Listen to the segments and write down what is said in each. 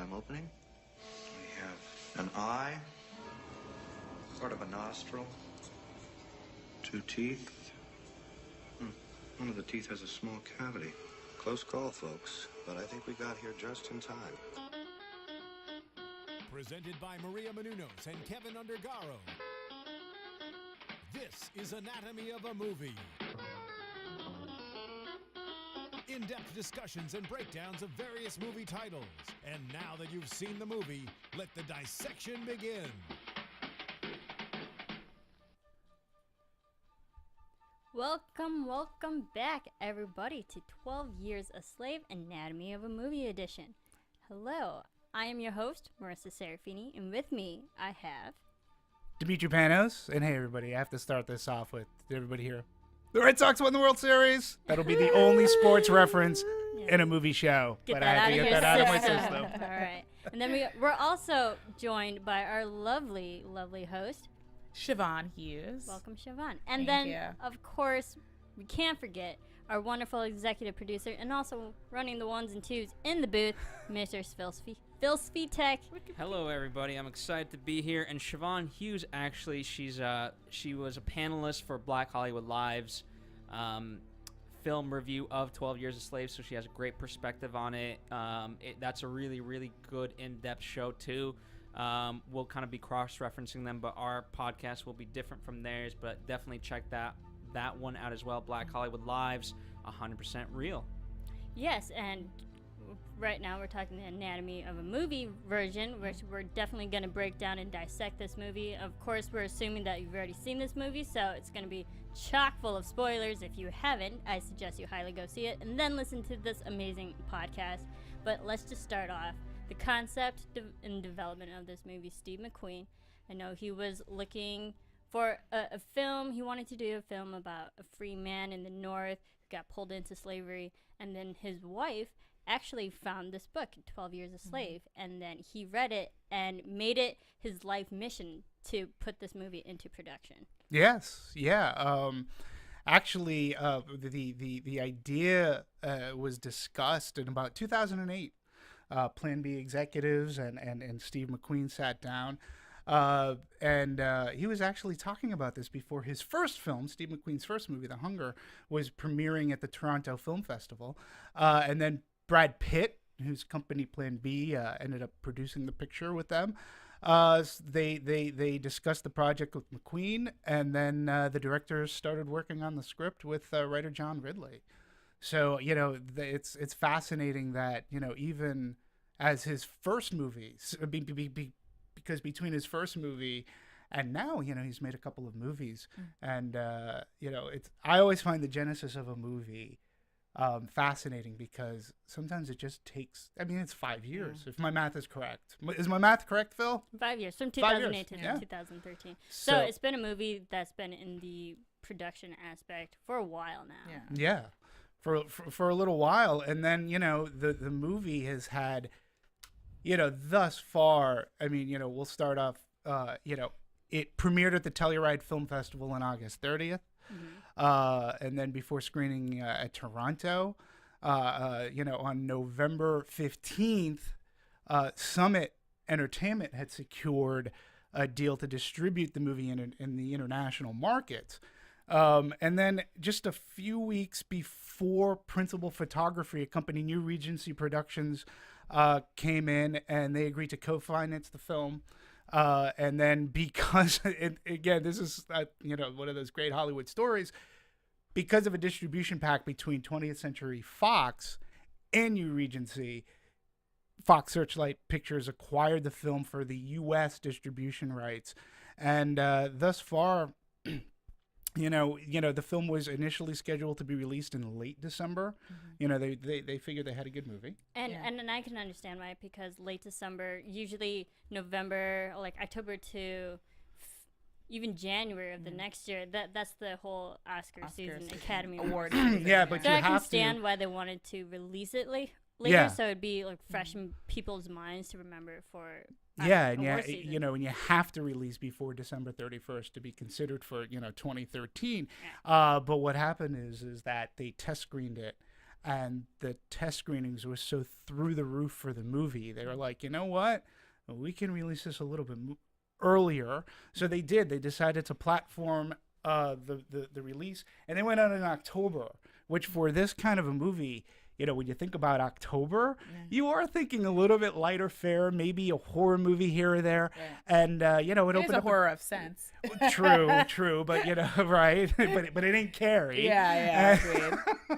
I'm opening. We have an eye, sort of a nostril, 2 teeth. One of the teeth has a small cavity. Close call, folks, but I think we got here just in time. Presented by Maria Menounos and Kevin Undergaro. This is Anatomy of a Movie. In-depth discussions and breakdowns of various movie titles. And now that you've seen the movie, let the dissection begin. Welcome back, everybody, to 12 Years a Slave Anatomy of a Movie edition. Hello, I am your host, Marissa Serafini, and with me, I have... Dimitri Panos, and hey, everybody, I have to start this off with everybody here. The Red Sox won the World Series. That'll be the only sports reference in a movie show. Get but that I have to get that out of my system. All right. And then we're also joined by our lovely host, Siobhan Hughes. Welcome, Siobhan. And Thank then, you. of course, we can't forget our wonderful executive producer and also running the ones and twos in the booth, Mr. Phil Svitek. Hello, everybody. I'm excited to be here. And Siobhan Hughes, actually, she was a panelist for Black Hollywood Live's film review of 12 Years a Slave, so she has a great perspective on it. That's a really, really good in-depth show, too. We'll kind of be cross-referencing them, but our podcast will be different from theirs. But definitely check that one out as well. Black Hollywood Live's 100% real. Yes, and right now we're talking the Anatomy of a Movie version, which we're definitely going to break down and dissect this movie. Of course, we're assuming that you've already seen this movie, so it's going to be chock full of spoilers. If you haven't, I suggest you highly go see it and then listen to this amazing podcast. But let's just start off. The concept and development of this movie, Steve McQueen. I know he was looking for a film. He wanted to do a film about a free man in the North who got pulled into slavery. And then his wife actually found this book, 12 Years a Slave. And then he read it and made it his life mission to put this movie into production. Yes, yeah. Actually, the idea was discussed in about 2008. Plan B executives and Steve McQueen sat down, and he was actually talking about this before his first film, Steve McQueen's first movie, The Hunger, was premiering at the Toronto Film Festival. And then Brad Pitt, whose company Plan B ended up producing the picture with them. They discussed the project with McQueen, and then the directors started working on the script with writer John Ridley. So, it's fascinating that, even as his first movie, because between his first movie and now, he's made a couple of movies. And, I always find the genesis of a movie fascinating because sometimes it just takes, it's 5 years, if my math is correct. Is my math correct, Phil? 5 years, from 2008 to 2013. So it's been a movie that's been in the production aspect for a while now. Yeah. For a little while, and then the movie has had, thus far. We'll start off. It premiered at the Telluride Film Festival on August 30th, and then before screening at Toronto, on November 15th, Summit Entertainment had secured a deal to distribute the movie in the international markets. And then just a few weeks before Principal Photography, a company, New Regency Productions, came in and they agreed to co-finance the film. And then because, again, this is, one of those great Hollywood stories, because of a distribution pact between 20th Century Fox and New Regency, Fox Searchlight Pictures acquired the film for the U.S. distribution rights. And thus far... the film was initially scheduled to be released in late December. They figured they had a good movie. And I can understand why, because late December, usually November, like October to even January of the next year, that's the whole Oscar season, Academy Award. Yeah, but so you I can have stand to. why they wanted to release it later, Yeah. so it'd be like fresh in people's minds to remember for and award season. and you have to release before December 31st to be considered for 2013. Yeah. But what happened is that they test screened it and the test screenings were so through the roof for the movie. They were like, you know what? We can release this a little bit earlier. So they did. They decided to platform the release, and they went out in October, which for this kind of a movie, when you think about October, you are thinking a little bit lighter fare, maybe a horror movie here or there. Yeah. And, it opened up. a horror of sense. True. But, right. but it ain't Carrie. Yeah.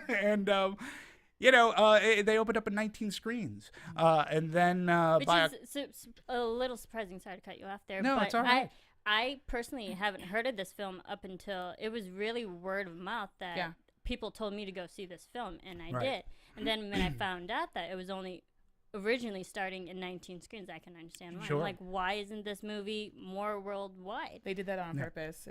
And, they opened up at 19 screens. And then Which is a little surprising. Sorry to cut you off there. No, but it's all right. I personally haven't heard of this film up until it was really word of mouth that people told me to go see this film, and I did. And then when I found out that it was only originally starting in 19 screens, I can understand why. Sure. I'm like, why isn't this movie more worldwide? They did that on purpose.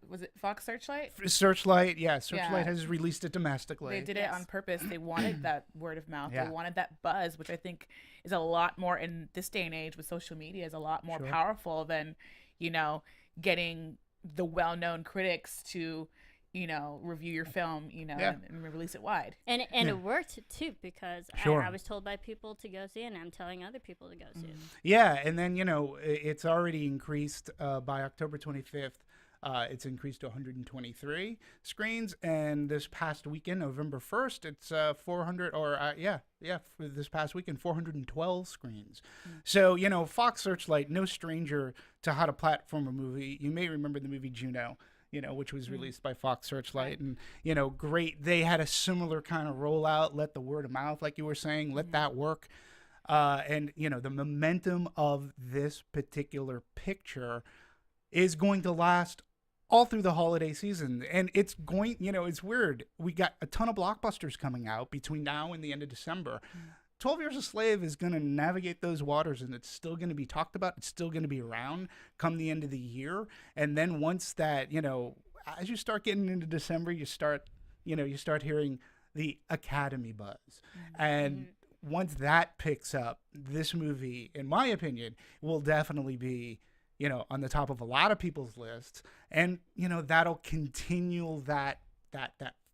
Was it Fox Searchlight? Searchlight has released it domestically. They did it on purpose. They wanted that word of mouth. They wanted that buzz, which I think is a lot more in this day and age with social media, is a lot more powerful than, getting the well-known critics to review your film, and release it wide. And it worked too, because I was told by people to go see it, and I'm telling other people to go see it. Yeah, and then it's already increased by October 25th. It's increased to 123 screens, and this past weekend, November 1st, it's 400, for this past weekend, 412 screens. So, Fox Searchlight, no stranger to how to platform a movie. You may remember the movie Juno, which was released by Fox Searchlight, and, great. They had a similar kind of rollout, let the word of mouth, like you were saying, let that work. And, the momentum of this particular picture is going to last all through the holiday season. And it's going, it's weird. We got a ton of blockbusters coming out between now and the end of December. 12 Years a Slave is going to navigate those waters, and it's still going to be talked about. It's still going to be around come the end of the year. And then once that, as you start getting into December, you start hearing the Academy buzz. And once that picks up, this movie, in my opinion, will definitely be, on the top of a lot of people's lists. And, that'll continue that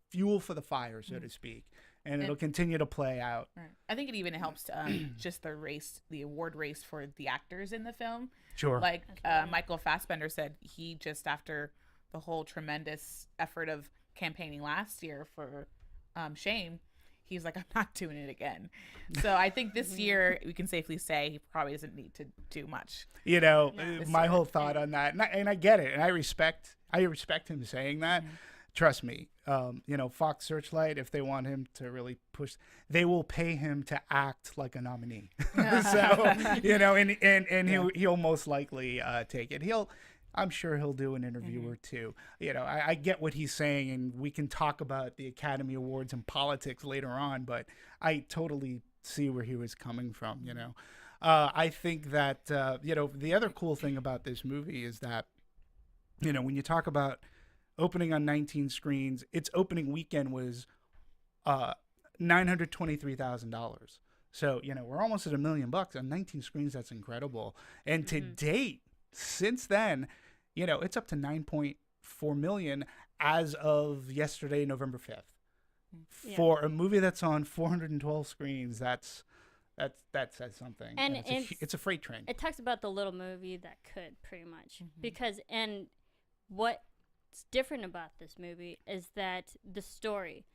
fuel for the fire, so to speak. And it'll continue to play out. Right. I think it even helps just the award race for the actors in the film. Sure. Like Michael Fassbender said, he just, after the whole tremendous effort of campaigning last year for Shame, he's like, I'm not doing it again. So I think this year we can safely say he probably doesn't need to do much. My whole thought on that, and I get it, and I respect him saying that. Trust me, Fox Searchlight, if they want him to really push, they will pay him to act like a nominee. So, and he'll most likely take it. I'm sure he'll do an interview or two. I get what he's saying, and we can talk about the Academy Awards and politics later on, but I totally see where he was coming from, I think that, the other cool thing about this movie is that, when you talk about opening on 19 screens, its opening weekend was $923,000. So, we're almost at $1 million on 19 screens. That's incredible. And to date, since then, it's up to 9.4 million as of yesterday, November 5th. For a movie that's on 412 screens, that says something. And it's a freight train. It talks about the little movie that could, pretty much. Because, and what's different about this movie is that the story,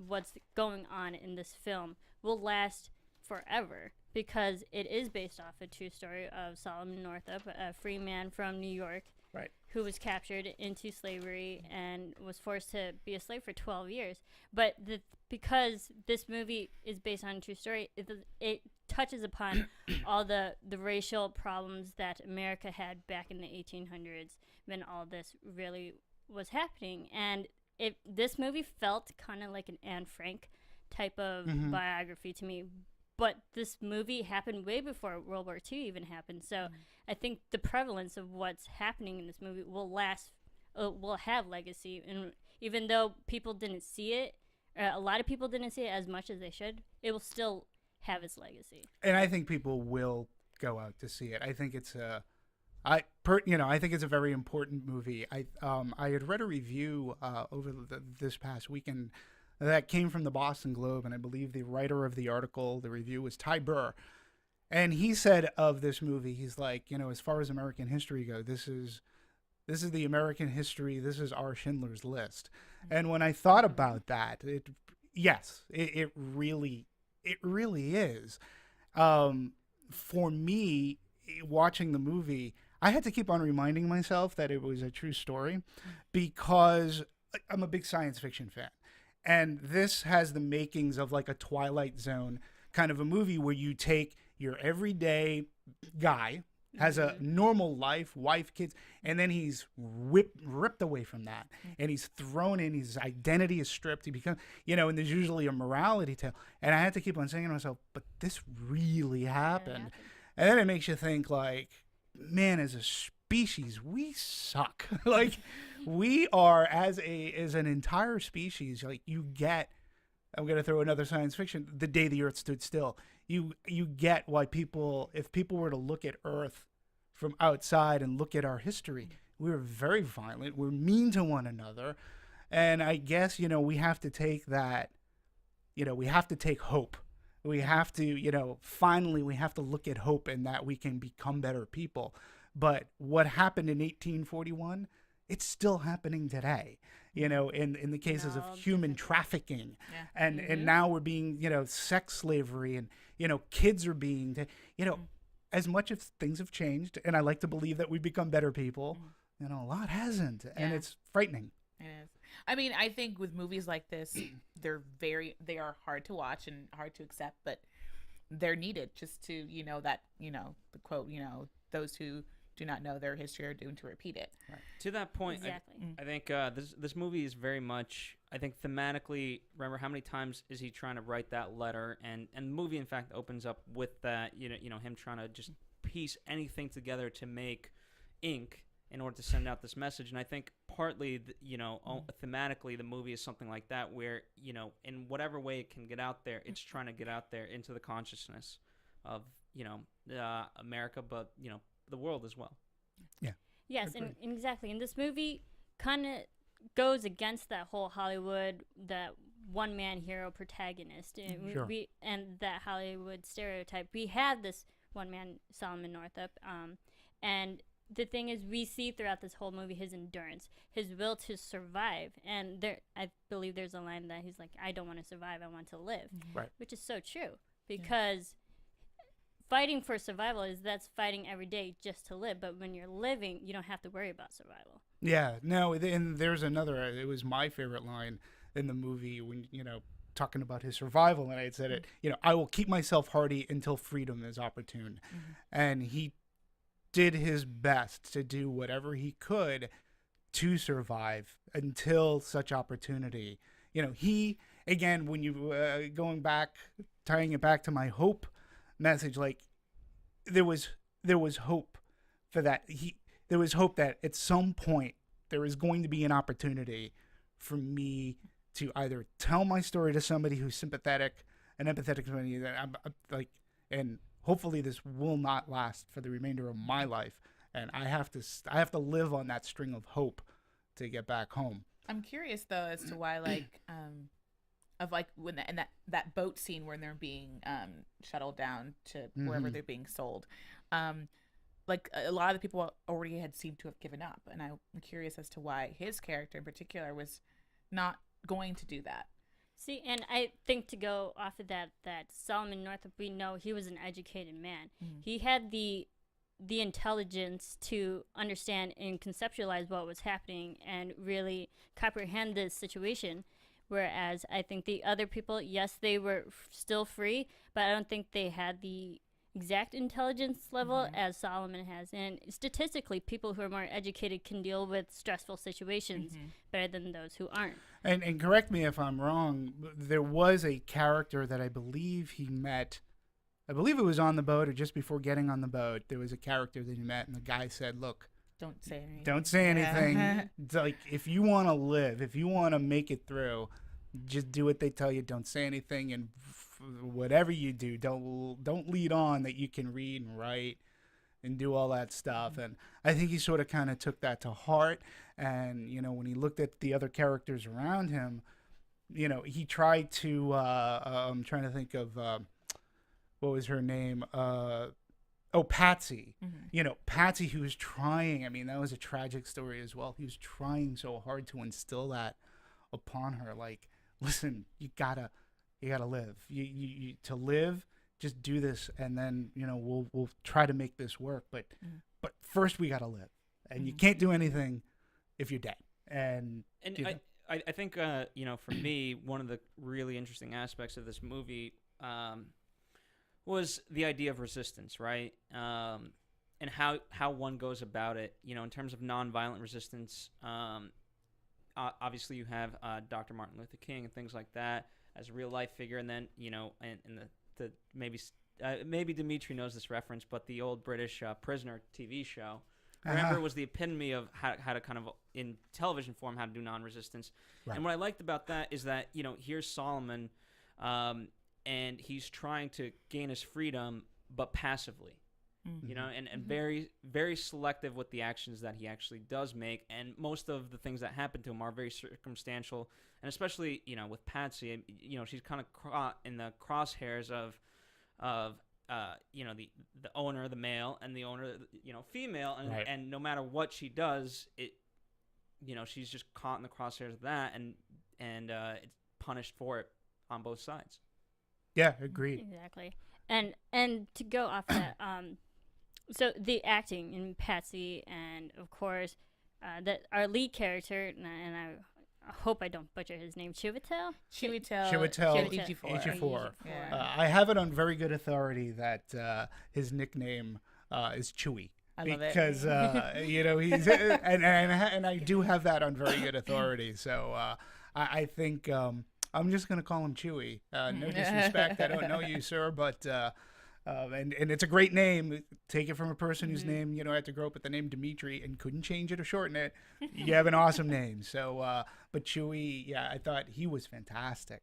what's going on in this film will last forever, because it is based off a true story of Solomon Northup, a free man from New York, who was captured into slavery and was forced to be a slave for 12 years. But because this movie is based on a true story, it touches upon all the racial problems that America had back in the 1800s when all this really was happening. And this movie felt kind of like an Anne Frank type of biography to me. But this movie happened way before World War II even happened. So I think the prevalence of what's happening in this movie will have legacy. And even though people didn't see it, a lot of people didn't see it as much as they should, it will still have its legacy. And I think people will go out to see it. I think it's I think it's a very important movie. I had read a review over this past weekend that came from the Boston Globe, and I believe the writer of the article, the review, was Ty Burr. And he said of this movie, he's like, as far as American history go, this is the American history. This is our Schindler's List. And when I thought about that, it really is. For me, watching the movie, I had to keep on reminding myself that it was a true story, because I'm a big science fiction fan. And this has the makings of like a Twilight Zone kind of a movie, where you take your everyday guy, has a normal life, wife, kids, and then he's ripped away from that, and he's thrown in, his identity is stripped, he becomes, and there's usually a morality tale. And I had to keep on saying to myself, but this really happened. And then it makes you think, like, man, as a species, we suck. Like, we are, as an entire species, like, I'm going to throw another science fiction, The Day the Earth Stood Still. You get why if people were to look at Earth from outside and look at our history, we're very violent. We're mean to one another. And I guess, we have to take that, we have to take hope. We have to, finally we have to look at hope, and that we can become better people. But what happened in 1841, it's still happening today. In the cases of human trafficking, and now we're being, sex slavery, and, kids are being, as much as things have changed, and I like to believe that we've become better people, a lot hasn't, and it's frightening. It is. I mean, I think with movies like this, they are hard to watch and hard to accept, but they're needed just to, the quote, those who do not know their history are doomed to repeat it. Right. To that point, Exactly. I think this movie is very much, I think thematically, remember how many times is he trying to write that letter, and the movie in fact opens up with that, him trying to just piece anything together to make ink in order to send out this message. And I think partly, thematically, the movie is something like that, where, in whatever way it can get out there, it's trying to get out there into the consciousness of, America, but, the world as well. Yeah. Yes, and exactly. And this movie kind of goes against that whole Hollywood, that one-man hero protagonist, and Sure. and that Hollywood stereotype. We have this one-man, Solomon Northup, and the thing is, we see throughout this whole movie his endurance, his will to survive. And I believe there's a line that he's like, I don't want to survive, I want to live. Right. Which is so true, because fighting for survival that's fighting every day just to live. But when you're living, you don't have to worry about survival. Yeah, no, and there's another, it was my favorite line in the movie when, talking about his survival, and I had said it, I will keep myself hardy until freedom is opportune. And he did his best to do whatever he could to survive until such opportunity. He, again, when you, tying it back to my hope message, like, there was hope for that. There was hope that at some point there is going to be an opportunity for me to either tell my story to somebody who's sympathetic and empathetic to me, that I'm like, and hopefully this will not last for the remainder of my life, and I have to live on that string of hope to get back home. I'm curious though as to why, like, of like when that boat scene where they're being shuttled down to wherever they're being sold, like a lot of the people already had seemed to have given up, and I'm curious as to why his character in particular was not going to do that. See, and I think, to go off of that Solomon Northup, we know he was an educated man. He had the intelligence to understand and conceptualize what was happening and really comprehend this situation. Whereas I think the other people, yes, they were still free, but I don't think they had the exact intelligence level as Solomon has. And statistically, people who are more educated can deal with stressful situations better than those who aren't. And correct me if I'm wrong, there was a character that I believe he met, I believe it was on the boat or just before getting on the boat. There was a character that he met, and the guy said, look, Don't say anything. Don't say anything. It's like, if you want to live, if you want to make it through, just do what they tell you. Don't say anything, and whatever you do, don't lead on that you can read and write and do all that stuff. And I think he sort of kind of took that to heart. And, when he looked at the other characters around him, you know, he tried to. I'm trying to think of what was her name. Patsy. You know, Patsy, who was trying. I mean, that was a tragic story as well. He was trying so hard to instill that upon her. Like, listen, you gotta live. You to live. Just do this, and then, you know, we'll try to make this work. But first we gotta live, and you can't do anything if you're dead. And I think you know, for me, one of the really interesting aspects of this movie was the idea of resistance, right? And how one goes about it. You know, in terms of nonviolent resistance. Obviously, you have Dr. Martin Luther King and things like that as a real life figure, and then, you know, and the maybe Dimitri knows this reference, but the old British Prisoner TV show, remember, was the epitome of how to kind of, in television form, how to do non-resistance. Right. And what I liked about that is that, you know, here's Solomon, and he's trying to gain his freedom, but passively. You know, and very, very selective with the actions that he actually does make, and most of the things that happen to him are very circumstantial, and especially, you know, with Patsy, you know, she's kind of caught in the crosshairs of you know, the owner, the male, and the owner, you know, female, and and no matter what she does, it, you know, she's just caught in the crosshairs of that, and it's punished for it on both sides. Yeah, agreed. Exactly. And to go off that, so the acting in Patsy, and of course, that our lead character, and I hope I don't butcher his name, Chiwetel Ejiofor. Yeah. I have it on very good authority that his nickname is Chewy. I love it. Because you know, he's and I do have that on very good authority. So I think I'm just gonna call him Chewy. No disrespect, I don't know you, sir, but and it's a great name. Take it from a person whose name, you know, had to grow up with the name Dimitri and couldn't change it or shorten it. You have an awesome name. So, but Chewy, yeah, I thought he was fantastic.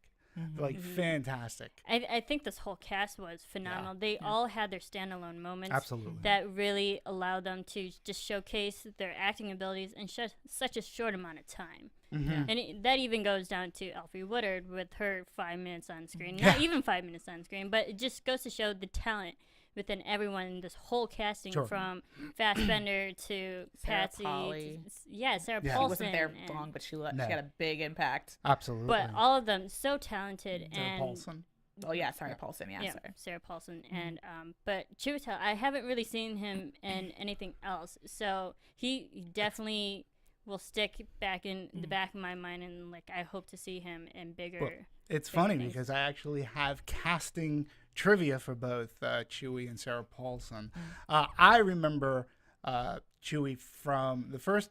Like, fantastic. I think this whole cast was phenomenal. They all had their standalone moments. Absolutely. That really allowed them to just showcase their acting abilities in such a short amount of time. And that even goes down to Alfre Woodard with her 5 minutes on screen. Not even 5 minutes on screen, but it just goes to show the talent within everyone in this whole casting, from Fassbender to Patsy. Sarah Paulson. She wasn't there long, but she had a big impact. Absolutely. But all of them so talented. Sarah Paulson. Oh yeah, sorry, Paulson. Yeah, sorry. Sarah Paulson. And but Chiwetel, I haven't really seen him in anything else, so he definitely will stick back in the back of my mind, and like I hope to see him in bigger. Well, it's funny because I actually have casting trivia for both Chewy and Sarah Paulson. I remember Chewy from the first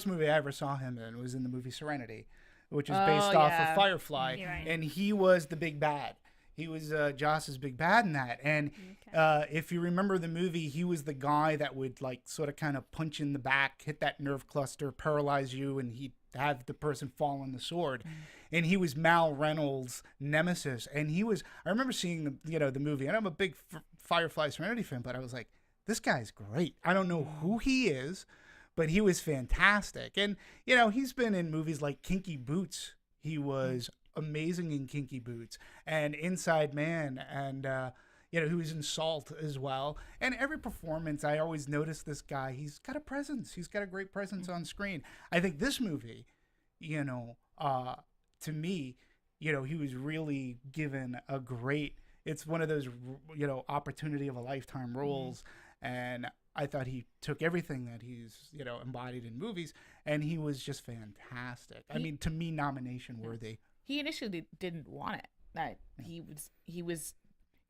movie I ever saw him in was in the movie Serenity, which is based off of Firefly, and he was the big bad. He was Joss's big bad in that. And if you remember the movie, he was the guy that would like sort of kind of punch in the back, hit that nerve cluster, paralyze you, and he'd have the person fall on the sword. And he was Mal Reynolds' nemesis. And I remember seeing the movie, and I'm a big Firefly Serenity fan, but I was like, this guy's great. I don't know who he is, but he was fantastic. And, you know, he's been in movies like Kinky Boots. He was amazing in Kinky Boots and Inside Man, and you know, he was in Salt as well. And every performance, I always notice this guy, he's got a presence. He's got a great presence on screen. I think this movie, you know, to me, you know, he was really given a great, it's one of those, you know, opportunity of a lifetime roles. And I thought he took everything that he's, you know, embodied in movies, and he was just fantastic. I mean, to me, nomination worthy. He initially didn't want it. That he was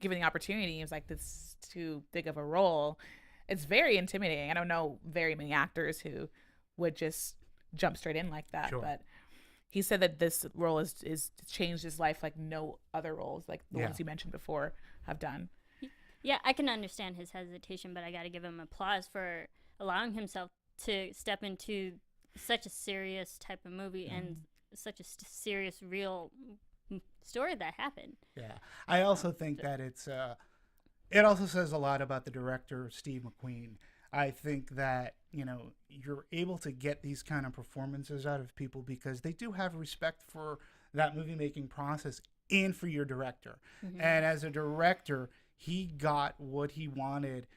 given the opportunity. He was like, "This is too big of a role." It's very intimidating. I don't know very many actors who would just jump straight in like that. Sure. But he said that this role is changed his life like no other roles, like the ones you mentioned before, have done. Yeah, I can understand his hesitation, but I got to give him applause for allowing himself to step into such a serious type of movie and such a serious, real story that happened. Yeah, I also think that it also says a lot about the director, Steve McQueen. I think that, you know, you're able to get these kind of performances out of people because they do have respect for that movie making process and for your director. Mm-hmm. And as a director, he got what he wanted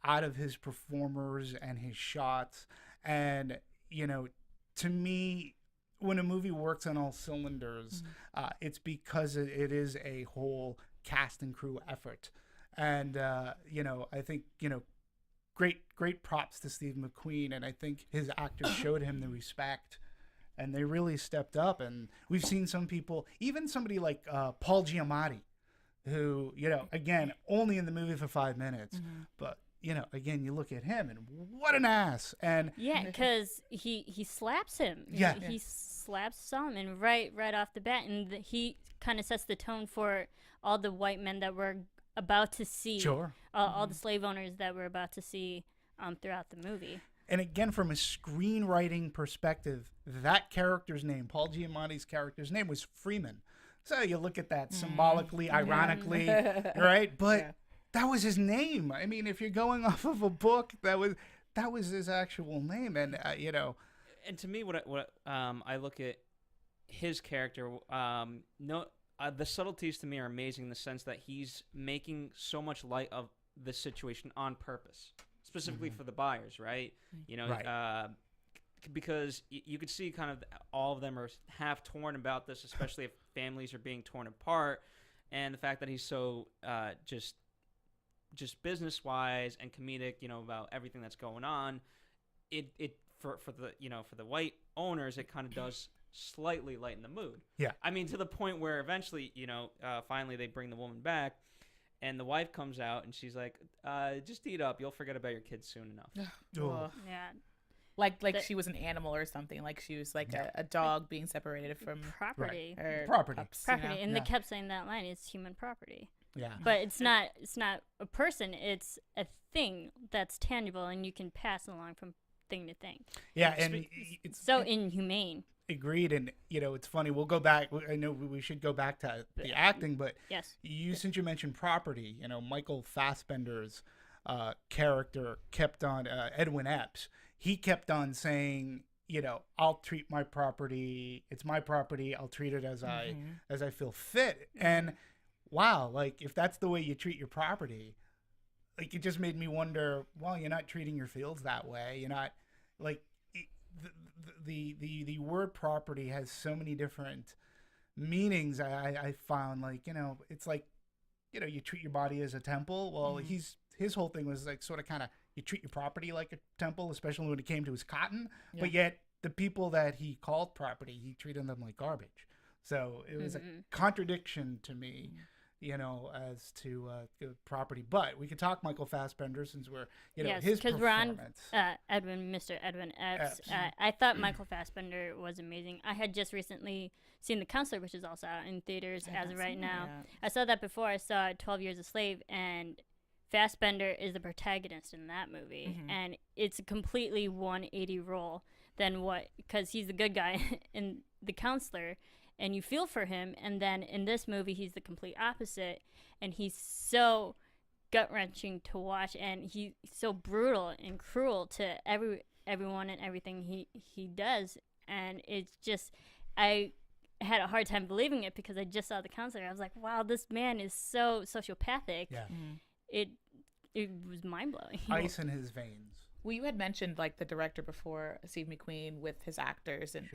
out of his performers and his shots. And, you know, to me, when a movie works on all cylinders, it's because it is a whole cast and crew effort. And, you know, I think, you know, great props to Steve McQueen. And I think his actors showed him the respect. And they really stepped up. And we've seen some people, even somebody like Paul Giamatti, who, you know, again, only in the movie for 5 minutes. But, you know, again, you look at him and what an ass. And yeah, because he slaps him. Yeah. He slaps Solomon right off the bat. And he kind of sets the tone for all the white men that we're about to see. Sure. All the slave owners that we're about to see throughout the movie. And again, from a screenwriting perspective, that character's name, Paul Giamatti's character's name, was Freeman. So you look at that symbolically, ironically, right? But that was his name. I mean, if you're going off of a book, that was his actual name. And you know, And to me, what I look at his character, the subtleties to me are amazing in the sense that he's making so much light of the situation on purpose, specifically for the buyers, right? You know, because you could see kind of all of them are half torn about this, especially if families are being torn apart, and the fact that he's so just business-wise and comedic, you know, about everything that's going on. It for the white owners, it kind of does slightly lighten the mood. Yeah. I mean, to the point where eventually, you know, finally they bring the woman back, and the wife comes out and she's like, just eat up. You'll forget about your kids soon enough. Oh. Yeah. Like she was an animal or something. Like she was like a dog being separated from Property. her Property. pups, you know? Property. And they kept saying that line, it's human property. Yeah. But it's not a person, it's a thing that's tangible and you can pass along from thing to thing. Yeah, and it's So inhumane. agreed. And you know, it's funny. We'll go back. I know we should go back to the acting, but Yes. since you mentioned Property, you know, Michael Fassbender's character kept on Edwin Epps. He kept on saying, you know, I'll treat my property. It's my property. I'll treat it as I feel fit. And wow, like if that's the way you treat your property, like it just made me wonder. Well, you're not treating your fields that way. You're not like the word property has so many different meanings. I found, like, you know, it's like, you know, you treat your body as a temple. Well, his whole thing was like sort of kind of you treat your property like a temple, especially when it came to his cotton. Yeah. But yet the people that he called property, he treated them like garbage. So it was a contradiction to me, you know, as to property. But we could talk Michael Fassbender since we're, you know, his performance. We're on Mr. Edwin Epps. I thought Michael Fassbender was amazing. I had just recently seen The Counselor, which is also out in theaters as of right now. I saw that before. I saw 12 Years a Slave, and Fassbender is the protagonist in that movie. And it's a completely 180 role than because he's the good guy in The Counselor, and you feel for him, and then in this movie he's the complete opposite, and he's so gut-wrenching to watch, and he's so brutal and cruel to everyone and everything he does. And it's just, I had a hard time believing it because I just saw The Counselor. I was like, wow, this man is so sociopathic. It was mind-blowing. Ice in his veins. Well, you had mentioned like the director before, Steve McQueen, with his actors, and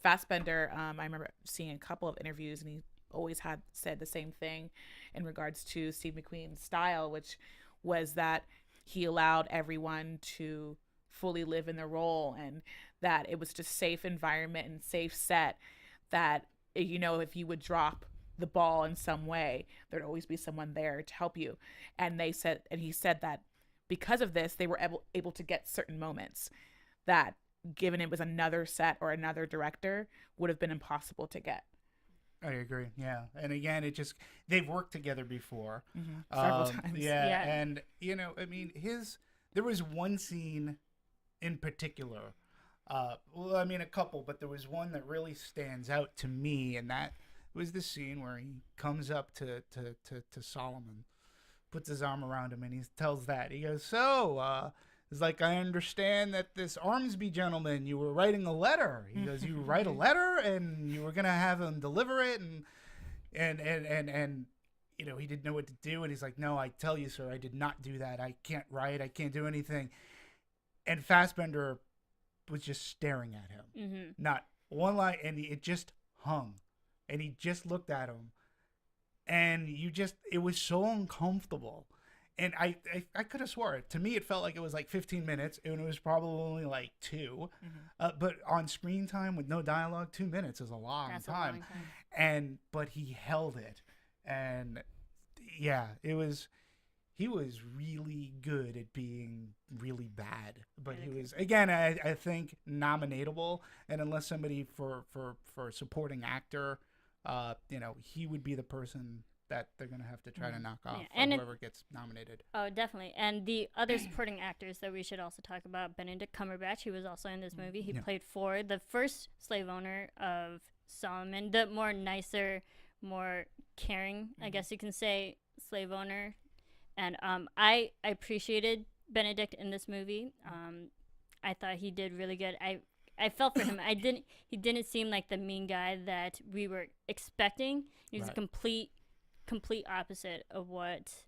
Fassbender. I remember seeing a couple of interviews, and he always had said the same thing in regards to Steve McQueen's style, which was that he allowed everyone to fully live in their role, and that it was just safe environment and safe set. That, you know, if you would drop the ball in some way, there'd always be someone there to help you. And he said that because of this, they were able to get certain moments that, given it was another set or another director, would have been impossible to get. I agree. Yeah. And again, they've worked together before. Several times. Yeah. And, you know, I mean, there was one scene in particular. Well, I mean, a couple, but there was one that really stands out to me, and that was the scene where he comes up to Solomon, puts his arm around him, and he tells that. He goes, so, It's like, I understand that this Armsby gentleman, you were writing a letter. He goes, you write a letter and you were going to have him deliver it. And you know, he didn't know what to do. And he's like, no, I tell you, sir, I did not do that. I can't write. I can't do anything. And Fassbender was just staring at him. Not one line. And it just hung. And he just looked at him. And it was so uncomfortable. And I could have swore it. To me, it felt like it was like 15 minutes, and it was probably only like 2. But on screen time with no dialogue, 2 minutes is a long time. But he held it, and yeah, he was really good at being really bad. But he was, again, I think nominatable, and unless somebody for supporting actor, you know, he would be the person that they're going to have to try to knock off whoever gets nominated. Oh, definitely. And the other supporting actors that we should also talk about, Benedict Cumberbatch, he was also in this movie. He played Ford, the first slave owner of Solomon, the more nicer, more caring, I guess you can say, slave owner. And I appreciated Benedict in this movie. I thought he did really good. I felt for him. He didn't seem like the mean guy that we were expecting. He was a complete opposite of what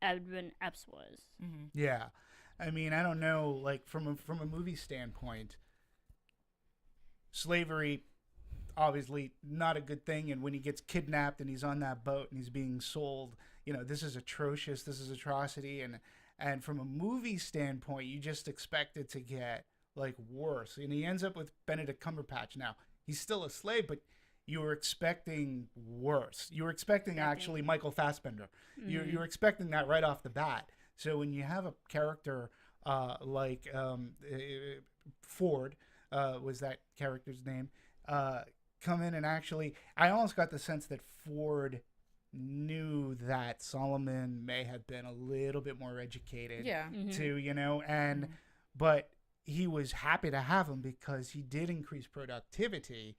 Edwin Epps was. Yeah, I mean, I don't know, like from a movie standpoint, slavery obviously not a good thing, and when he gets kidnapped and he's on that boat and he's being sold, you know, this is atrocious, this is atrocity, and from a movie standpoint, you just expect it to get like worse, and he ends up with Benedict Cumberbatch. Now he's still a slave, but you were expecting worse. You were expecting actually Michael Fassbender. You're expecting that right off the bat. So when you have a character like Ford, was that character's name, come in and actually, I almost got the sense that Ford knew that Solomon may have been a little bit more educated too, you know, and but he was happy to have him because he did increase productivity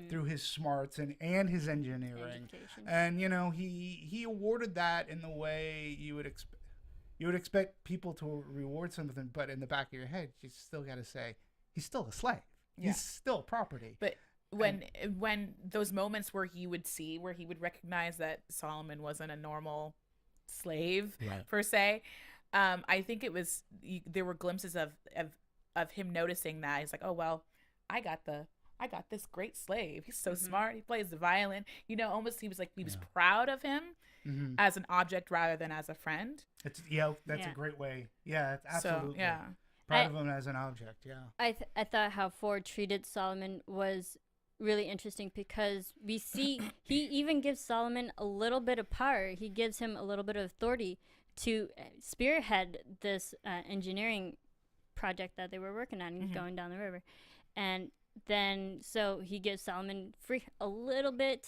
through his smarts and his engineering. And, you know, he awarded that in the way you would expect people to reward something, but in the back of your head, you still got to say, he's still a slave. He's still property. But when those moments where he would recognize that Solomon wasn't a normal slave per se, I think there were glimpses of him noticing that. He's like, oh, well, I got this great slave. He's so smart. He plays the violin. You know, almost he was proud of him as an object rather than as a friend. That's a great way. Yeah, absolutely. So, proud of him as an object. Yeah. I thought how Ford treated Solomon was really interesting because we see he even gives Solomon a little bit of power. He gives him a little bit of authority to spearhead this engineering project that they were working on going down the river. And then so he gives Solomon a little bit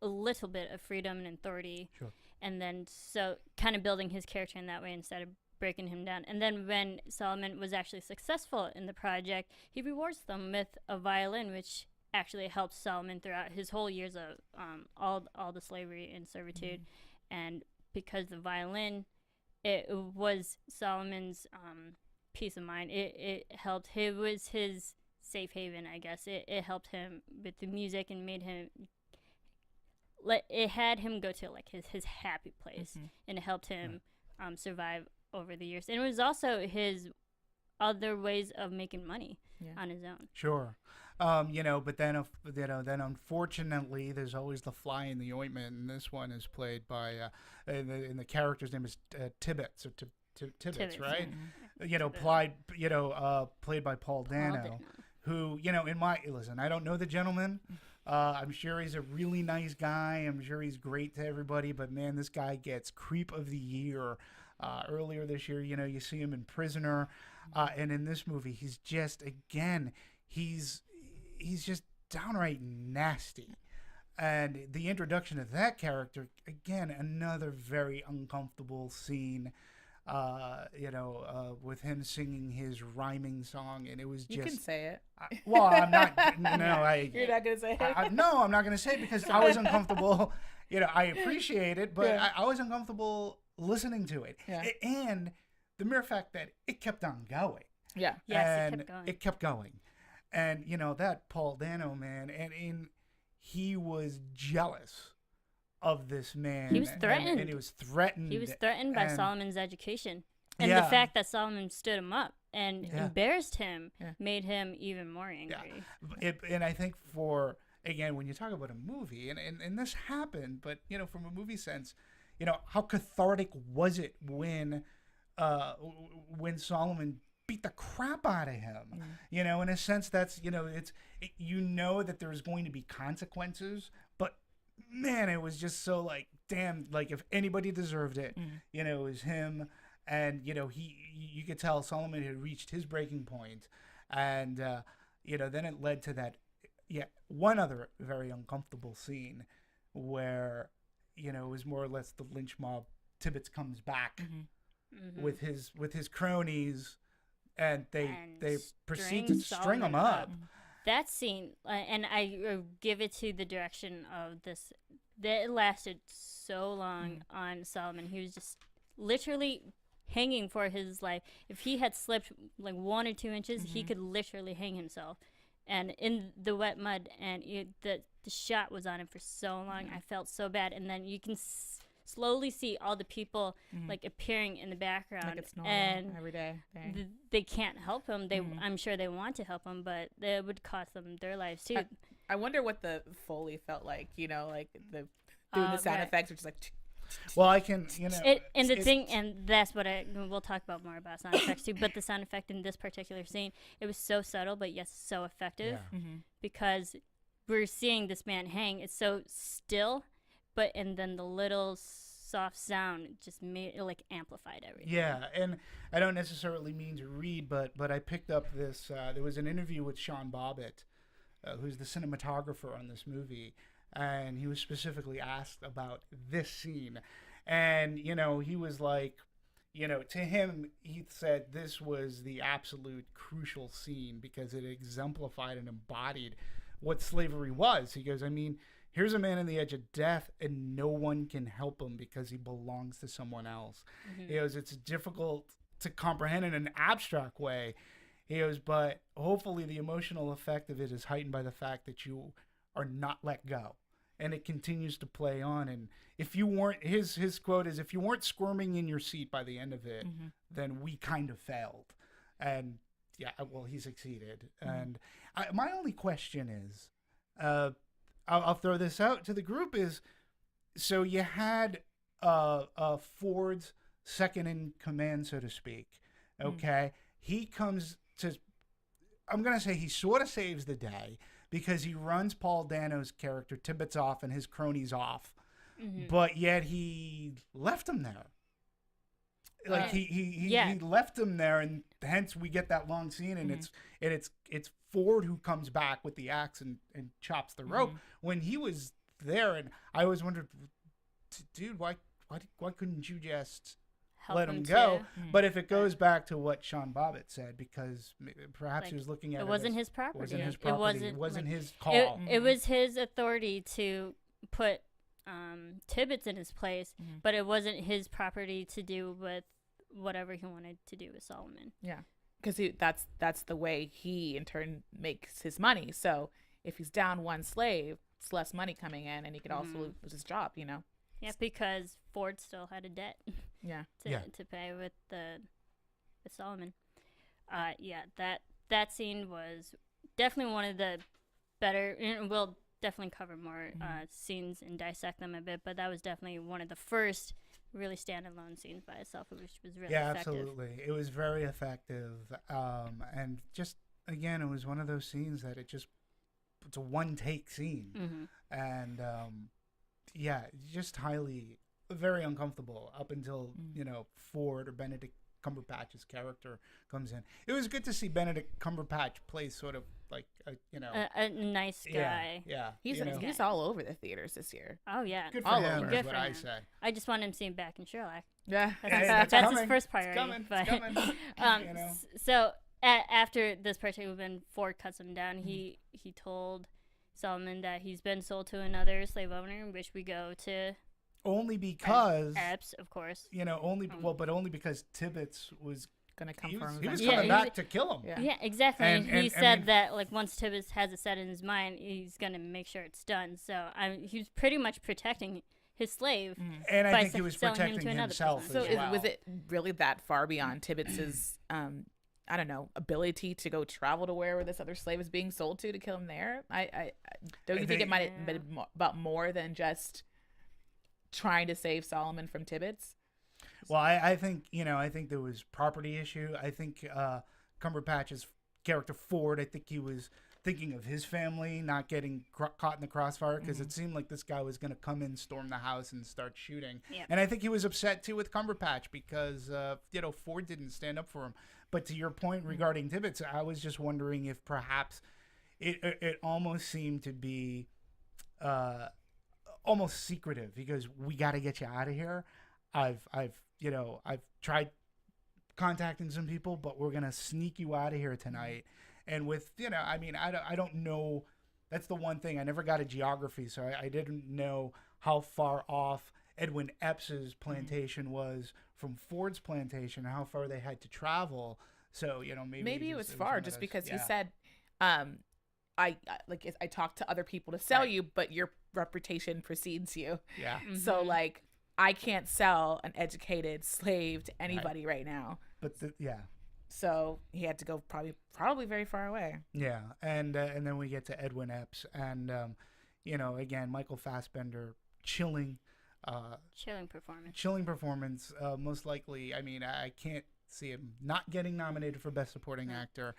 of freedom and authority. Sure. And then so kind of building his character in that way instead of breaking him down. And then when Solomon was actually successful in the project, he rewards them with a violin, which actually helped Solomon throughout his whole years of all the slavery and servitude. And because the violin, it was Solomon's peace of mind. It helped. It was his safe haven, I guess. It helped him with the music and made him. It had him go to like his happy place, and it helped him survive over the years. And it was also his other ways of making money on his own. Sure. You know, but then unfortunately, there's always the fly in the ointment, and this one is played by, and the character's name is Tibbets, or Tibbets, right? You know, played by Paul Dano, who, you know, listen, I don't know the gentleman. I'm sure he's a really nice guy. I'm sure he's great to everybody, but man, this guy gets Creep of the Year. Earlier this year, you know, you see him in Prisoner, and in this movie, he's just, again, he's just downright nasty. And the introduction of that character, again, another very uncomfortable scene, you know, with him singing his rhyming song. And it was just... You can say it. Well, I'm not... No, You're not going to say it? No, I'm not going to say it because I was uncomfortable. You know, I appreciate it, but I was uncomfortable listening to it. And the mere fact that it kept on going. Yeah. Yes, And it kept going. it kept going. And, you know, that Paul Dano, man, and he was jealous of this man. He was threatened. And he was threatened. He was threatened by and- Solomon's education. And Yeah. the fact that Solomon stood him up and Yeah. embarrassed him Yeah. made him even more angry. And I think again, when you talk about a movie, and this happened, but, you know, from a movie sense, you know, how cathartic was it when Solomon beat the crap out of him? You know, in a sense, that's, you know, you know that there's going to be consequences, but man, it was just so like, damn, like if anybody deserved it, you know, it was him. And, you know, you could tell Solomon had reached his breaking point. And, you know, then it led to that, one other very uncomfortable scene where, you know, it was more or less the lynch mob. Tibbets comes back with his cronies, and they proceed to string him up. That scene, and I give it to the direction of this, that it lasted so long on Solomon. He was just literally hanging for his life. If he had slipped like 1 or 2 inches, he could literally hang himself. And in the wet mud, and the shot was on him for so long. I felt so bad. And then you can slowly see all the people like appearing in the background, Like it's normal and every day. they can't help him. I'm sure they want to help him, but it would cost them their lives too. I wonder what the Foley felt like, you know, like doing the sound right. effects, which is like. Well, I can, you know. And that's what we'll talk about more about sound effects too. But the sound effect in this particular scene, it was so subtle, but yes, so effective because we're seeing this man hang. It's so still, and then the little soft sound just made it like amplified everything. Yeah, and I don't necessarily mean to read, but I picked up this. There was an interview with Sean Bobbitt, who's the cinematographer on this movie. And he was specifically asked about this scene. And, you know, he was like, you know, to him, he said this was the absolute crucial scene because it exemplified and embodied what slavery was. He goes, I mean, here's a man on the edge of death and no one can help him because he belongs to someone else. He goes, it's difficult to comprehend in an abstract way. He goes, but hopefully the emotional effect of it is heightened by the fact that you are not let go. And it continues to play on. And if you weren't, his quote is, if you weren't squirming in your seat by the end of it, then we kind of failed. And yeah, well, he succeeded. And my only question is, I'll throw this out to the group is, so you had Ford's second in command, so to speak. Okay. He comes to, I'm going to say he sort of saves the day, because he runs Paul Dano's character, Tibbets, off and his cronies off. But yet he left him there. Like he left him there, and hence we get that long scene, and it's Ford who comes back with the axe and chops the rope when he was there. And I always wondered, dude, why couldn't you just let him go? But if it goes back to what Sean Bobbitt said, because perhaps he was looking at it wasn't his property. It wasn't his property. It wasn't his call. It was his authority to put Tibbets in his place, but it wasn't his property to do with whatever he wanted to do with Solomon. Yeah, because that's the way he in turn makes his money. So if he's down one slave, it's less money coming in, and he could also lose his job. You know. Yeah, because Ford still had a debt. To pay with Solomon. That scene was definitely one of the better, and we'll definitely cover more scenes and dissect them a bit, but that was definitely one of the first really standalone scenes by itself, which was really effective. Absolutely. It was very effective. And just, again, it was one of those scenes that it's a one-take scene. And, just very uncomfortable up until, you know, Ford or Benedict Cumberbatch's character comes in. It was good to see Benedict Cumberbatch play sort of like a nice guy. Yeah. He's all over the theaters this year. Oh yeah. Good for all him, over. is what I say. I just want him seen back in Sherlock. Yeah. That's his first priority. It's coming. So after this particular when Ford cuts him down, he told Solomon that he's been sold to another slave owner, in which we go to only because Epps, of course. but only because Tibbets was gonna come he was, from he was eventually. coming back to kill him. Yeah, exactly. And- And he and, I said mean- that like once Tibbets has it set in his mind, he's gonna make sure it's done. So he was pretty much protecting his slave. And I by think he was selling him to protecting another himself person. as So well. was it really that far beyond Tibbets's I don't know, ability to go travel to where this other slave is being sold to kill him there? I don't you think it might have been about more than just trying to save Solomon from Tibbets? Well, I think I think there was property issue. I think Cumberbatch's character Ford, I think he was thinking of his family not getting caught in the crossfire because it seemed like this guy was going to come in, storm the house, and start shooting. Yep. And I think he was upset too with Cumberbatch because Ford didn't stand up for him. But to your point regarding Tibbets, I was just wondering if perhaps it almost seemed to be almost secretive because we got to get you out of here. I've tried contacting some people, but we're gonna sneak you out of here tonight. And with I don't know. That's the one thing I never got a geography, so I didn't know how far off Edwin Epps's plantation was from Ford's plantation, how far they had to travel. So maybe it was one far of just those- because he yeah. said, I talked to other people to sell you, but your reputation precedes you. Yeah. So like I can't sell an educated slave to anybody right now. But So he had to go probably very far away. Yeah, and then we get to Edwin Epps, and again, Michael Fassbender, chilling performance. Most likely, I can't see him not getting nominated for Best Supporting Actor,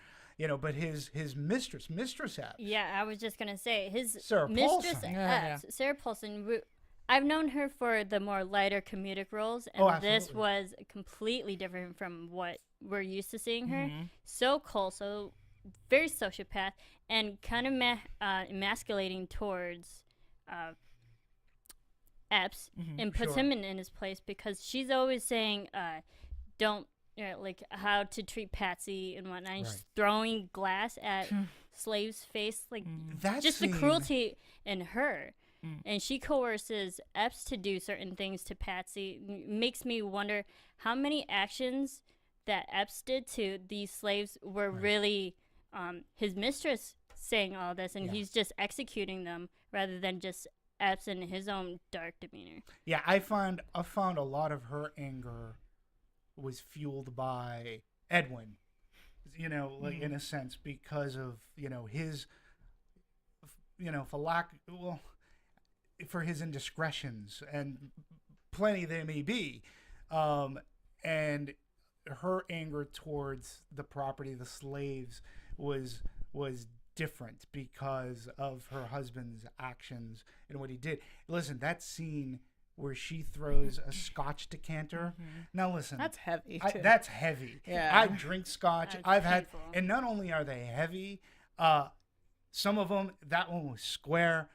but his mistress Epps. Yeah, I was just gonna say his Sarah mistress Paulson. Epps, Sarah Paulson. I've known her for the more lighter comedic roles, and this absolutely. was completely different from what we're used to seeing her. So cold, so very sociopath, and kind of emasculating towards Epps, and puts him in his place because she's always saying, "Don't like how to treat Patsy and whatnot." And she's throwing glass at Slave's face, like That just scene- the cruelty in her. And she coerces Epps to do certain things to Patsy. Makes me wonder how many actions that Epps did to these slaves were really his mistress saying all this, and he's just executing them rather than just Epps in his own dark demeanor. Yeah, I found a lot of her anger was fueled by Edwin, like in a sense because of his, for his indiscretions, and plenty there may be, and her anger towards the property, the slaves, was different because of her husband's actions and what he did. Listen, that scene where she throws a scotch decanter. Now listen, That's heavy. that's heavy. Yeah. I drink scotch. That's I've had, painful. and not only are they heavy, some of them, that one was square.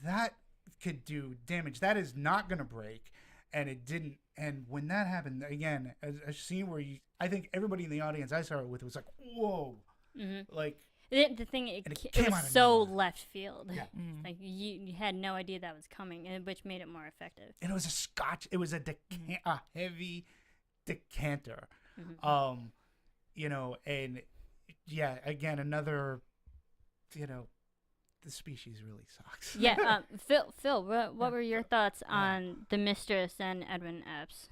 That could do damage. That is not going to break, and it didn't. And when that happened, again, a scene where I think everybody in the audience I saw it with was like, whoa, like. The thing, it came out was of so nowhere. left field. Yeah. Like you had no idea that was coming, which made it more effective. And it was a scotch. It was a heavy decanter. And yeah, again, another, the species really sucks. Yeah, Phil, what were your thoughts on the mistress and Edwin Epps?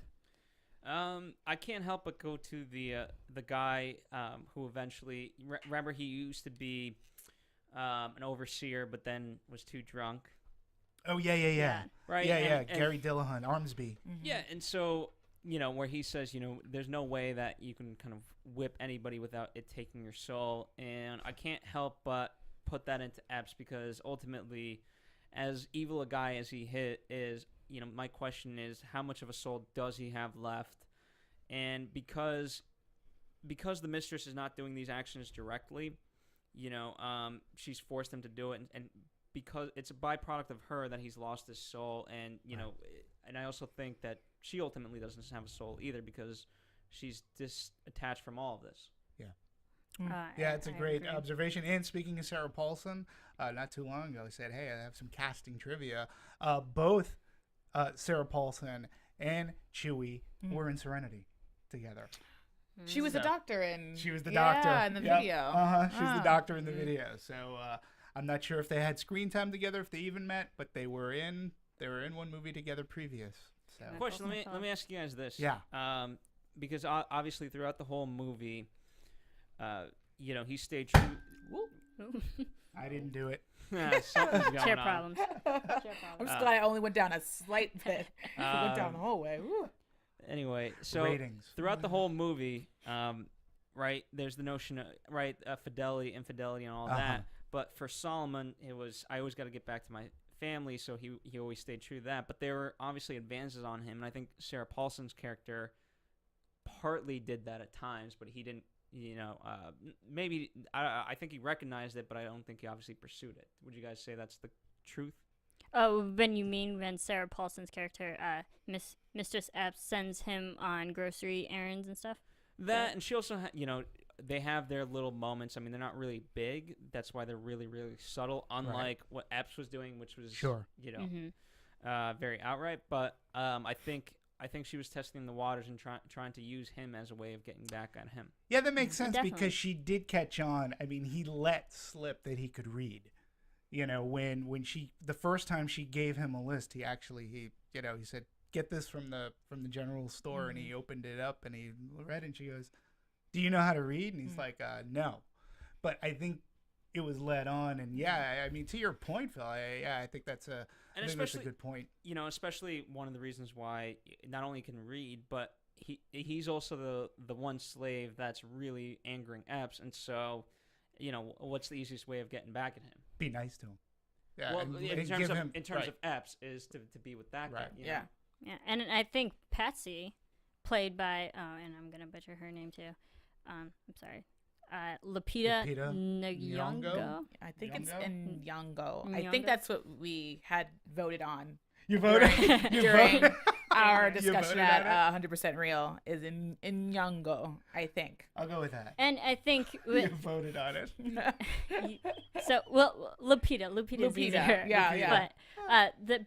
I can't help but go to the guy who eventually remember he used to be an overseer, but then was too drunk. Oh yeah. Right. Yeah. And Gary Dillahunt, Armsby. Yeah, and so where he says there's no way that you can kind of whip anybody without it taking your soul, and I can't help but put that into Epps because ultimately, as evil a guy as he is. My question is, how much of a soul does he have left? And because the mistress is not doing these actions directly, she's forced him to do it, and because it's a byproduct of her that he's lost his soul, and and I also think that she ultimately doesn't have a soul either because she's disattached from all of this. Yeah, it's a great agree. observation. And speaking of Sarah Paulson, not too long ago, I said, hey, I have some casting trivia. Both Sarah Paulson and Chewie were in Serenity together. She was the doctor in. She was the doctor in the video. She was the doctor in the video. So I'm not sure if they had screen time together, if they even met, but they were in one movie together previous. So Question. Let me ask you guys this. Yeah. Because obviously throughout the whole movie, he stayed true. I didn't do it. Something's going Chair on. problems. I'm just glad I only went down a slight bit. I went down the whole way. Woo. Anyway, so Ratings. throughout the whole movie, right, there's the notion of fidelity, infidelity, and all that. But for Solomon, it was I always got to get back to my family, so he always stayed true to that. But there were obviously advances on him, and I think Sarah Paulson's character partly did that at times, but he didn't. Maybe I think he recognized it, but I don't think he obviously pursued it. Would you guys say that's the truth? Oh, when Sarah Paulson's character, Mistress Epps, sends him on grocery errands and stuff? That, and she also, they have their little moments. I mean, they're not really big. That's why they're really, really subtle, unlike what Epps was doing, which was, very outright. But I think she was testing the waters and trying to use him as a way of getting back at him. Yeah, that makes sense Definitely. because she did catch on. I mean, he let slip that he could read. When she the first time she gave him a list, he said, "Get this from the general store," and he opened it up and he read, and she goes, "Do you know how to read?" And he's like, "No," but I think it was led on, and I mean, to your point, Phil, I think that's a good point. Especially one of the reasons why not only can read, but he's also the one slave that's really angering Epps, and so. What's the easiest way of getting back at him? Be nice to him. Yeah. Well, and in terms of Epps, is to be with that guy. Yeah. Yeah, and I think Patsy, played by, and I'm going to butcher her name too. I'm sorry. Lupita Nyong'o. I think it's Nyong'o. I think that's what we had voted on. You voted? During our discussion at 100% Real is in Nyong'o, I think. I'll go with that. And I think... You voted on it. Lupita's easier. Yeah.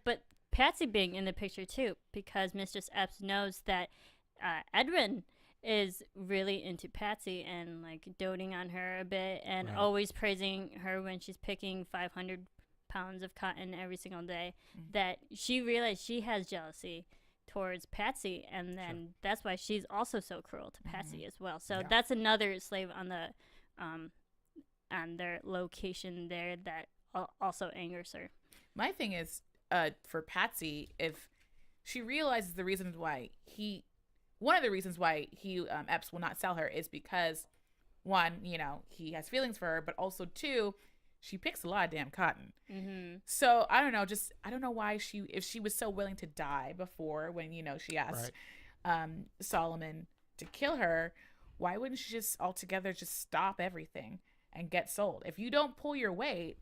But Patsy being in the picture too, because Mistress Epps knows that Edwin is really into Patsy and like doting on her a bit and always praising her when she's picking 500 pounds of cotton every single day, that she realized she has jealousy towards Patsy, and then that's why she's also so cruel to Patsy as well. So that's another slave on the on their location there that also angers her. My thing is, for Patsy, if she realizes one of the reasons why Epps will not sell her is because, one, he has feelings for her, but also two, she picks a lot of damn cotton. So I don't know, I don't know why if she was so willing to die before when, she asked Solomon to kill her, why wouldn't she just altogether just stop everything and get sold? If you don't pull your weight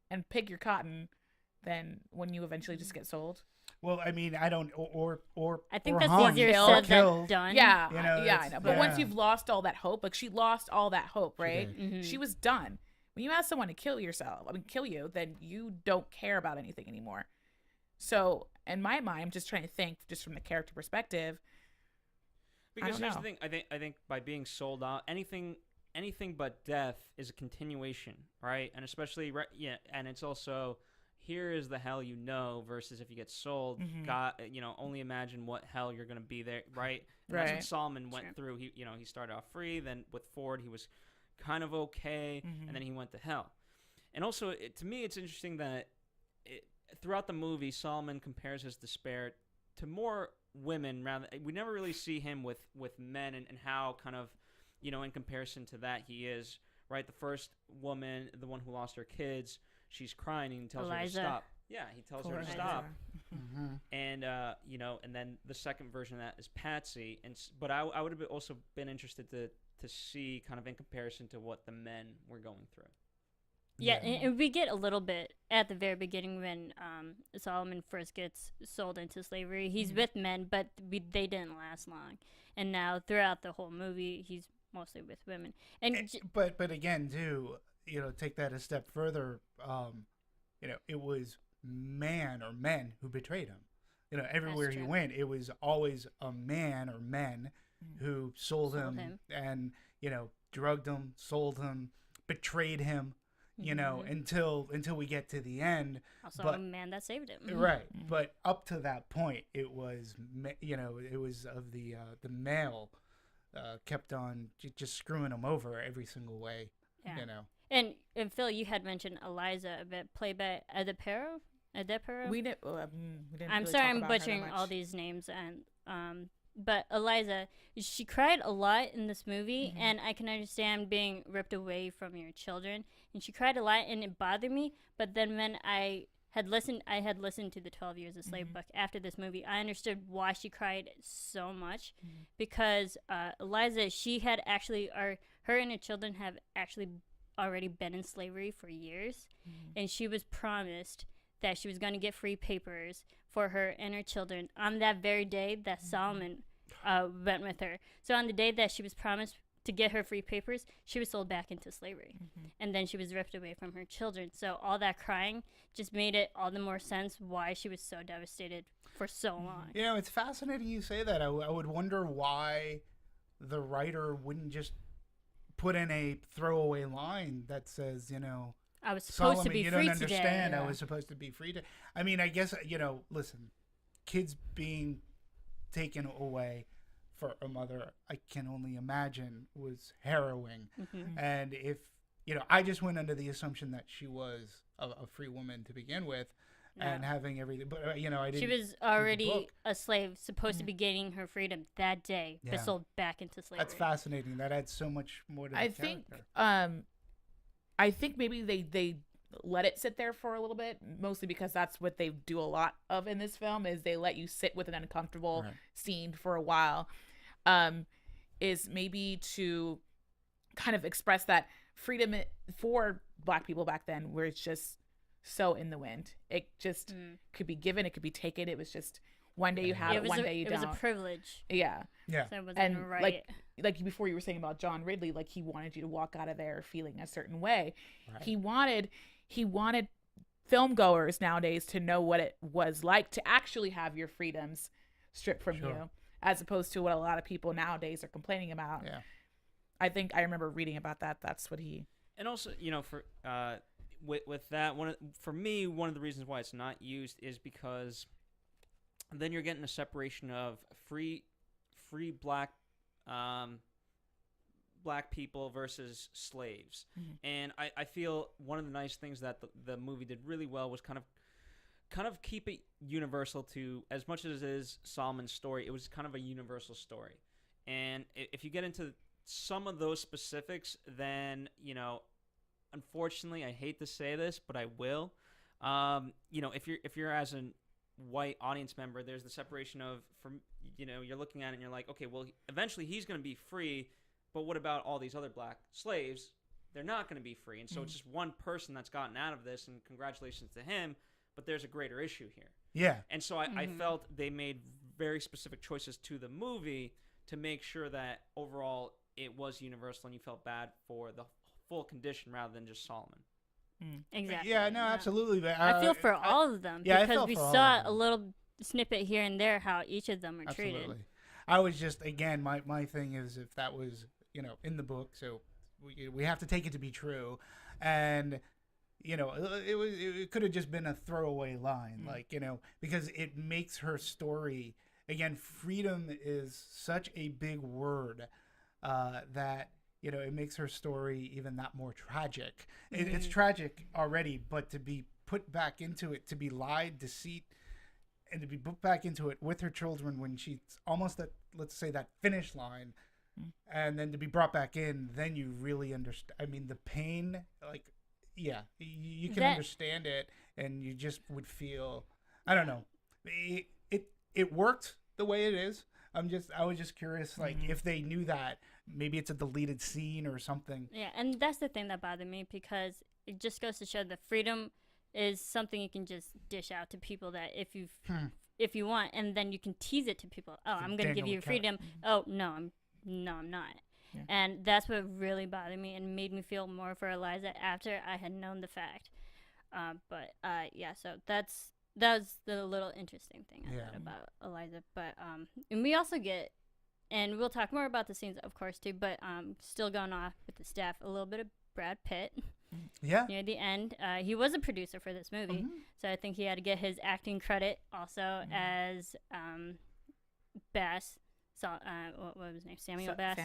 and pick your cotton, then wouldn't you eventually just get sold? Well, I mean, I don't, or I think or that's hung, easier or said killed. than done. Yeah, I know. But once you've lost all that hope, like she lost all that hope, right? She was done. When you ask someone to kill you, then you don't care about anything anymore. So in my mind, I'm just trying to think just from the character perspective. Because here's the thing, I think by being sold out, anything but death is a continuation, right? And especially, and it's also, here is the hell versus if you get sold, God, only imagine what hell you're going to be there, right? And that's what Solomon went through. He started off free, then with Ford, he was kind of okay, and then he went to hell. And also, to me, it's interesting that throughout the movie, Solomon compares his despair to more women. Rather, we never really see him with men and how kind of, in comparison to that, he is, right? The first woman, the one who lost her kids, she's crying and he tells her to stop. Yeah, he tells her to stop. And, and then the second version of that is Patsy. But I would have also been interested to see kind of in comparison to what the men were going through. Yeah, and we get a little bit at the very beginning when Solomon first gets sold into slavery. He's with men, but they didn't last long. And now throughout the whole movie, he's mostly with women. But again, too, take that a step further. It was men who betrayed him. everywhere he true. went, it was always a man or men who sold him and, drugged him, sold him, betrayed him, until we get to the end. Also, but, a man that saved him. Right. But up to that point, it was, it was of the male kept on just screwing him over every single way, And Phil, you had mentioned Eliza a bit, played by Adepero. We didn't. I'm really sorry, talk I'm about her that butchering much. all these names, and but Eliza, she cried a lot in this movie, and I can understand being ripped away from your children, and she cried a lot, and it bothered me. But then when I had listened to the 12 Years a Slave book after this movie, I understood why she cried so much, because Eliza, she had actually, her and her children have actually already been in slavery for years, and she was promised that she was going to get free papers for her and her children on that very day that Solomon went with her. So on the day that she was promised to get her free papers, she was sold back into slavery. And then she was ripped away from her children. So all that crying just made it all the more sense why she was so devastated for so long. It's fascinating you say that. I would wonder why the writer wouldn't just put in a throwaway line that says, I was supposed Solomon, to be you free don't understand. today. I was supposed to be free to. I mean, I guess listen, kids being taken away for a mother, I can only imagine was harrowing. And if I just went under the assumption that she was a free woman to begin with, and having everything. But I didn't. She was already a slave, supposed to be gaining her freedom that day, but sold back into slavery. That's fascinating. That adds so much more to the character. I think maybe they let it sit there for a little bit, mostly because that's what they do a lot of in this film, is they let you sit with an uncomfortable scene for a while, is maybe to kind of express that freedom for Black people back then, where it's just so in the wind. It just could be given, it could be taken. It was just one day you have it, one day you don't. It was a privilege. Yeah. So it wasn't right. Like before you were saying about John Ridley, like he wanted you to walk out of there feeling a certain way. Right. He wanted film goers nowadays to know what it was like to actually have your freedoms stripped from you, as opposed to what a lot of people nowadays are complaining about. Yeah. I think I remember reading about that. That's what he. And also, for with that, for me, one of the reasons why it's not used is because then you're getting a separation of free black people versus slaves. And I feel one of the nice things that the movie did really well was kind of keep it universal to, as much as it is Solomon's story, it was kind of a universal story. And if you get into some of those specifics, then unfortunately, I hate to say this, but I will. If you're as a white audience member, there's the separation of, you're looking at it and you're like, okay, well, eventually he's going to be free, but what about all these other black slaves? They're not going to be free. And so it's just one person that's gotten out of this, and congratulations to him, but there's a greater issue here. Yeah. And so I felt they made very specific choices to the movie to make sure that overall it was universal and you felt bad for the full condition rather than just Solomon. Exactly. Yeah, no, absolutely. But I feel for all of them, because we saw a little snippet here and there how each of them are treated. I was just, again, my thing is, if that was in the book, so we have to take it to be true, and it could have just been a throwaway line, because it makes her story, again, freedom is such a big word that it makes her story even that more tragic. It's tragic already, but to be put back into it, to be lied, deceit, and to be put back into it with her children when she's almost at, let's say, that finish line, and then to be brought back in, then you really understand. I mean, the pain, you can understand it, and you just would feel, I don't know, it worked the way it is. I was just curious, if they knew that, maybe it's a deleted scene or something. Yeah, and that's the thing that bothered me, because it just goes to show that freedom is something you can just dish out to people, that if you want, and then you can tease it to people. Oh, I'm going to give you freedom. Oh, no, I'm not. Yeah. And that's what really bothered me and made me feel more for Eliza after I had known the fact. So that was the little interesting thing I thought about Eliza. But and we also get, and we'll talk more about the scenes, of course, too. But still going off with the staff, a little bit of Brad Pitt. Yeah. Near the end, he was a producer for this movie, so I think he had to get his acting credit also as Bass. What was his name? Samuel Bass.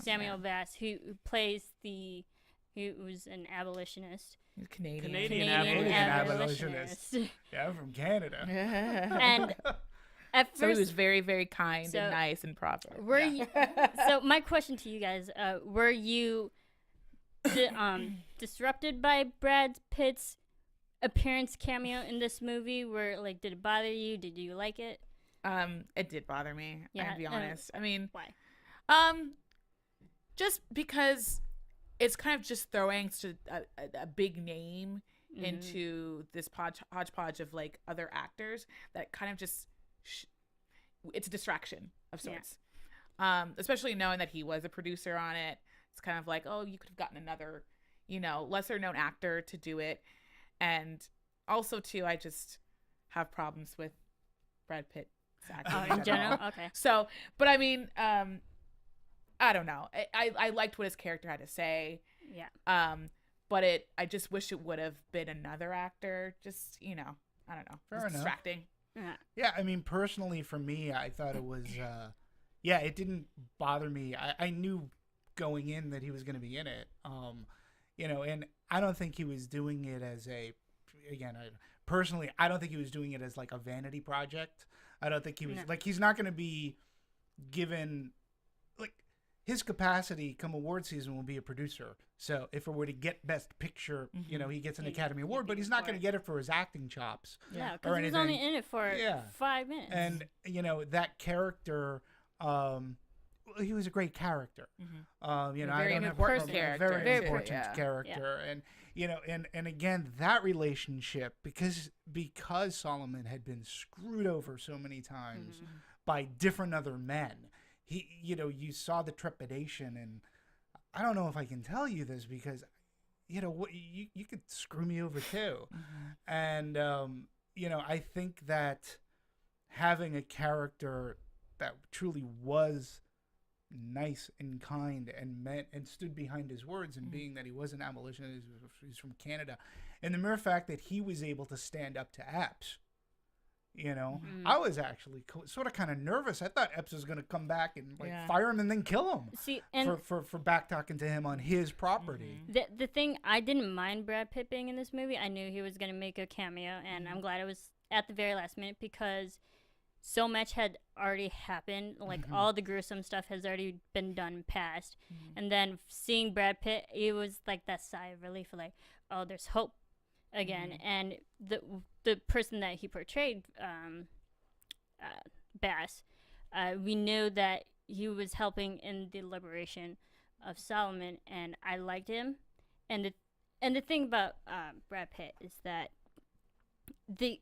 Samuel Bass, who plays who was an abolitionist. He's Canadian. Canadian abolitionist. Yeah, I'm from Canada. And at first, So he was very, very kind and nice and proper. Were you, so my question to you guys, were you disrupted by Brad Pitt's appearance cameo in this movie? Did it bother you? Did you like it? It did bother me. Yeah, I'll be honest. I mean, why? Just because it's kind of just throwing a big name into this hodgepodge of like other actors that kind of just it's a distraction of sorts. Especially knowing that he was a producer on it. It's kind of like, oh, you could have gotten another, lesser known actor to do it. And also too, I just have problems with Brad Pitt's acting in general. Okay. So, but I mean, I don't know. I liked what his character had to say. Yeah. But I just wish it would have been another actor. Just, I don't know. Fair enough. Distracting. Yeah, I mean, personally, for me, I thought it was, it didn't bother me. I knew going in that he was going to be in it, and I don't think he was doing it as personally, I don't think he was doing it as like a vanity project. I don't think he was, he's not going to be given, his capacity come award season will be a producer. So if it were to get Best Picture, he gets an Academy Award, but he's not going to get it for his acting chops. Yeah, because he was only in it for 5 minutes. And, that character, he was a great character. Very important character. Very important character. And, and again, that relationship, because Solomon had been screwed over so many times by different other men, he, you saw the trepidation, and I don't know if I can tell you this because, you could screw me over too. And, I think that having a character that truly was nice and kind and meant and stood behind his words, and being that he was an abolitionist, he's from Canada, and the mere fact that he was able to stand up to Epps. I was actually sort of kind of nervous. I thought Epps was going to come back and fire him and then kill him. See, and for back talking to him on his property. The thing, I didn't mind Brad Pitt being in this movie. I knew he was going to make a cameo, and I'm glad it was at the very last minute because so much had already happened. All the gruesome stuff has already been done past. And then seeing Brad Pitt, it was like that sigh of relief, like, oh, there's hope again. And the person that he portrayed, Bass, we knew that he was helping in the liberation of Solomon, and I liked him. And the thing about Brad Pitt is that the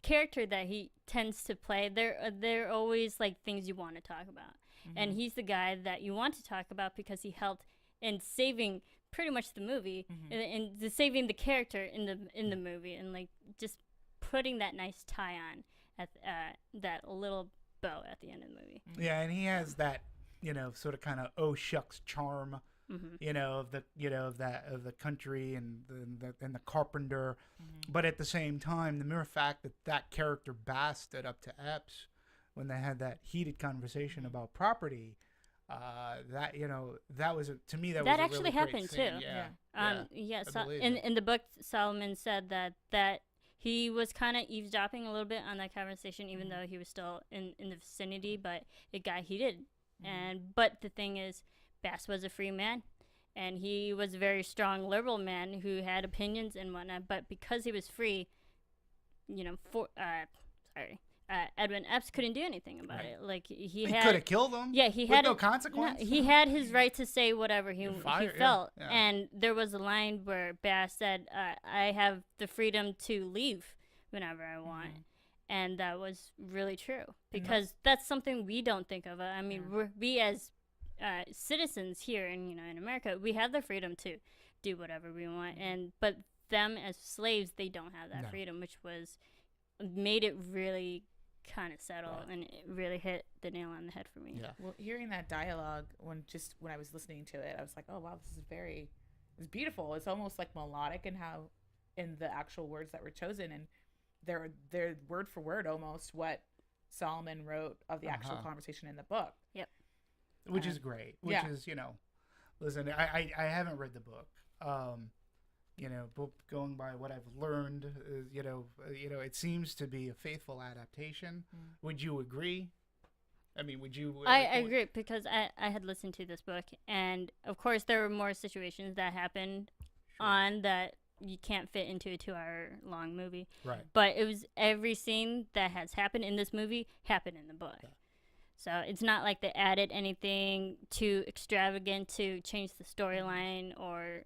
character that he tends to play, they're always like things you want to talk about, and he's the guy that you want to talk about because he helped in saving pretty much the movie, and saving the character in the movie, and like just putting that nice tie on at that little bow at the end of the movie. Yeah, and he has that sort of kind of oh shucks charm. Of the country and the carpenter, but at the same time, the mere fact that character Bass stood up to Epps when they had that heated conversation about property, that was to me that was actually really happened great too. Yeah. So in the book, Solomon said that he was kind of eavesdropping a little bit on that conversation, even though he was still in the vicinity, but it got heated. But the thing is, Bass was a free man, and he was a very strong liberal man who had opinions and whatnot. But because he was free, Edwin Epps couldn't do anything about it. Like he could have killed him. Yeah, he had no consequence. No, he had his right to say whatever he felt. Yeah. And there was a line where Bass said, "I have the freedom to leave whenever I want." And that was really true because that's something we don't think of. I mean, we as citizens here in America, we have the freedom to do whatever we want, but them as slaves, they don't have that freedom, which made it really kind of settle, and it really hit the nail on the head for me. Yeah. Well, hearing that dialogue when I was listening to it, I was like, oh wow, it's beautiful. It's almost like melodic in the actual words that were chosen, and they're word for word almost what Solomon wrote of the actual conversation in the book. Yep. Which is great. Which is, listen, I haven't read the book. But going by what I've learned, it seems to be a faithful adaptation. Would you agree? I mean, would you? I agree, because I had listened to this book, and of course there were more situations that happened on that you can't fit into a 2-hour long movie. Right. But it was every scene that has happened in this movie happened in the book. Yeah. So it's not like they added anything too extravagant to change the storyline or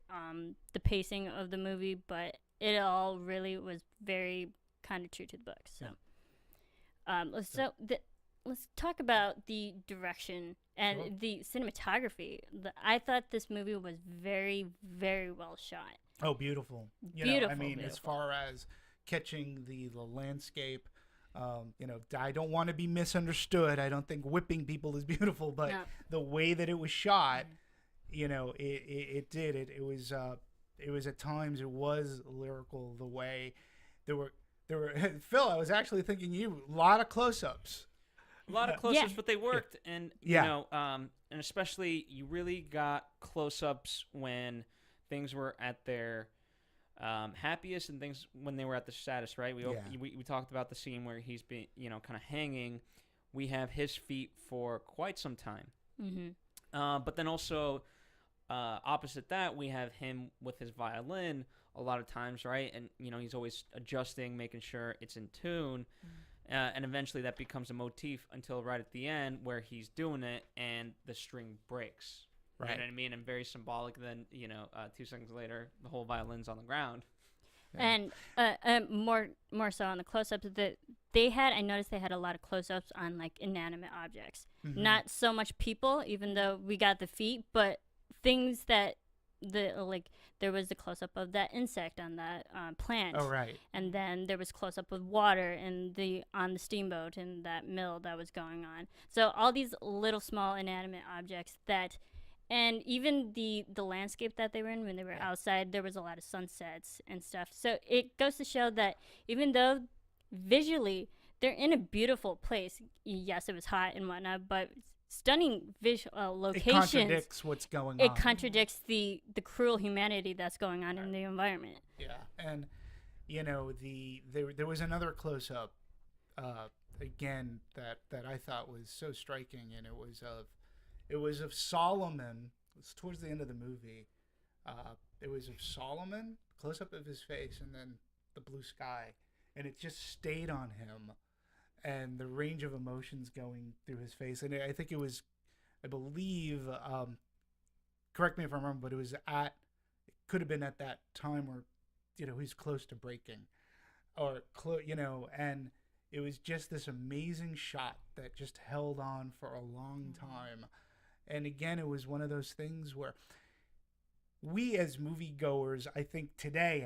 the pacing of the movie, but it all really was very kind of true to the book. So let's talk about the direction and the cinematography. I thought this movie was very, very well shot. Oh, beautiful. Beautiful. As far as catching the landscape, I don't want to be misunderstood. I don't think whipping people is beautiful, but the way that it was shot, it did. It was at times, it was lyrical. The way there were Phil, I was actually thinking a lot of close-ups. A lot of close-ups, but they worked. And, and especially you really got close-ups when things were at their happiest and things when they were at the saddest, right? We talked about the scene where he's been, kind of hanging. We have his feet for quite some time. Mm-hmm. But then also opposite that, we have him with his violin a lot of times, right? And, he's always adjusting, making sure it's in tune. Mm-hmm. And eventually that becomes a motif until right at the end where he's doing it and the string breaks. Right. You know what I mean? And very symbolic. Then, 2 seconds later, the whole violin's on the ground. Yeah. And more so on the close-ups that I noticed they had a lot of close-ups on like inanimate objects. Mm-hmm. Not so much people, even though we got the feet, but things that there was the close-up of that insect on that plant. Oh, right. And then there was close-up with water on the steamboat and that mill that was going on. So all these little small inanimate objects and even the landscape that they were in when they were outside, there was a lot of sunsets and stuff. So it goes to show that even though visually they're in a beautiful place, yes, it was hot and whatnot, but stunning visual locations. It contradicts what's going on. It contradicts the cruel humanity that's going on in the environment. Yeah, and there was another close-up again that I thought was so striking, and it was of Solomon. It's towards the end of the movie. It was of Solomon, close-up of his face, and then the blue sky, and it just stayed on him. And the range of emotions going through his face. And I think it was, I believe, correct me if I'm wrong, but it could have been at that time where, he's close to breaking. And it was just this amazing shot that just held on for a long time. And again, it was one of those things where we as moviegoers, I think today,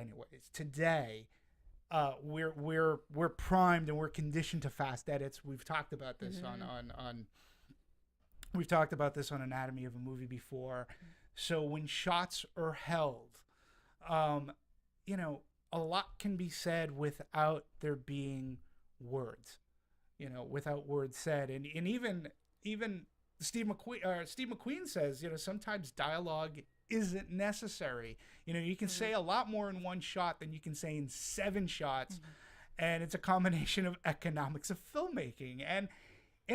we're primed and we're conditioned to fast edits. We've talked about this we've talked about this on Anatomy of a Movie before. So when shots are held, a lot can be said without there being words, without words said. And even Steve McQueen says, sometimes dialogue isn't necessary. You can say a lot more in one shot than you can say in 7 shots. Mm-hmm. And it's a combination of economics of filmmaking. And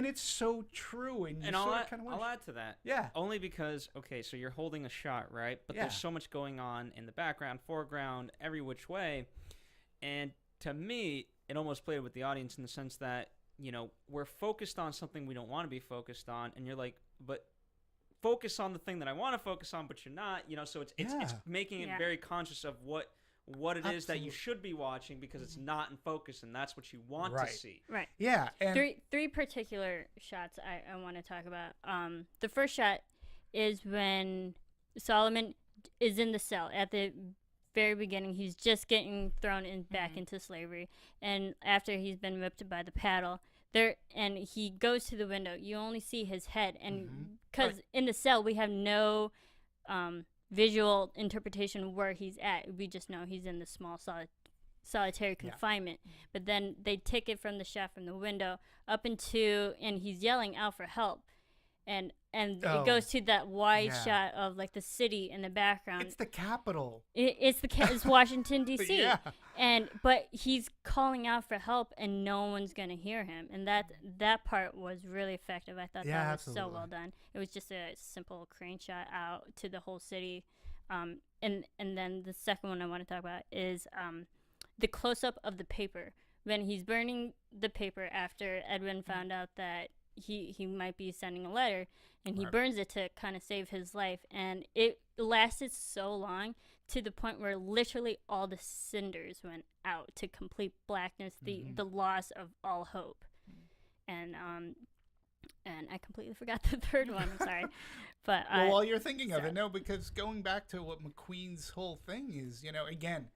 it's so true. And I'll add to that. Yeah. Only because, so you're holding a shot, right? But there's so much going on in the background, foreground, every which way. And to me, it almost played with the audience in the sense that, we're focused on something we don't want to be focused on. And you're like, but focus on the thing that I want to focus on, but you're not, so it's making it very conscious of what it is that you should be watching because it's not in focus, and that's what you want to see. Right. Yeah. And three particular shots I want to talk about. The first shot is when Solomon is in the cell at the very beginning, he's just getting thrown in back into slavery, and after he's been whipped by the paddle, and he goes to the window, you only see his head, and because in the cell we have no visual interpretation where he's at. We just know he's in the small solitary confinement. But then they take it from the shot from the window up into, and he's yelling out for help, and it goes to that wide shot of like the city in the background. It's the Capitol. It's Washington D.C. Yeah. But he's calling out for help, and no one's gonna hear him. And that part was really effective. I thought that was so well done. It was just a simple crane shot out to the whole city. And then the second one I want to talk about is the close up of the paper when he's burning the paper after Edwin found out that he might be sending a letter, and he burns it to kind of save his life, and it lasted so long to the point where literally all the cinders went out to complete blackness, the loss of all hope. And I completely forgot the third one. I'm sorry. But well, while you're thinking of it, no, because going back to what McQueen's whole thing is, again,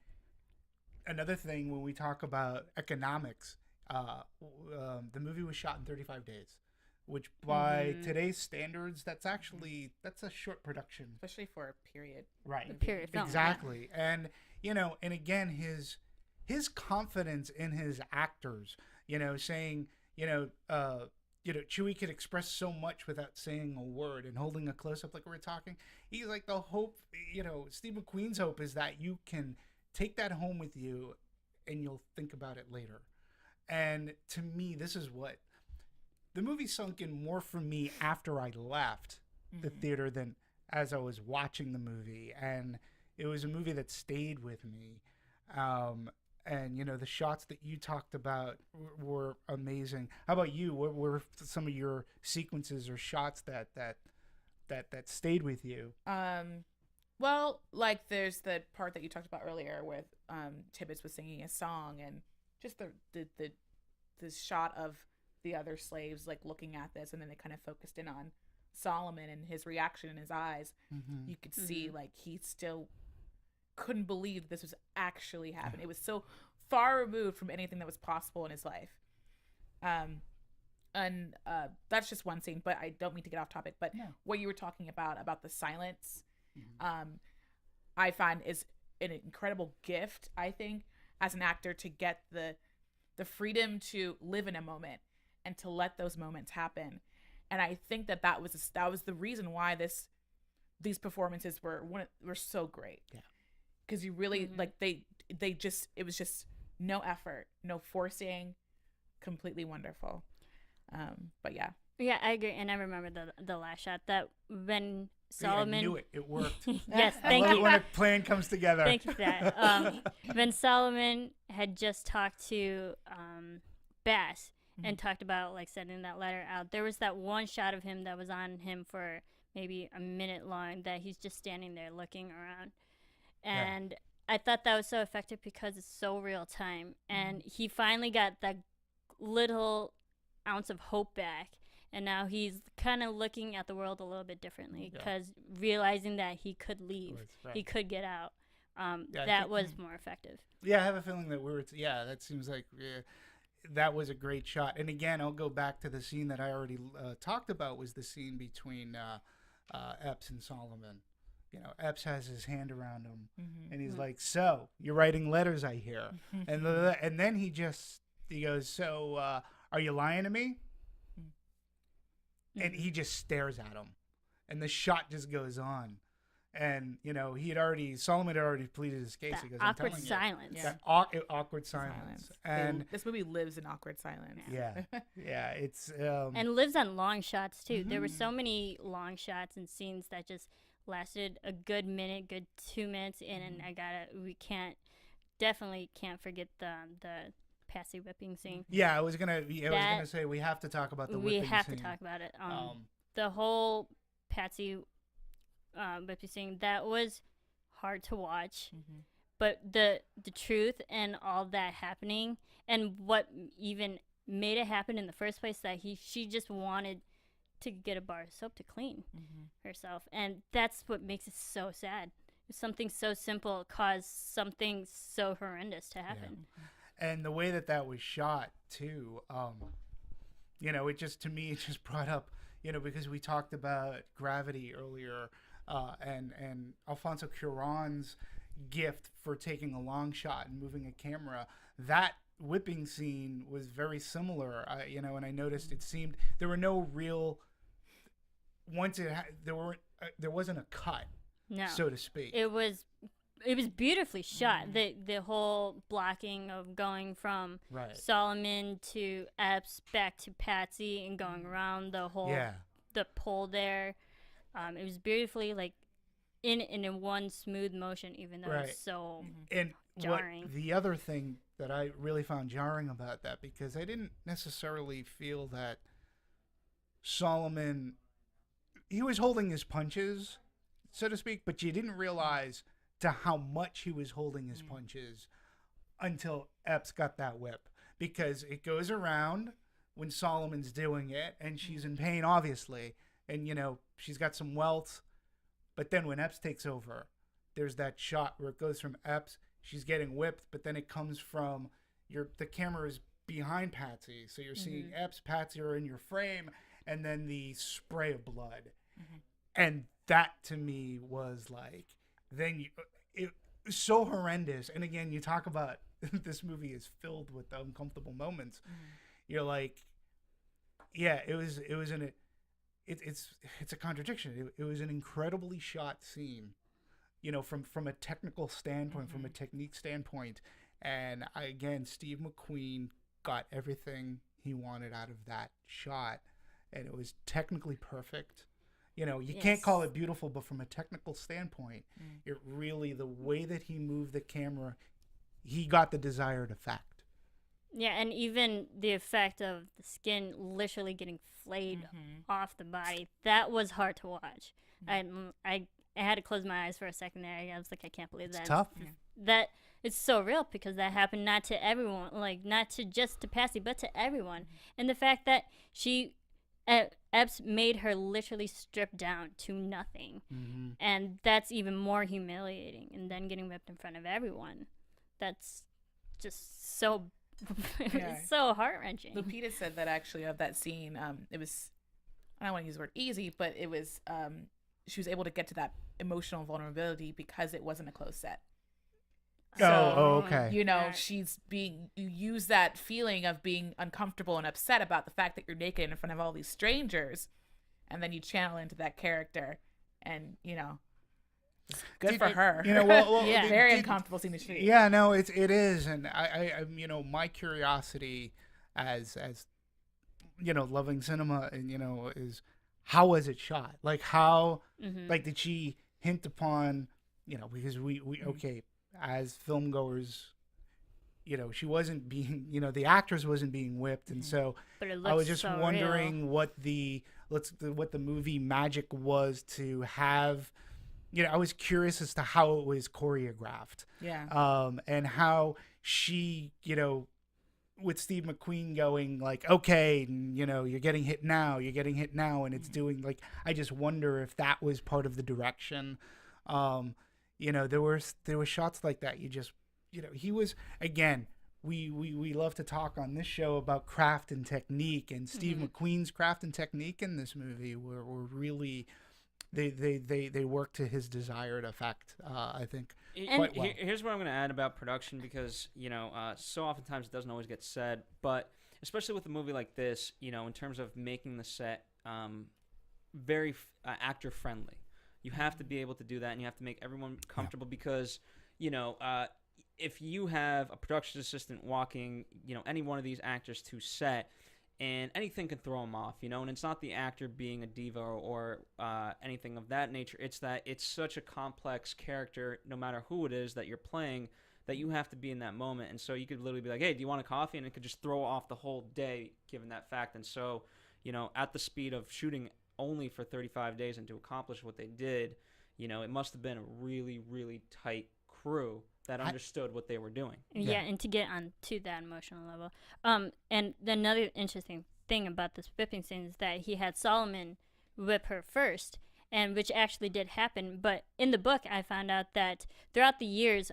another thing when we talk about economics, the movie was shot in 35 days. Which by today's standards, that's a short production, especially for a period. Right. The period film. Exactly. And and again his confidence in his actors, saying, Chewie could express so much without saying a word, and holding a close up like we were talking. He's like, the hope, Steve McQueen's hope is that you can take that home with you and you'll think about it later. And to me, this is what the movie sunk in more for me after I left the theater than as I was watching the movie. And it was a movie that stayed with me. And, the shots that you talked about were amazing. How about you? What were some of your sequences or shots that stayed with you? Well, like there's the part that you talked about earlier with Tibbets was singing a song, and just the shot of the other slaves like looking at this, and then they kind of focused in on Solomon and his reaction in his eyes. You could see like he still couldn't believe this was actually happening. It was so far removed from anything that was possible in his life. And that's just one scene, but I don't mean to get off topic, but what you were talking about the silence, I find is an incredible gift, I think, as an actor, to get the freedom to live in a moment and to let those moments happen. And I think that was the reason why these performances were so great. Yeah. Because you really like it was just no effort, no forcing, completely wonderful. But yeah. Yeah, I agree. And I remember the last shot that when Solomon... I knew it. It worked. Yes, thank you. When a plan comes together. Thank you for that. When Solomon had just talked to Bass and talked about like sending that letter out, there was that one shot of him that was on him for maybe a minute long that he's just standing there looking around. And I thought that was so effective because it's so real time. And he finally got that little ounce of hope back. And now he's kind of looking at the world a little bit differently because realizing that he could leave, he could get out. That was more effective. Yeah, I have a feeling that that seems like that was a great shot. And again, I'll go back to the scene that I already talked about, was the scene between Epps and Solomon. Epps has his hand around him, and he's like, "So you're writing letters, I hear." And then he goes, "So are you lying to me?" And he just stares at him, and the shot just goes on. And Solomon had already pleaded his case. He goes, awkward silence. That awkward silence. And this movie lives in awkward silence. Yeah, it's and lives on long shots too. There were so many long shots and scenes that just lasted a good minute, good 2 minutes, and we definitely can't forget the Patsy whipping scene. Yeah, I was gonna say we have to talk about the whipping scene. We have to talk about it. The whole Patsy whipping scene, that was hard to watch, but the truth and all that happening, and what even made it happen in the first place, that she just wanted to get a bar of soap to clean herself, and that's what makes it so sad. something so simple caused something so horrendous to happen. Yeah. And the way that was shot too, it just, to me, it just brought up, because we talked about Gravity earlier, and Alfonso Cuarón's gift for taking a long shot and moving a camera. That whipping scene was very similar, and I noticed it seemed there were no real, there wasn't a cut, no, so to speak. It was beautifully shot. The whole blocking of going from Solomon to Epps back to Patsy and going around the whole the pole there. It was beautifully in one smooth motion, even though it's so jarring. The other thing that I really found jarring about that, because I didn't necessarily feel that Solomon, he was holding his punches, so to speak, but you didn't realize to how much he was holding his punches until Epps got that whip, because it goes around when Solomon's doing it and she's in pain, obviously, and she's got some welts, but then when Epps takes over, there's that shot where it goes from Epps, she's getting whipped, but then it comes from the camera is behind Patsy, so you're seeing Epps, Patsy are in your frame, and then the spray of blood. And that to me was it was so horrendous. And again, you talk about this movie is filled with uncomfortable moments. You're like, yeah, it's a contradiction. It was an incredibly shot scene, from a technical standpoint, from a technique standpoint. And again, Steve McQueen got everything he wanted out of that shot, and it was technically perfect. You can't call it beautiful, but from a technical standpoint, it really, the way that he moved the camera, he got the desired effect. Yeah, and even the effect of the skin literally getting flayed off the body, that was hard to watch. I had to close my eyes for a second there. I was like, I can't believe that. It's tough. That it's so real, because that happened not to everyone, not to just to Patsy, but to everyone. And the fact that Epps made her literally strip down to nothing. And that's even more humiliating. And then getting whipped in front of everyone. That's just so so heart-wrenching. Lupita said that actually of that scene, it was, I don't want to use the word easy, but it was, she was able to get to that emotional vulnerability because it wasn't a closed set. So, okay. You use that feeling of being uncomfortable and upset about the fact that you're naked in front of all these strangers, and then you channel into that character, and it's good for her. Very uncomfortable seeing the street. Yeah, no, it is, and I my curiosity as loving cinema, and is how was it shot? How did she hint upon because we as film goers, she wasn't being, the actress wasn't being whipped, and so I was just so wondering real. what the movie magic was to have. I was curious as to how it was choreographed. Yeah. And how she, with Steve McQueen going okay, you're getting hit now, and it's doing I just wonder if that was part of the direction. There were shots like that. You just, he was, again, we love to talk on this show about craft and technique, and Steve McQueen's craft and technique in this movie were really, they worked to his desired effect, I think, quite well. Here's what I'm going to add about production, because, so oftentimes it doesn't always get said, but especially with a movie like this, in terms of making the set very actor-friendly. You have to be able to do that, and you have to make everyone comfortable because, if you have a production assistant walking, any one of these actors to set, and anything can throw them off, and it's not the actor being a diva or anything of that nature. It's that it's such a complex character, no matter who it is that you're playing, that you have to be in that moment. And so you could literally be like, hey, do you want a coffee? And it could just throw off the whole day, given that fact. And so, at the speed of shooting only for 35 days and to accomplish what they did, it must have been a really, really tight crew that understood what they were doing. Yeah, and to get on to that emotional level. And another interesting thing about this whipping scene is that he had Solomon whip her first, and which actually did happen. But in the book, I found out that throughout the years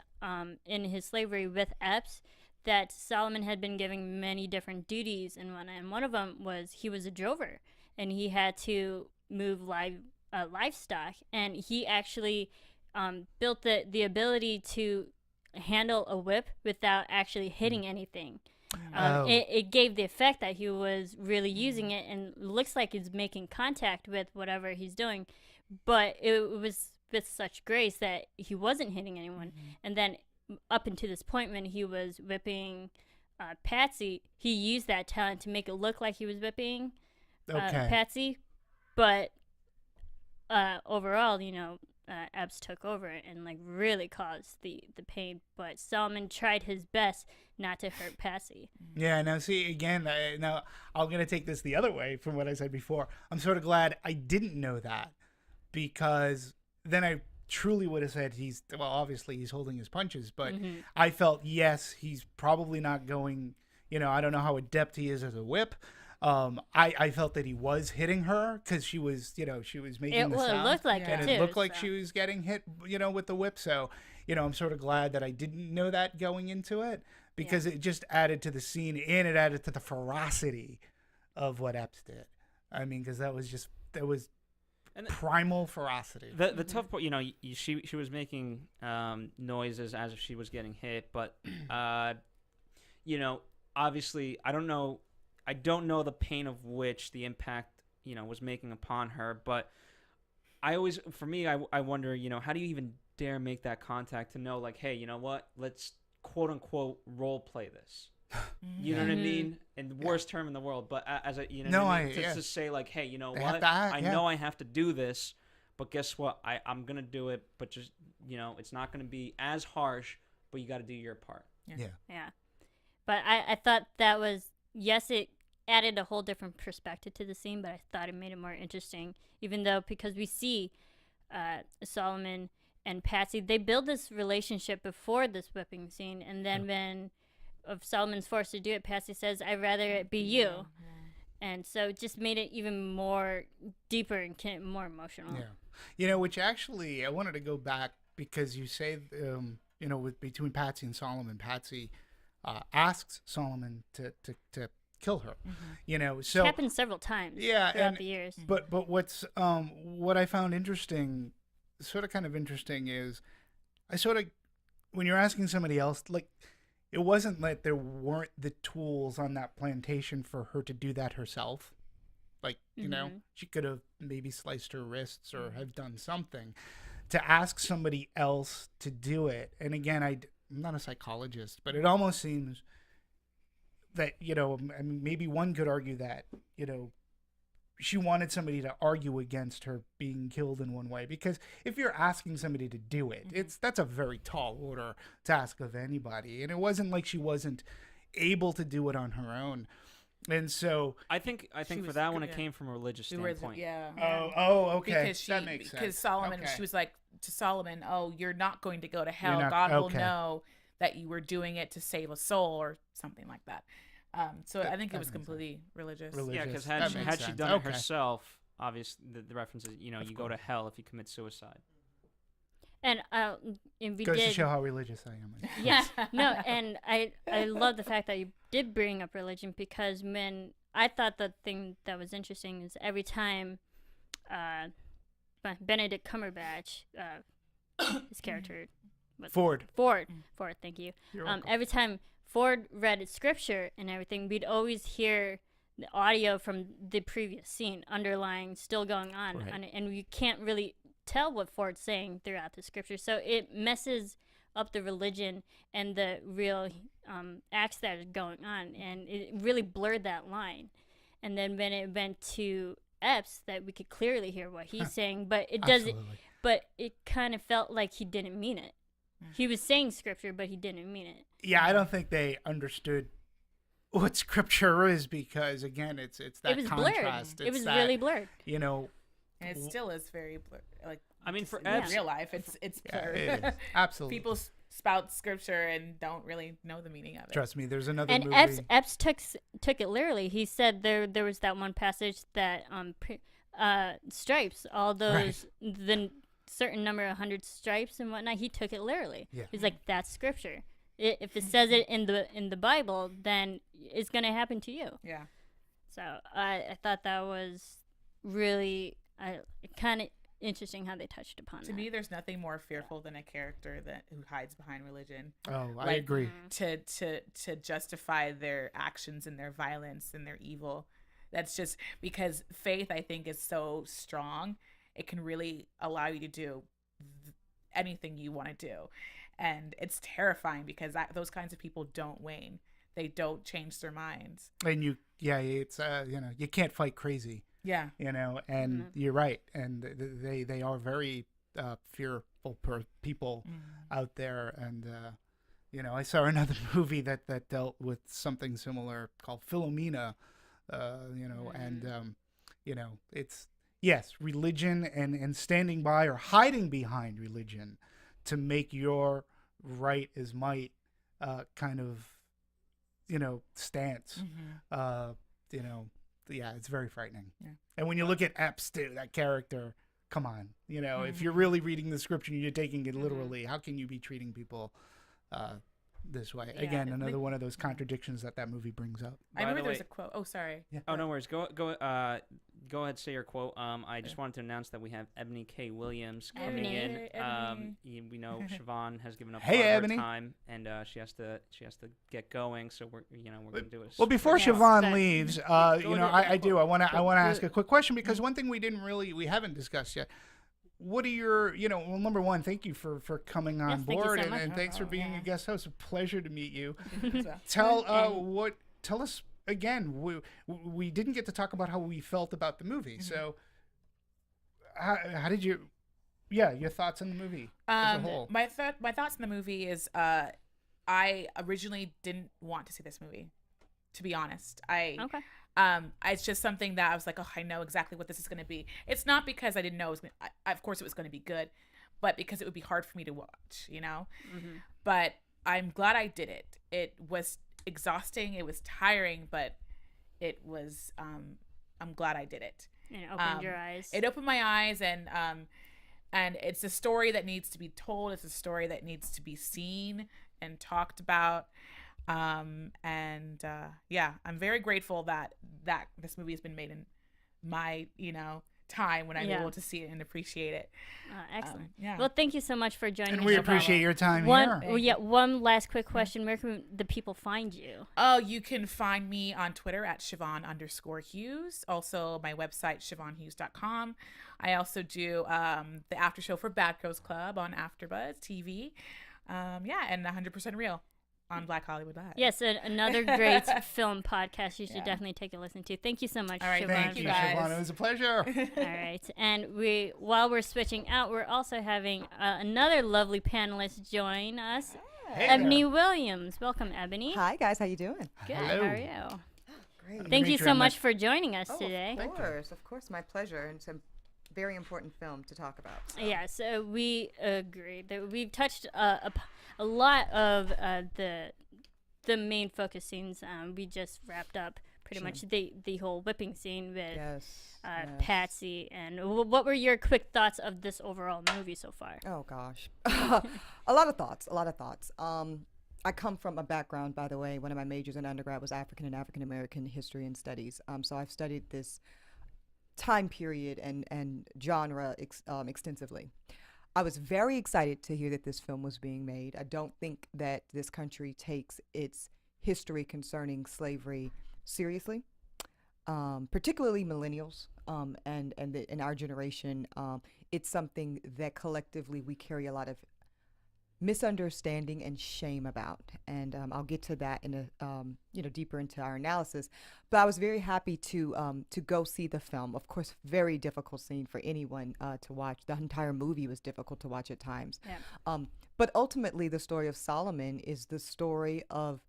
in his slavery with Epps, that Solomon had been given many different duties, and one of them was he was a drover, and he had to move livestock, and he actually built the ability to handle a whip without actually hitting anything. It gave the effect that he was really using it, and looks like he's making contact with whatever he's doing, but it was with such grace that he wasn't hitting anyone. And then up until this point when he was whipping Patsy, he used that talent to make it look like he was whipping Patsy, but overall, Epps took over and like really caused the pain. But Solomon tried his best not to hurt Patsy. Yeah, now see, again, now I'm going to take this the other way from what I said before. I'm sort of glad I didn't know that, because then I truly would have said obviously he's holding his punches, but I felt, yes, he's probably not going, I don't know how adept he is as a whip. I felt that he was hitting her because she was making the sound. It looked like and it it too, looked like she was getting hit, with the whip. So, I'm sort of glad that I didn't know that going into it, because it just added to the scene, and it added to the ferocity of what Epps did. I mean, because that was primal ferocity. The tough part, she was making noises as if she was getting hit, but obviously I don't know the pain of which the impact was making upon her, but I wonder, how do you even dare make that contact to know, like, hey, you know what, let's quote unquote role play this. You know what I mean? In the worst term in the world, but as a to say like, hey, you know what? I know I have to do this, but guess what? I'm gonna do it, but just it's not gonna be as harsh, but you got to do your part. Yeah. But I thought that was, yes, it added a whole different perspective to the scene, but I thought it made it more interesting, even though because we see Solomon and Patsy, they build this relationship before this whipping scene, and then when Solomon's forced to do it, Patsy says, "I'd rather it be you," and so it just made it even more deeper and more emotional. Yeah, which actually I wanted to go back, because you say, between Patsy and Solomon, Patsy asks Solomon to kill her. So it happened several times. Throughout the years. But what I found interesting, kind of interesting, is when you're asking somebody else, like, it wasn't like there weren't the tools on that plantation for her to do that herself. Like, she could have maybe sliced her wrists or have done something. To ask somebody else to do it, and again, I'm not a psychologist, but it almost seems that, maybe one could argue that, she wanted somebody to argue against her being killed in one way, because if you're asking somebody to do it, that's a very tall order to ask of anybody, and it wasn't like she wasn't able to do it on her own. And so I think for that one, it came from a religious standpoint. Okay. Because that makes sense. Because Solomon, she was like to Solomon, "Oh, you're not going to go to hell. God will know that you were doing it to save a soul," or something like that. So I think it was completely religious. Yeah, because had she done it herself, obviously the reference is, you go to hell if you commit suicide. And we goes did to show how religious I am. Yes, no, and I love the fact that you did bring up religion, because when I thought the thing that was interesting is every time Benedict Cumberbatch, his character, Ford, thank you. Every time Ford read scripture and everything, we'd always hear the audio from the previous scene underlying, still going on, and you can't really tell what Ford's saying throughout the scripture. So it messes up the religion and the real acts that are going on, and it really blurred that line. And then when it went to Epps, that we could clearly hear what he's saying, but it doesn't. But it kind of felt like he didn't mean it. He was saying scripture, but he didn't mean it. Yeah, I don't think they understood what scripture is, because again, it's that it was contrast. Blurred. It was really blurred. And it still is very blurred. Like, I mean, for in Epps, real life, it's blurred. It is. Absolutely. People spout scripture and don't really know the meaning of it. Trust me, there's another and movie. Epps took it literally. He said there was that one passage that stripes, all those the certain number, 100 stripes and whatnot. He took it literally. Yeah. He's like, that's scripture. If it says it in the Bible, then it's gonna happen to you. Yeah. So I thought that was really kind of interesting how they touched upon To that. me, there's nothing more fearful than a character who hides behind religion. Oh, I Like, agree. To justify their actions and their violence and their evil. That's just because faith, I think, is so strong. It can really allow you to do anything you want to do. And it's terrifying because those kinds of people don't wane. They don't change their minds. And it's you can't fight crazy. Yeah. And you're right. And they are very fearful people out there. And I saw another movie that dealt with something similar called Philomena. It's religion and standing by or hiding behind religion to make your right as might kind of stance. It's very frightening. Yeah. And when you look at Epps too, that character, come on, if you're really reading the scripture and you're taking it literally, how can you be treating people this way? Yeah, Again, another one of those contradictions that movie brings up. I remember there's a quote. Oh, sorry. Yeah. Oh, no worries. Go ahead, say your quote. I just wanted to announce that we have Ebony K. Williams coming in. We know Siobhan has given up a lot of Ebony. her time, and she has to get going. So we're gonna do it. Well, before Yes. Siobhan leaves, I want to Go ask a quick question because one thing we haven't discussed yet. What are your, well, number one, thank you for coming on Yes, thank you board, so much. and thanks for being a guest host. A pleasure to meet you. So- Tell us again. We didn't get to talk about how we felt about the movie. So, how did you? Yeah, your thoughts on the movie as a whole. My thoughts on the movie is I originally didn't want to see this movie, to be honest. Okay. It's just something that I was like, oh, I know exactly what this is going to be. It's not because I didn't know of course it was going to be good, but because it would be hard for me to watch, But I'm glad I did it. It was exhausting. It was tiring, but it was, I'm glad I did it. And it opened your eyes. It opened my eyes, and it's a story that needs to be told. It's a story that needs to be seen and talked about. I'm very grateful that this movie has been made in my, time when I'm able to see it and appreciate it. Excellent. Yeah. Well, thank you so much for joining And us. we appreciate your time One here. last quick question. Where can the people find you? Oh, you can find me on Twitter at Siobhan_Hughes. Also, my website, SiobhanHughes.com. I also do the after show for Bad Girls Club on AfterBuzz TV. And 100% Real on Black Hollywood Live. Yes, another great film podcast you should definitely take a listen to. Thank you so much, All right, Siobhan. Thank you, guys. Siobhan. It was a pleasure. All right, and while we're switching out, we're also having another lovely panelist join us, Hey Ebony there. Williams. Welcome, Ebony. Hi guys, how you doing? Good. Hello. How are you? Great. Thank you meet you, so Emma. much for joining us today. Of course, my pleasure. And it's a very important film to talk about. Yeah, so we agree that we've touched a lot of the main focus scenes. We just wrapped up pretty much the whole whipping scene with Patsy. And what were your quick thoughts of this overall movie so far? Oh gosh, a lot of thoughts. I come from a background, by the way. One of my majors in undergrad was African and African American history and studies. So I've studied this time period and genre extensively. I was very excited to hear that this film was being made. I don't think that this country takes its history concerning slavery seriously, particularly millennials and in our generation. It's something that collectively we carry a lot of misunderstanding and shame about, and I'll get to that in a deeper into our analysis. But I was very happy to go see the film. Of course, very difficult scene for anyone to watch. The entire movie was difficult to watch at times. Yeah. But ultimately, the story of Solomon is the story of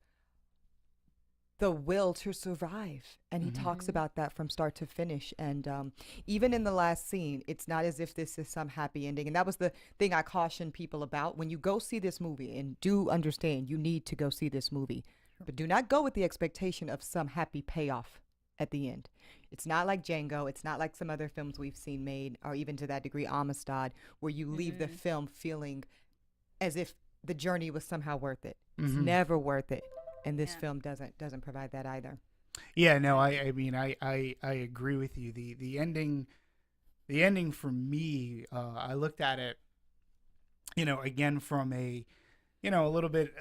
the will to survive, and he talks about that from start to finish. And even in the last scene, it's not as if this is some happy ending. And that was the thing I caution people about. When you go see this movie, and do understand you need to go see this movie, but do not go with the expectation of some happy payoff at the end. It's not like Django. It's not like some other films we've seen made, or even to that degree, Amistad, where you leave the film feeling as if the journey was somehow worth it. It's never worth it, and this film doesn't provide that either. Yeah, no, I mean, I agree with you. The ending for me, I looked at it, again from a little bit,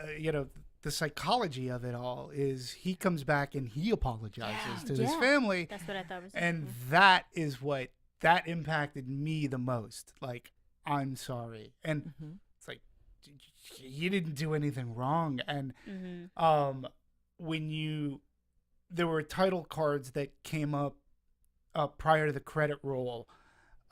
the psychology of it all is he comes back and he apologizes to his family. That's what I thought was. And that is that impacted me the most. Like, I'm sorry. And it's like, you didn't do anything wrong. And there were title cards that came up prior to the credit roll,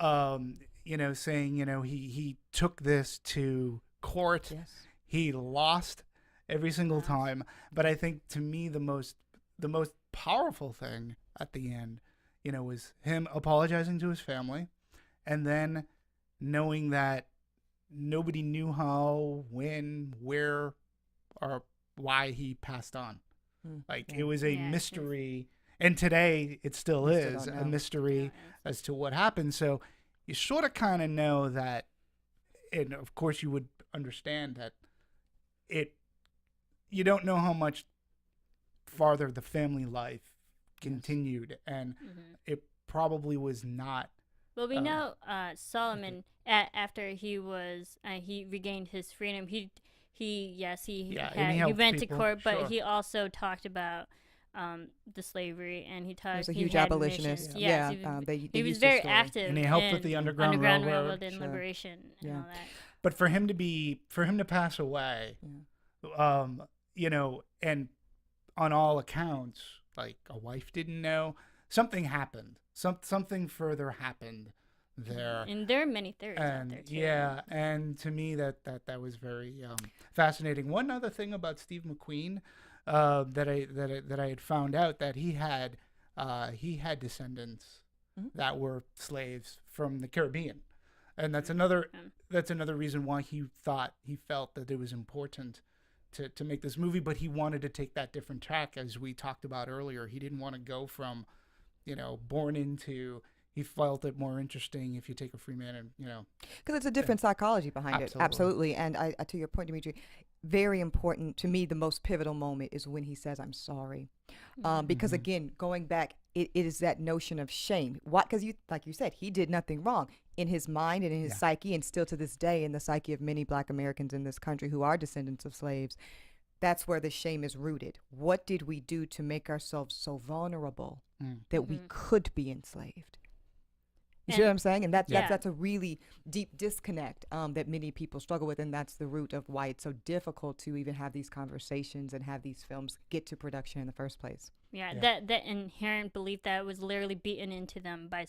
saying, he took this to court. Yes. He lost every single time. But I think, to me, the most powerful thing at the end, was him apologizing to his family, and then knowing that nobody knew how, when, where, or why he passed on. Like, it was a mystery, and today it still is a mystery as to what happened. So you sort of kind of know that, and of course you would understand that you don't know how much farther the family life continued, and it probably was not. Well, we know Solomon, after he regained his freedom, he went to court, but he also talked about the slavery, and he was a huge abolitionist. Yes, he was very active, and he helped with the Underground Railroad and liberation and all that. But for him to pass away, and on all accounts, like, a wife didn't know, something happened. Something further happened there. And there are many theories out there too. Yeah, and to me that was very fascinating. One other thing about Steve McQueen that I had found out, that he had descendants that were slaves from the Caribbean, and that's another reason why he felt that it was important to make this movie. But he wanted to take that different track, as we talked about earlier. He didn't want to go from born into. He felt it more interesting if you take a free man and because it's a different psychology behind it. Absolutely. And I to your point, Dimitri, very important to me, the most pivotal moment is when he says, "I'm sorry," because again, going back, it is that notion of shame. Because like you said, he did nothing wrong in his mind and in his psyche, and still to this day in the psyche of many Black Americans in this country who are descendants of slaves. That's where the shame is rooted. What did we do to make ourselves so vulnerable that we could be enslaved? You see what I'm saying? And that's a really deep disconnect that many people struggle with, and that's the root of why it's so difficult to even have these conversations and have these films get to production in the first place. Yeah. That inherent belief that was literally beaten into them by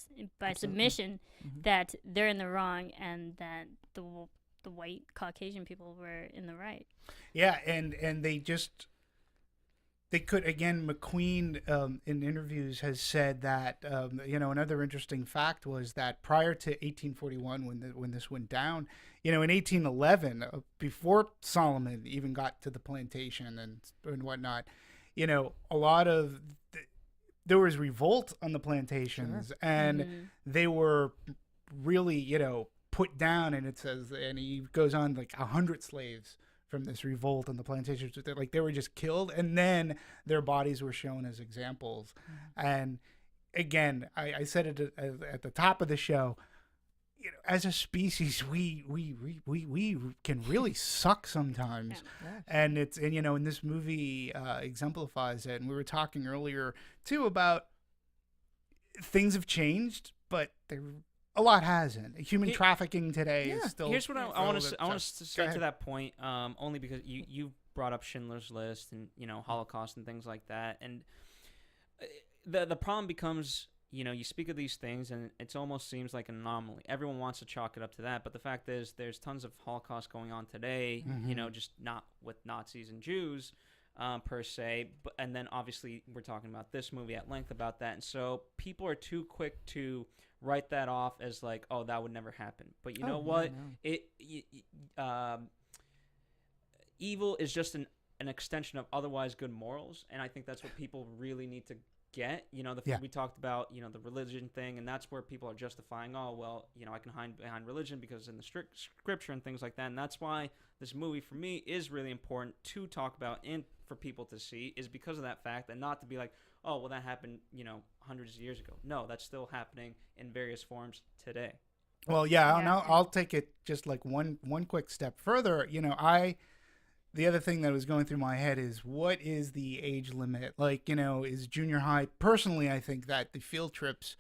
submission, that they're in the wrong and that the white Caucasian people were in the right. Yeah, and they could, again, McQueen in interviews has said that, another interesting fact was that prior to 1841, when this went down, in 1811, before Solomon even got to the plantation and whatnot, a lot of, there was revolt on the plantations, and they were really, put down, and it says, and he goes on, like 100 slaves from this revolt on the plantations, like they were just killed, and then their bodies were shown as examples. And again, I said it at the top of the show, as a species, we can really suck sometimes. And and this movie exemplifies it. And we were talking earlier too about things have changed, but a lot hasn't. Human trafficking today is still. Here's what I want to say to that point, only because you brought up Schindler's List and Holocaust and things like that, and the problem becomes, you speak of these things and it almost seems like an anomaly. Everyone wants to chalk it up to that, but the fact is, there's tons of Holocaust going on today. Just not with Nazis and Jews per se, and then obviously we're talking about this movie at length about that, and so people are too quick to write that off as like, oh, that would never happen. But you know what? No. Evil is just an extension of otherwise good morals, and I think that's what people really need to get. You know, Yeah. we talked about, you know, the religion thing, and that's where people are justifying, oh, well, you know, I can hide behind religion because in the strict scripture and things like that. And that's why this movie for me is really important to talk about and for people to see, is because of that fact, and not to be like, oh, well, that happened, you know, hundreds of years ago. No, that's still happening in various forms today. Well, yeah, Yeah. I'll take it just like one quick step further. You know, the other thing that was going through my head is, what is the age limit? Like, you know, is junior high? Personally, I think that the field trips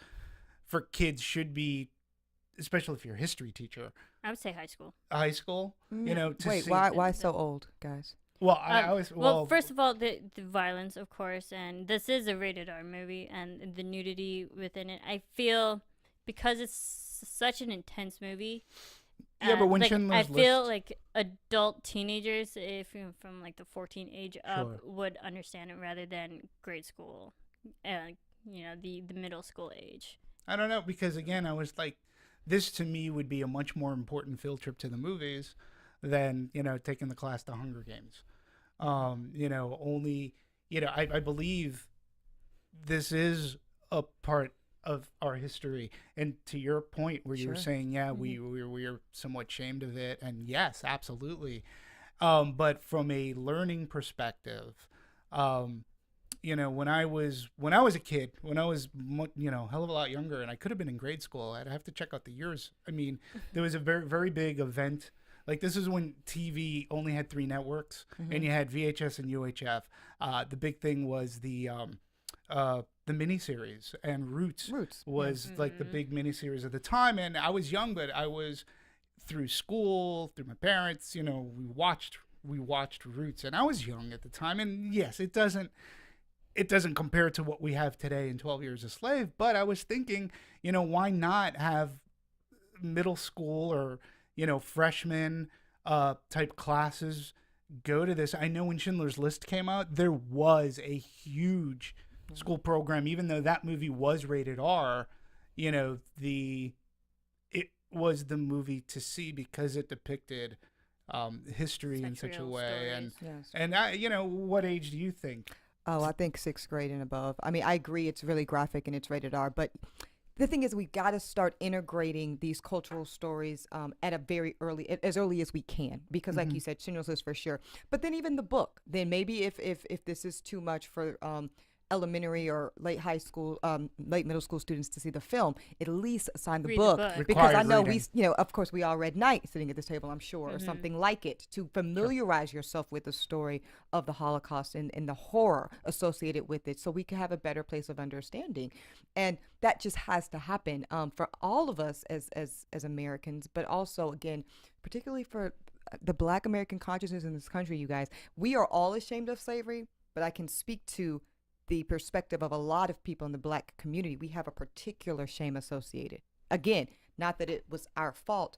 for kids should be, especially if you're a history teacher, I would say high school. high school. You know, to Wait, see. why so old, guys? Well, I always well, first of all, the violence, of course, and this is a rated R movie, and the nudity within it. I feel because it's such an intense movie. Yeah, but when like, Schindler's I feel List- like adult teenagers, if you're from like the 14 age up, Sure. would understand it rather than grade school, you know, the middle school age. I don't know, because again, I was like, this to me would be a much more important field trip to the movies than, you know, taking the class to Hunger Games. You know, only, you know, I believe this is a part of our history. And to your point where you were Sure. saying, yeah, we're somewhat ashamed of it. And yes, absolutely. But from a learning perspective, you know, when I was a kid, when I was, you know, hell of a lot younger, and I could have been in grade school, I'd have to check out the years. I mean, there was a very, very big event. Like, this is when TV only had 3 networks, and you had VHS and UHF. The big thing was the miniseries, and Roots was like the big miniseries at the time. And I was young, but I was through school, through my parents. You know, we watched Roots, and I was young at the time. And yes, it doesn't compare to what we have today in 12 Years a Slave. But I was thinking, you know, why not have middle school or, you know, freshman type classes go to this? I know when Schindler's List came out, there was a huge school program, even though that movie was rated R. You know, it was the movie to see because it depicted history in such a real way. stories. Yes. And you know, what age do you think? Oh, I think 6th grade and above. I mean, I agree it's really graphic and it's rated R, but the thing is, we've got to start integrating these cultural stories at a very as early as we can, because like you said, Schindler's List for sure. But then even the book, then maybe if this is too much for elementary or late middle school students to see the film, at least assign the Read the book, book. because I Required know reading. you know, of course we all read Night sitting at this table, I'm sure, or something like it, to familiarize yourself with the story of the Holocaust and the horror associated with it, so we can have a better place of understanding. And that just has to happen for all of us as Americans, but also, again, particularly for the Black American consciousness in this country. You guys, we are all ashamed of slavery, but I can speak to the perspective of a lot of people in the Black community. We have a particular shame associated. Again, not that it was our fault,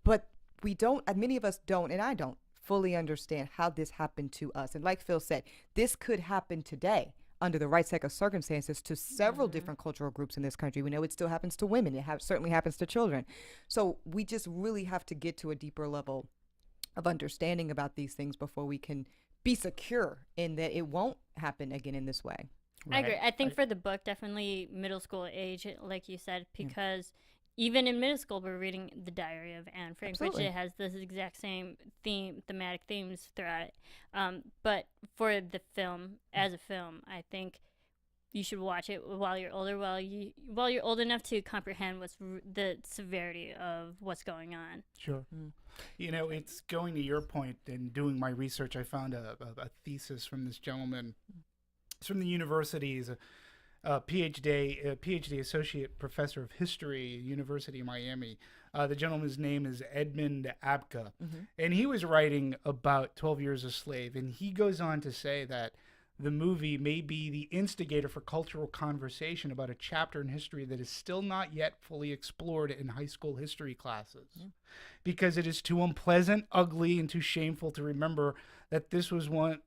but we don't, many of us don't, and I don't fully understand how this happened to us. And like Phil said, this could happen today under the right set of circumstances to several different cultural groups in this country. We know it still happens to women. It certainly happens to children. So we just really have to get to a deeper level of understanding about these things before we can be secure in that it won't happen again in this way. I agree. I think for the book, definitely middle school age, like you said, because even in middle school, we're reading The Diary of Anne Frank, Absolutely. which it has this exact same thematic themes throughout it. But for the film, as a film, I think you should watch it while you're older, while you're old enough to comprehend the severity of what's going on. Sure. You know, it's going to your point. In doing my research, I found a thesis from this gentleman. It's from the university. He's a PhD associate professor of history at University of Miami. The gentleman's name is Edmund Abka, and he was writing about 12 Years a Slave, and he goes on to say that the movie may be the instigator for cultural conversation about a chapter in history that is still not yet fully explored in high school history classes, because it is too unpleasant, ugly, and too shameful to remember that this was once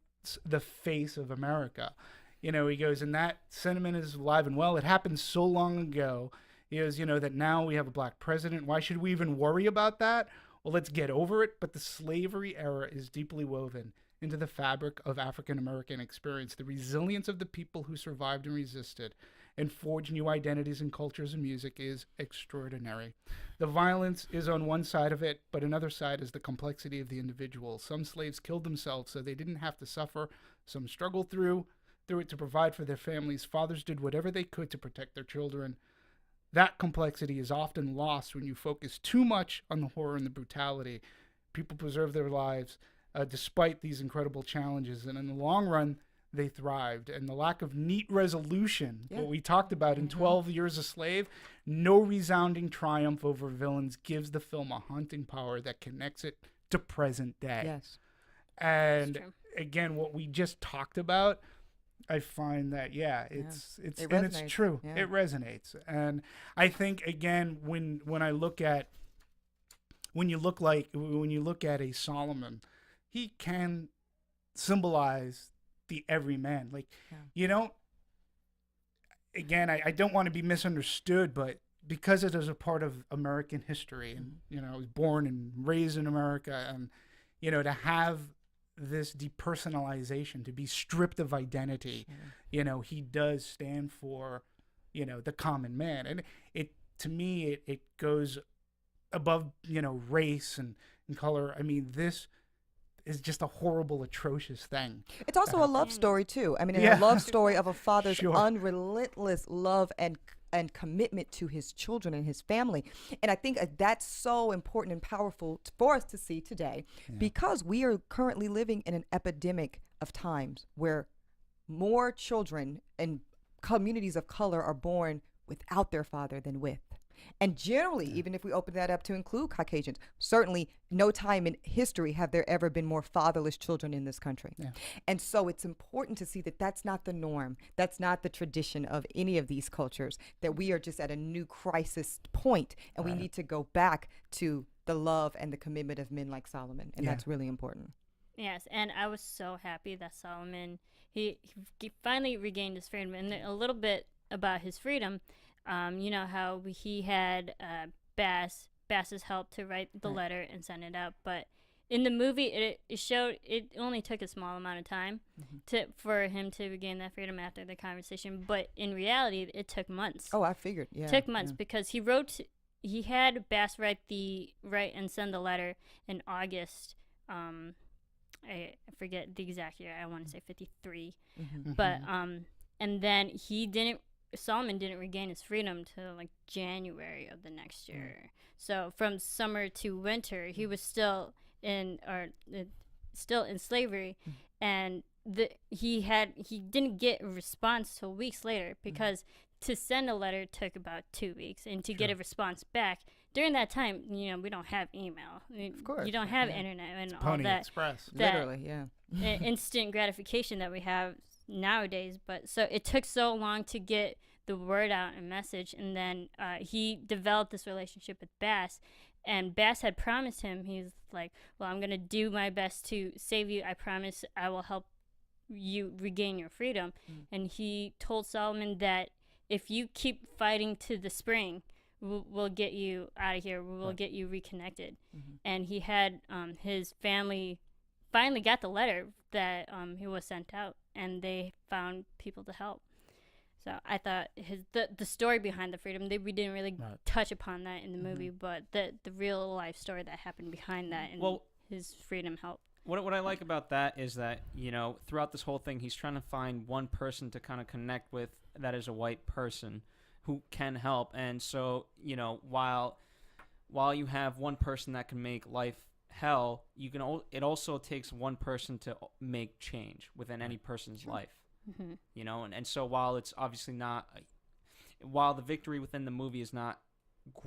the face of America. You know, he goes, and that sentiment is alive and well. It happened so long ago. He goes, you know, that now we have a Black president. Why should we even worry about that? Well, let's get over it. But the slavery era is deeply woven into the fabric of African American experience, the resilience of the people who survived and resisted and forged new identities and cultures and music is extraordinary. The violence is on one side of it, but another side is the complexity of the individual. Some slaves killed themselves so they didn't have to suffer. Some struggled through it to provide for their families. Fathers did whatever they could to protect their children. That complexity is often lost when you focus too much on the horror and the brutality. People preserve their lives despite these incredible challenges, and in the long run, they thrived. And the lack of neat resolution, what we talked about in 12 Years a Slave, no resounding triumph over villains gives the film a haunting power that connects it to present day. Yes. And again, what we just talked about, I find that it's It and it's resonates. true. Yeah. It resonates. And I think again when you look at a Solomon, he can symbolize the everyman. Like you don't, again, I don't want to be misunderstood, but because it is a part of American history, and I was born and raised in America, and to have this depersonalization, to be stripped of identity, he does stand for the common man. And it, to me, it goes above race and color. I mean, this is just a horrible, atrocious thing. It's also a love story too. I mean, a love story of a father's unrelentless love and commitment to his children and his family. And I think that's so important and powerful for us to see today, because we are currently living in an epidemic of times where more children and communities of color are born without their father than with. And generally, even if we open that up to include Caucasians, certainly no time in history have there ever been more fatherless children in this country. Yeah. And so it's important to see that that's not the norm. That's not the tradition of any of these cultures, that we are just at a new crisis point, and we need to go back to the love and the commitment of men like Solomon. And that's really important. Yes, and I was so happy that Solomon, he finally regained his freedom. And a little bit about his freedom, you know how he had Bass's help to write the letter and send it out, but in the movie it showed it only took a small amount of time for him to regain that freedom after the conversation, but in reality it took months. Oh, I figured. Yeah, it took months because he had Bass write and send the letter in August. I forget the exact year. I want to say 53, but and then Solomon didn't regain his freedom till like January of the next year. So from summer to winter, he was still in slavery, and he didn't get a response till weeks later, because to send a letter took about 2 weeks, and to get a response back during that time, we don't have email. Of course, you don't have internet and it's all Pony that. Express. Literally, instant gratification that we have nowadays. But so it took so long to get the word out and message, and then he developed this relationship with Bass, and Bass had promised him, he's like, well, I'm gonna do my best to save you. I promise I will help you regain your freedom. And he told Solomon that if you keep fighting to the spring, we'll get you out of here. We'll get you reconnected. And he had his family finally got the letter that he was sent out, and they found people to help. So I thought the story behind the freedom, we didn't really touch upon that in the movie, but the real life story that happened behind that, and his freedom helped. What I like about that is that, throughout this whole thing, he's trying to find one person to kind of connect with that is a white person who can help. And so, while you have one person that can make life hell, it also takes one person to make change within any person's life. And so while it's obviously while the victory within the movie is not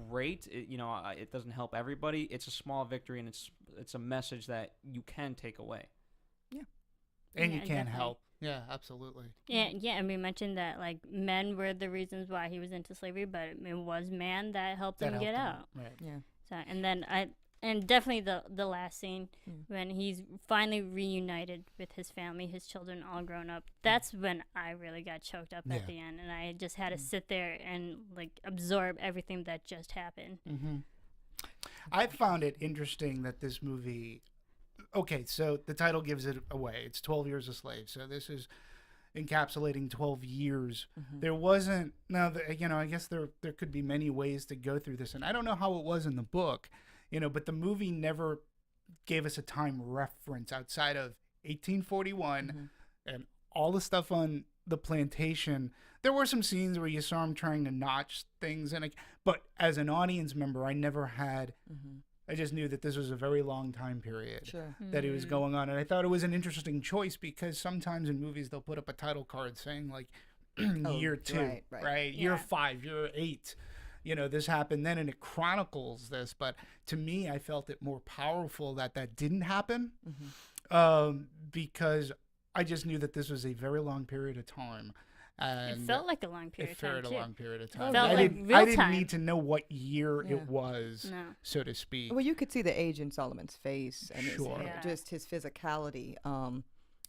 great, it doesn't help everybody. It's a small victory, and it's a message that you can take away. And you can help. Yeah, absolutely. And we mentioned that like men were the reasons why he was into slavery, but it was man that helped him get out. Right. Yeah. So and definitely the last scene when he's finally reunited with his family, his children all grown up. That's when I really got choked up at the end, and I just had to sit there and like absorb everything that just happened. I found it interesting that this movie okay, so the title gives it away. It's 12 Years a Slave. So this is encapsulating 12 years. There wasn't, now, I guess there could be many ways to go through this. And I don't know how it was in the book, but the movie never gave us a time reference outside of 1841 and all the stuff on the plantation. There were some scenes where you saw him trying to notch things, but as an audience member, I never had. I just knew that this was a very long time period that it was going on, and I thought it was an interesting choice because sometimes in movies they'll put up a title card saying like year 2, right? Year 5, year 8. This happened then, and it chronicles this. But to me, I felt it more powerful that didn't happen, because I just knew that this was a very long period of time. And it felt like a long period of time. It felt a long period of time. Felt like real I didn't time. need to know what year it was, so to speak. Well, you could see the age in Solomon's face and Sure. just his physicality.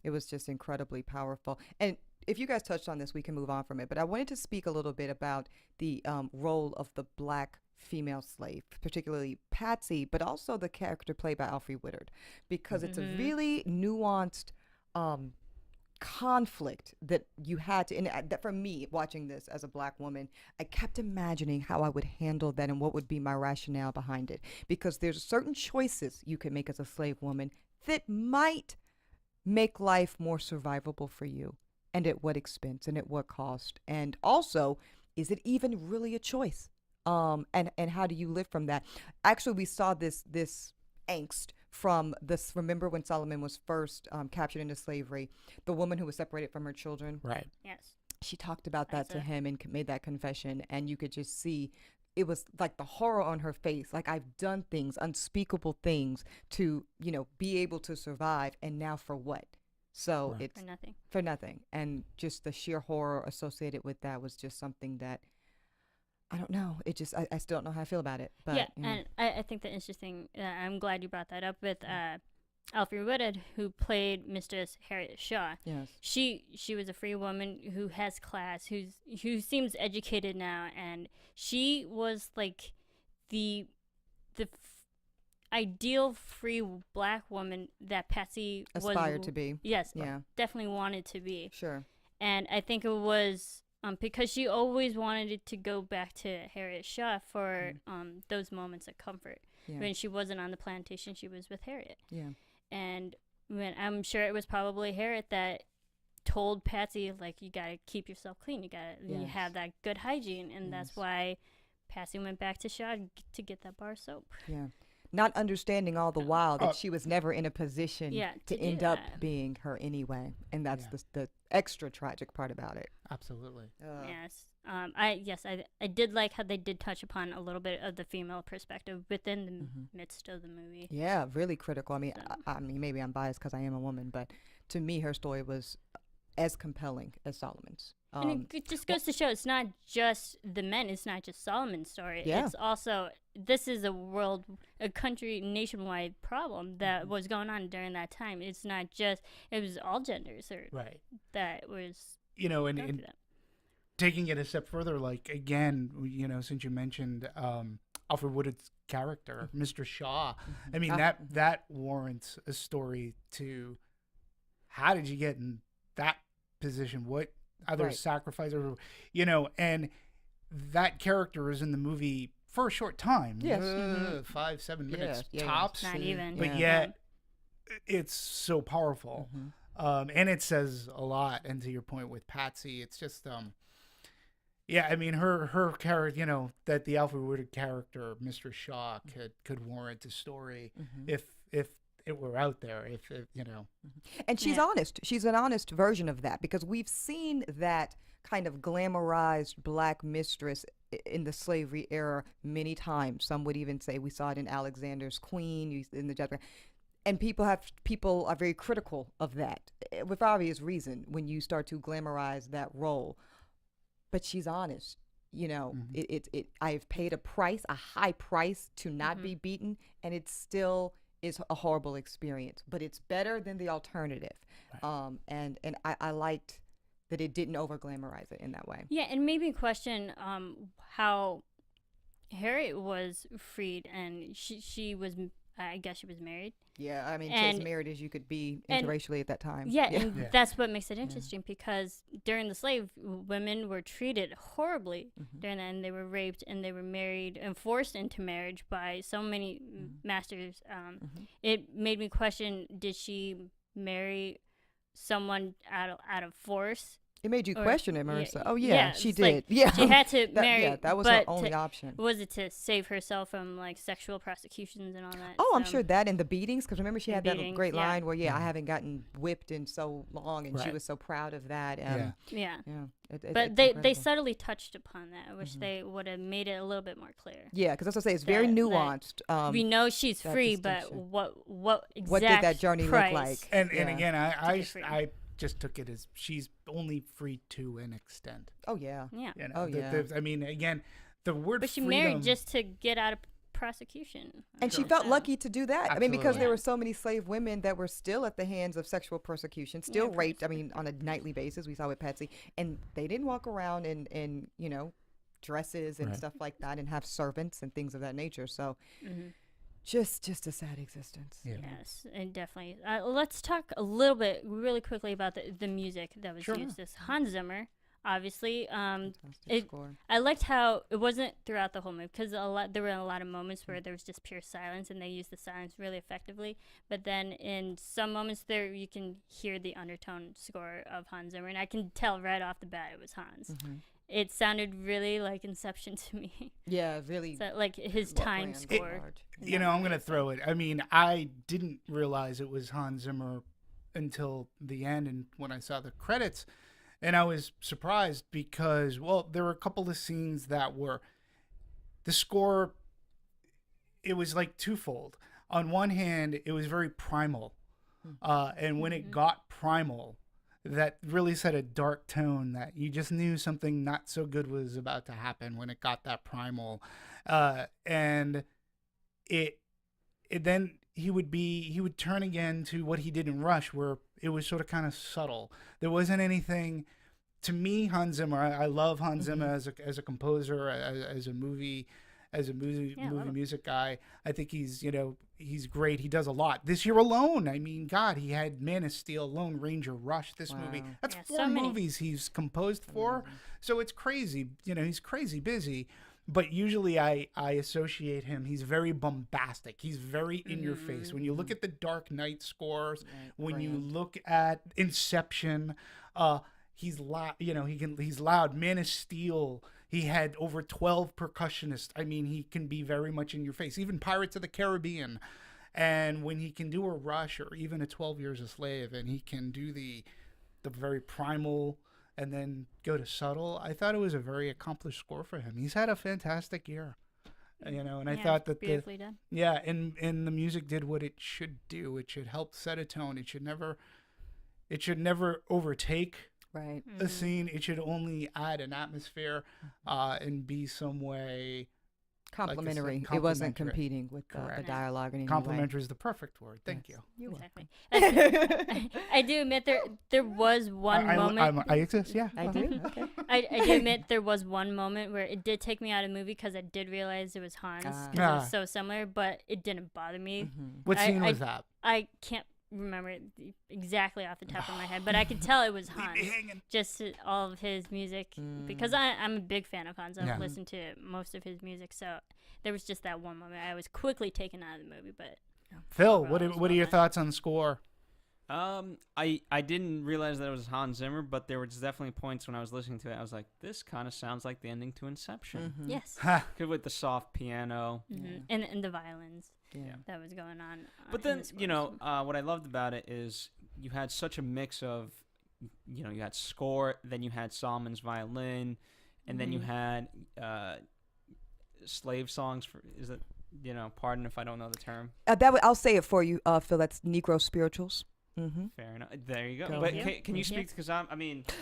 It was just incredibly powerful. And if you guys touched on this, we can move on from it. But I wanted to speak a little bit about the role of the black female slave, particularly Patsy, but also the character played by Alfre Woodard, because it's a really nuanced conflict that you had to, and that for me, watching this as a black woman, I kept imagining how I would handle that and what would be my rationale behind it, because there's certain choices you can make as a slave woman that might make life more survivable for you, and at what expense and at what cost, and also, is it even really a choice? And how do you live from that? Actually, we saw this angst from this. Remember when Solomon was first captured into slavery, the woman who was separated from her children? Right. Yes. She talked about that to him and made that confession, and you could just see it was like the horror on her face. Like, I've done things, unspeakable things to, be able to survive, and now for what? So it's for nothing. And just the sheer horror associated with that was just something that, I don't know. It just, I still don't know how I feel about it. But, and I think the interesting, I'm glad you brought that up with Alfre Woodard, who played Mistress Harriet Shaw. Yes. She was a free woman who has class, who seems educated now, and she was like the ideal free black woman that Patsy aspired to be. Yes. Yeah. Definitely wanted to be. Sure. And I think it was because she always wanted it to go back to Harriet Shaw for those moments of comfort. Yeah. When she wasn't on the plantation, she was with Harriet. Yeah. And when I'm sure it was probably Harriet that told Patsy, like, you gotta keep yourself clean. You gotta you have that good hygiene, and that's why Patsy went back to Shaw to get that bar soap. Yeah. Not understanding all the while that she was never in a position to end up being her anyway, and that's the extra tragic part about it. Absolutely. Yes. I did like how they did touch upon a little bit of the female perspective within the midst of the movie. Yeah, really critical. I mean, I mean, maybe I'm biased because I am a woman, but to me, her story was as compelling as Solomon's. And it just goes to show it's not just the men. It's not just Solomon's story. Yeah. It's also, this is a country, nationwide problem that was going on during that time. It's not just, it was all genders that was, and taking it a step further, like, again, since you mentioned Alfre Woodard's character, Mr. Shaw, I mean, that warrants a story to, how did you get in that position? What other sacrifice, or and that character is in the movie for a short time. Yes. 5-7 minutes tops. Not even. But yet it's so powerful. And it says a lot. And to your point with Patsy, it's just I mean, her character, that the Alfre Woodard character, Mr. Shaw, could warrant a story if it were out there, And she's honest. She's an honest version of that, because we've seen that kind of glamorized black mistress in the slavery era many times. Some would even say we saw it in Alexander's Queen, in the and people are very critical of that, with obvious reason, when you start to glamorize that role. But she's honest. I've paid a high price to not be beaten, and it still is a horrible experience, but it's better than the alternative. And I liked that it didn't over glamorize it in that way. Yeah, and maybe question how Harriet was freed, and she was I guess she was married. Yeah, I mean, And- as married as you could be and- interracially at that time. Yeah, yeah. and Yeah. that's what makes it interesting because during the slave, women were treated horribly during that, and they were raped and they were married and forced into marriage by so many masters. It made me question: did she marry someone out of force? It made you Or- question it, yeah, Marissa. Oh yeah, yeah, she it's like did. Yeah, She had to that, marry. Yeah, that was her but only to- option. Was it to save herself from like sexual prosecutions and all that? Oh, I'm So- sure that and the beatings, because remember she The had that beatings, great yeah. line where, I haven't gotten whipped in so long, and she Right. was so proud of that. Yeah. Yeah. Yeah. But it's they incredible. subtly touched upon that. I wish they would have made it a little bit more clear. Yeah, because that's what I say. It's very that- that nuanced. We know she's that free, but distinction. what exact What did that journey look price? like? And Yeah. again, get free. I just took it as she's only free to an extent. Oh yeah. Yeah, You know, Oh, yeah. I mean, again, the word but she freedom. married just to get out of prosecution. And she So- felt lucky to do that. I mean, because Absolutely. there were so many slave women that were still at the hands of sexual persecution, still of course. raped. I mean, on a nightly basis, we saw with Patsy, and they didn't walk around in dresses and Right. stuff like that, and have servants and things of that nature. So, Mhm. just a sad existence. Yeah. Yes, and definitely. Let's talk a little bit, really quickly, about the music that was Sure. used. This Hans Zimmer, obviously. Fantastic It- score. I liked how it wasn't throughout the whole movie because there were a lot of moments where there was just pure silence, and they used the silence really effectively. But then in some moments there, you can hear the undertone score of Hans Zimmer, and I can tell right off the bat it was Hans. It sounded really like Inception to me. Yeah, really. So, like his well time planned, score. large. You know, I'm gonna throw it. I mean, I didn't realize it was Hans Zimmer until the end, and when I saw the credits, and I was surprised because, well, there were a couple of scenes that were the score. It was like twofold. On one hand, it was very primal, and when it got primal, that really set a dark tone that you just knew something not so good was about to happen when it got that primal, and it then he would turn again to what he did in Rush, where it was sort of kind of subtle. There wasn't anything. To me, Hans Zimmer, I love Hans Zimmer as a composer, as a movie Yeah, I love it. music guy. I think he's great. He does a lot. This year alone, I mean, God, he had Man of Steel, Lone Ranger, Rush. This movie, Wow. that's Yeah, 4 so many. movies he's composed for. So it's crazy. He's crazy busy. But usually I associate him. He's very bombastic. He's very in your face. When you look at the Dark Knight scores, when you look at Inception, he's loud. He's loud. Man of Steel. He had over 12 percussionists. I mean, he can be very much in your face. Even Pirates of the Caribbean. And when he can do a Rush or even a 12 Years a Slave, and he can do the very primal and then go to subtle, I thought it was a very accomplished score for him. He's had a fantastic year. And I Yeah, thought it's that beautifully done. and the music did what it should do. It should help set a tone. It should never overtake Right. Mm-hmm. a scene. It should only add an atmosphere and be some way Complimentary. Like I said, It wasn't complimentary. competing with the Correct. dialogue in any way. complimentary is the perfect word. Thank you. You're Exactly. welcome. I do admit there was one moment. I exist. Yeah. I do. Okay. I do admit there was one moment where it did take me out of the movie because I did realize it was Hans because it Ah. was so similar, but it didn't bother me. What scene I- was that? I can't remember it exactly off the top of my head, but I could tell it was Hans. Just all of his music because I'm a big fan of Hans. I've Yeah. listened to most of his music, so there was just that one moment I was quickly taken out of the movie. But Phil, overall, what it was are well your done. thoughts on the score? I didn't realize that it was Hans Zimmer, but there was definitely points when I was listening to it, I was like, this kind of sounds like the ending to Inception. yes, Good with the soft piano. and the violins Yeah. that was going on. But in then, the scores. what I loved about it is you had such a mix of, you had score, then you had Solomon's violin, and then you had slave songs for, is it, pardon if I don't know the term. I'll say it for you, Phil. That's Negro spirituals. Fair enough. There you go. Go But ahead. can you Thank you. speak, because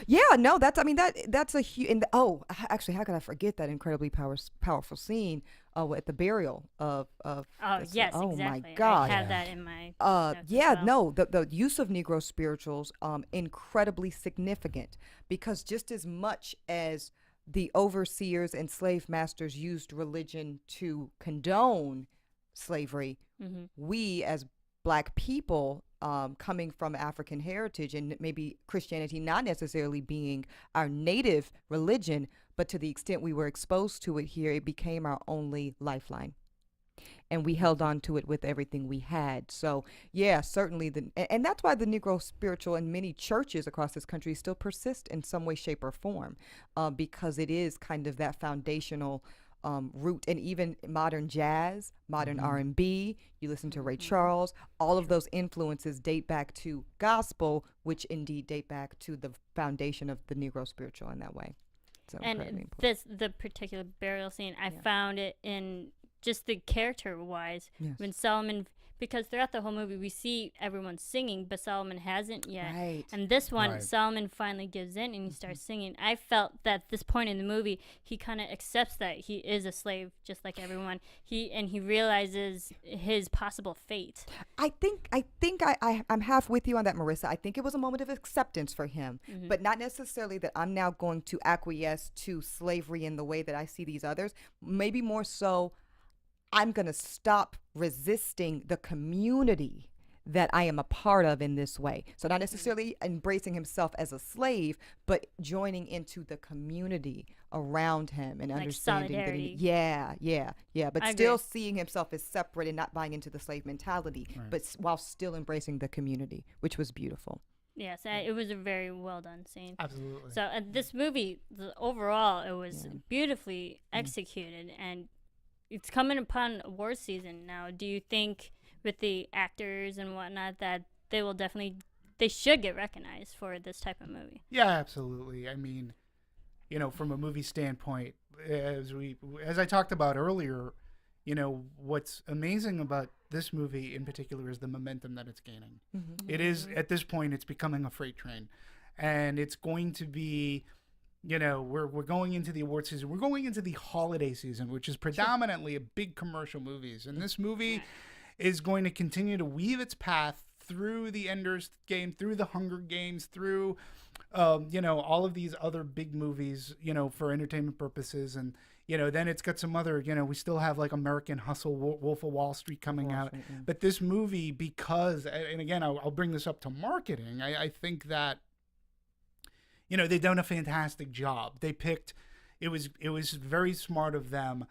Yeah, no, that's a huge. Actually, how could I forget that incredibly powerful scene at the burial of Oh that's- yes, exactly. my God. I have that in my. notes as Yeah, well. no, the use of Negro spirituals incredibly significant, because just as much as the overseers and slave masters used religion to condone slavery, we as Black people, coming from African heritage and maybe Christianity not necessarily being our native religion, but to the extent we were exposed to it here, it became our only lifeline. And we held on to it with everything we had. So, yeah, certainly. And that's why the Negro spiritual in many churches across this country still persist in some way, shape, or form, because it is kind of that foundational root. And even modern jazz, modern R&B, you listen to Ray Charles, all of those influences date back to gospel, which indeed date back to the foundation of the Negro spiritual in that way. So and the particular burial scene, I found it in just the character-wise, when Solomon, because throughout the whole movie we see everyone singing, but Solomon hasn't yet. Right. And this one, Solomon finally gives in and he starts singing. I felt that at this point in the movie, he kind of accepts that he is a slave, just like everyone. He realizes his possible fate. I think I'm half with you on that, Marissa. I think it was a moment of acceptance for him, but not necessarily that I'm now going to acquiesce to slavery in the way that I see these others. Maybe more so, I'm going to stop resisting the community that I am a part of in this way. So not necessarily embracing himself as a slave, but joining into the community around him and like understanding solidarity. But I still agree. seeing himself as separate and not buying into the slave mentality, but while still embracing the community, which was beautiful. Yes, it was a very well done scene. Absolutely. So this movie, overall, it was beautifully executed, and it's coming upon award season now. Do you think with the actors and whatnot that they should get recognized for this type of movie? Yeah, absolutely. I mean, from a movie standpoint, as I talked about earlier, what's amazing about this movie in particular is the momentum that it's gaining. It is, at this point, it's becoming a freight train, and it's going to be, we're going into the award season. We're going into the holiday season, which is predominantly a big commercial movies. And this movie is going to continue to weave its path through the Ender's Game, through the Hunger Games, through, all of these other big movies, for entertainment purposes. And, then it's got some other, we still have like American Hustle, Wolf of Wall Street coming out. But this movie, because, and again, I'll bring this up to marketing, I think that, they've done a fantastic job. They picked, it was very smart of them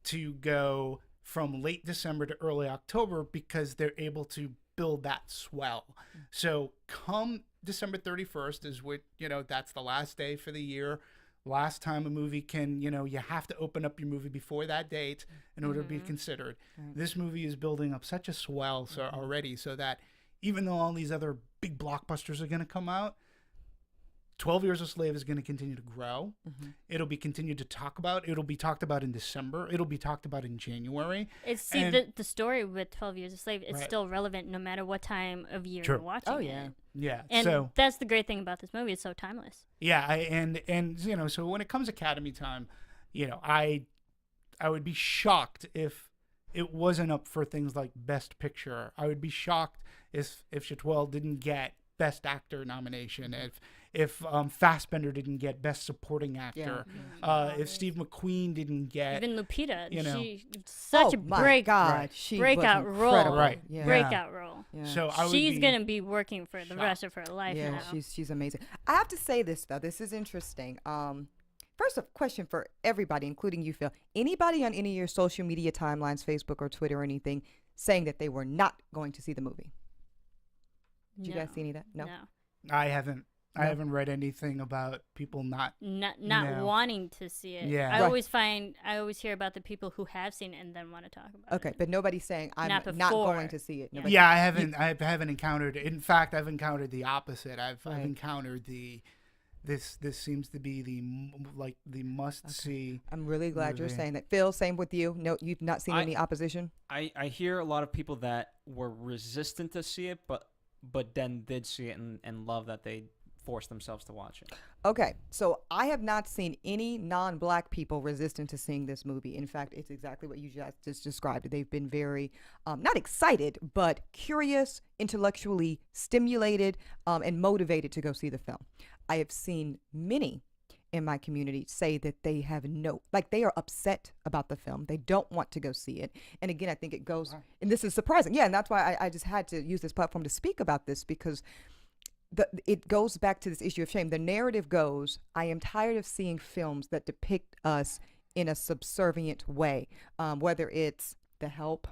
to go from late December to early October because they're able to build that swell. So come December 31st is what, that's the last day for the year. Last time a movie can, you have to open up your movie before that date in order to be considered. This movie is building up such a swell already, so that even though all these other big blockbusters are going to come out, 12 Years a Slave is going to continue to grow. It'll be continued to talk about. It'll be talked about in December. It'll be talked about in January. The story with 12 Years a Slave is still relevant no matter what time of year you're watching it. Yeah. And so that's the great thing about this movie. It's so timeless. Yeah. And so when it comes Academy time, I would be shocked if it wasn't up for things like Best Picture. I would be shocked if Chiwetel didn't get Best Actor nomination, if Fassbender didn't get Best Supporting Actor, if Steve McQueen didn't get, even Lupita, she such a breakout role, breakout role. Yeah. So she's gonna be working for the rest of her life now. She's amazing. I have to say this though, this is interesting. First, a question for everybody, including you, Phil. Anybody on any of your social media timelines, Facebook or Twitter or anything, saying that they were not going to see the movie? Did you guys see any of that? No. I haven't. I haven't read anything about people not wanting to see it. Yeah. I always hear about the people who have seen it and then want to talk about it. Okay, but nobody's saying I'm not going to see it. Yeah, I haven't encountered. In fact, I've encountered the opposite. I've encountered this seems to be the must see. I'm really glad you're saying that. Phil, same with you. No, you've not seen any opposition? I hear a lot of people that were resistant to see it, but then did see it and love that they forced themselves to watch it. Okay, so I have not seen any non-Black people resistant to seeing this movie. In fact, it's exactly what you just described. They've been very, not excited, but curious, intellectually stimulated, and motivated to go see the film. I have seen many in my community say that they have they are upset about the film. They don't want to go see it. And again, I think it goes, and this is surprising. Yeah, and that's why I just had to use this platform to speak about this, because it goes back to this issue of shame. The narrative goes, I am tired of seeing films that depict us in a subservient way, whether it's The Help.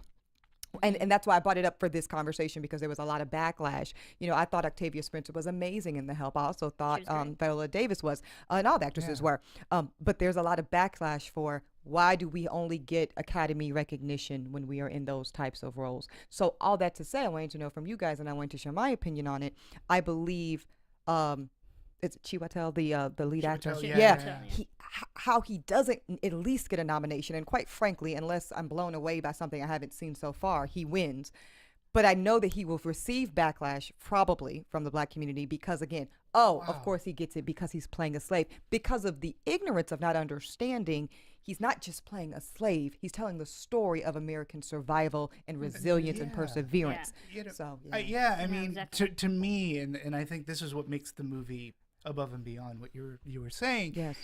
And that's why I brought it up for this conversation, because there was a lot of backlash. I thought Octavia Spencer was amazing in The Help. I also thought Viola Davis was, and all the actresses were. But there's a lot of backlash for, why do we only get Academy recognition when we are in those types of roles? So all that to say, I wanted to know from you guys, and I wanted to share my opinion on it. I believe it's Chiwetel, the lead actor. How he doesn't at least get a nomination, and quite frankly, unless I'm blown away by something I haven't seen so far, he wins. But I know that he will receive backlash probably from the Black community, because again, of course he gets it because he's playing a slave. Because of the ignorance of not understanding, he's not just playing a slave, he's telling the story of American survival and resilience and perseverance. I mean, exactly. to me, and I think this is what makes the movie above and beyond what you were saying. Yes.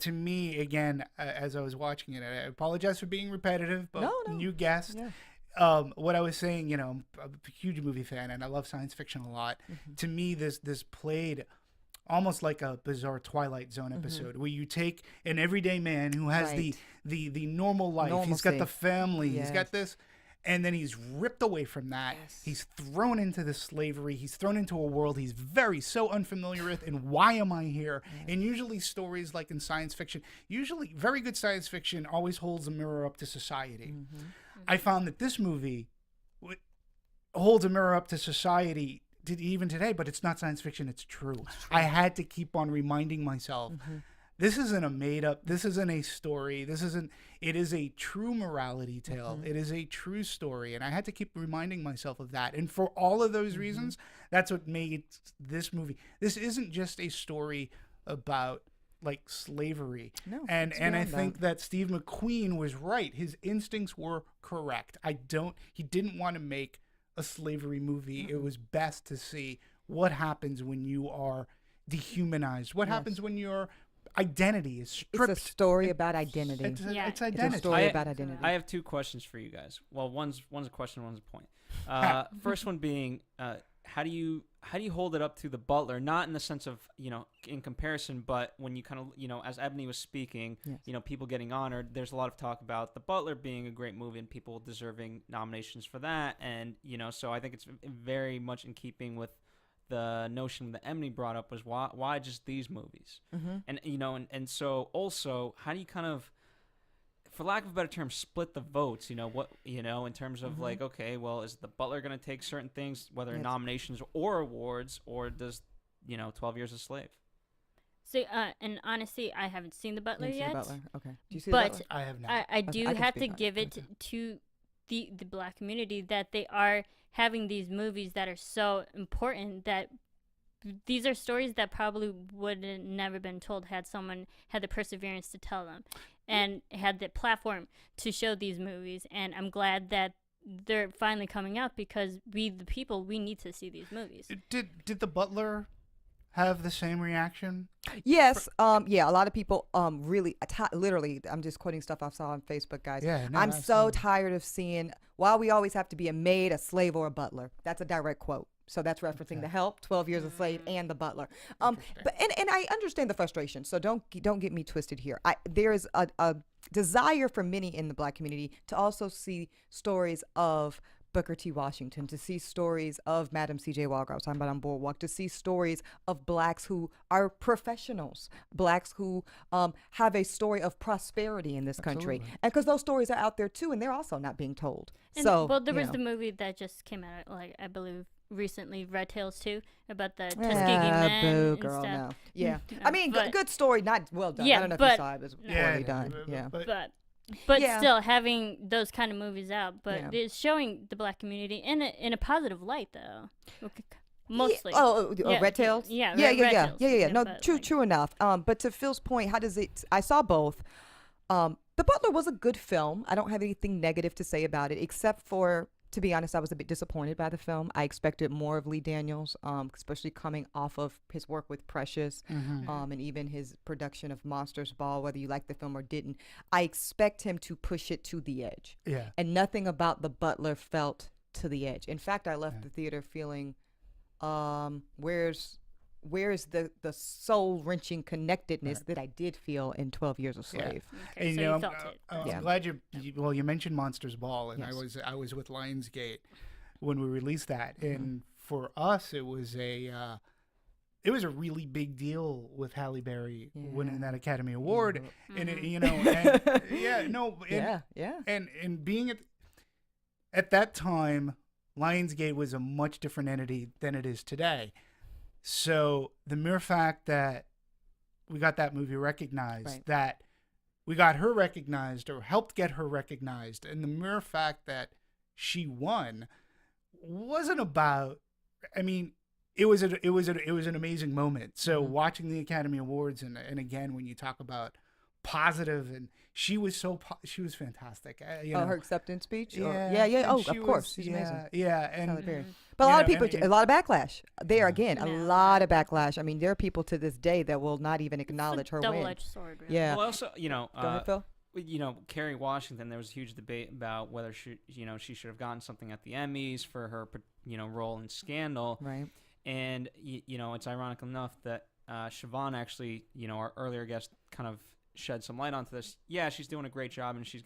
To me, again, as I was watching it, I apologize for being repetitive, but you guessed. Yeah. What I was saying, I'm a huge movie fan and I love science fiction a lot. To me, this played almost like a bizarre Twilight Zone episode, where you take an everyday man who has the normal life. Normalcy. He's got the family. He's got this. And then he's ripped away from that. Yes. He's thrown into the slavery. He's thrown into a world he's so unfamiliar with. And why am I here? Yes. And usually stories like in science fiction, usually very good science fiction always holds a mirror up to society. I found that this movie holds a mirror up to society even today, but it's not science fiction. It's true. I had to keep on reminding myself, this isn't a made-up, this isn't a story, it is a true morality tale. It is a true story, and I had to keep reminding myself of that. And for all of those reasons, that's what made this movie. This isn't just a story about, like, slavery. No, and I think that Steve McQueen was right. His instincts were correct. He didn't want to make a slavery movie. It was best to see what happens when you are dehumanized, what happens when your identity is stripped. It's a story about identity. It's identity. It's a story about identity. I have two questions for you guys. Well, one's a question, one's a point. First one being, how do you hold it up to The Butler? Not in the sense of, in comparison, but when you kind of, as Ebony was speaking, people getting honored, there's a lot of talk about The Butler being a great movie and people deserving nominations for that. And, so I think it's very much in keeping with the notion that Emily brought up, was why just these movies? And and so also, how do you kind of, for lack of a better term, split the votes? In terms of like, okay, well, is The Butler going to take certain things, whether nominations or awards, or does 12 Years a Slave? So, and honestly, I haven't seen The Butler yet. The Butler. Okay. Do you see The Butler? I have not. I do have to give it to the Black community, that they are having these movies that are so important, that these are stories that probably would have never been told had someone had the perseverance to tell them and had the platform to show these movies. And I'm glad that they're finally coming out, because we, the people, we need to see these movies. Did The Butler have the same reaction? Yes. A lot of people really, literally, I'm just quoting stuff I saw on Facebook, guys. Yeah, no, I'm so tired of seeing, why we always have to be a maid, a slave, or a butler. That's a direct quote. So that's referencing The Help, 12 Years a Slave, and The Butler. But I understand the frustration. So don't get me twisted here. There is a desire for many in the Black community to also see stories of Booker T. Washington, to see stories of Madam C.J. Walker. I was talking about on Boardwalk, to see stories of Blacks who are professionals, Blacks who have a story of prosperity in this country. And because those stories are out there too, and they're also not being told. And there was the movie that just came out, like, I believe, recently, Red Tails 2, about the Tuskegee men and girl, stuff. No. Yeah. I mean, good story, not well done. I don't know if you saw it. It was poorly done. But still, having those kind of movies out, but it's showing the Black community in a positive light, though. Mostly. Red Tails? Yeah. No, true enough. But to Phil's point, I saw both. The Butler was a good film. I don't have anything negative to say about it, except for, to be honest, I was a bit disappointed by the film. I expected more of Lee Daniels, especially coming off of his work with Precious, and even his production of Monsters Ball, whether you liked the film or didn't. I expect him to push it to the edge. Yeah. And nothing about The Butler felt to the edge. In fact, I left the theater feeling, where's the soul-wrenching connectedness that I did feel in 12 Years a Slave? Okay, And so you felt it. I'm glad you mentioned Monsters Ball, and I was with Lionsgate when we released that, and for us it was a really big deal with Halle Berry winning that Academy Award, and it, and being at that time, Lionsgate was a much different entity than it is today. So the mere fact that we got that movie recognized, that we got her recognized or helped get her recognized, and the mere fact that she won wasn't about. I mean, it was an amazing moment. So watching the Academy Awards and again when you talk about positive, and she was fantastic. Her acceptance speech. Yeah. Oh, of course, she's amazing. Yeah, and. But a lot of people, a lot of backlash. There again, a lot of backlash. I mean, there are people to this day that will not even acknowledge her win. Double-edged sword. Really. Yeah. Well, also, Go ahead, Phil. Kerry Washington, there was a huge debate about whether she should have gotten something at the Emmys for her, role in Scandal. Right. And, it's ironic enough that Siobhan actually, our earlier guest kind of shed some light onto this. Yeah, she's doing a great job, and she's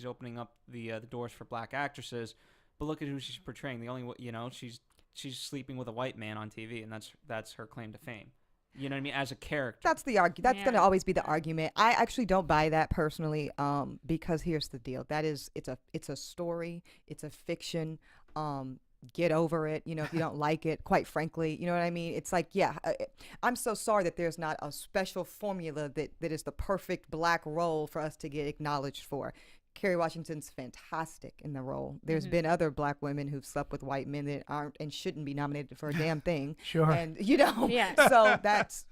opening up the doors for black actresses. But look at who she's portraying. The only, she's sleeping with a white man on TV, and that's her claim to fame. You know what I mean? As a character. That's the argument. That's going to always be the argument. I actually don't buy that personally, because here's the deal. That is, it's a story. It's a fiction. Get over it. If you don't like it, quite frankly, you know what I mean? It's like, I'm so sorry that there's not a special formula that is the perfect black role for us to get acknowledged for. Kerry Washington's fantastic in the role. There's been other black women who've slept with white men that aren't and shouldn't be nominated for a damn thing. Sure. And so that's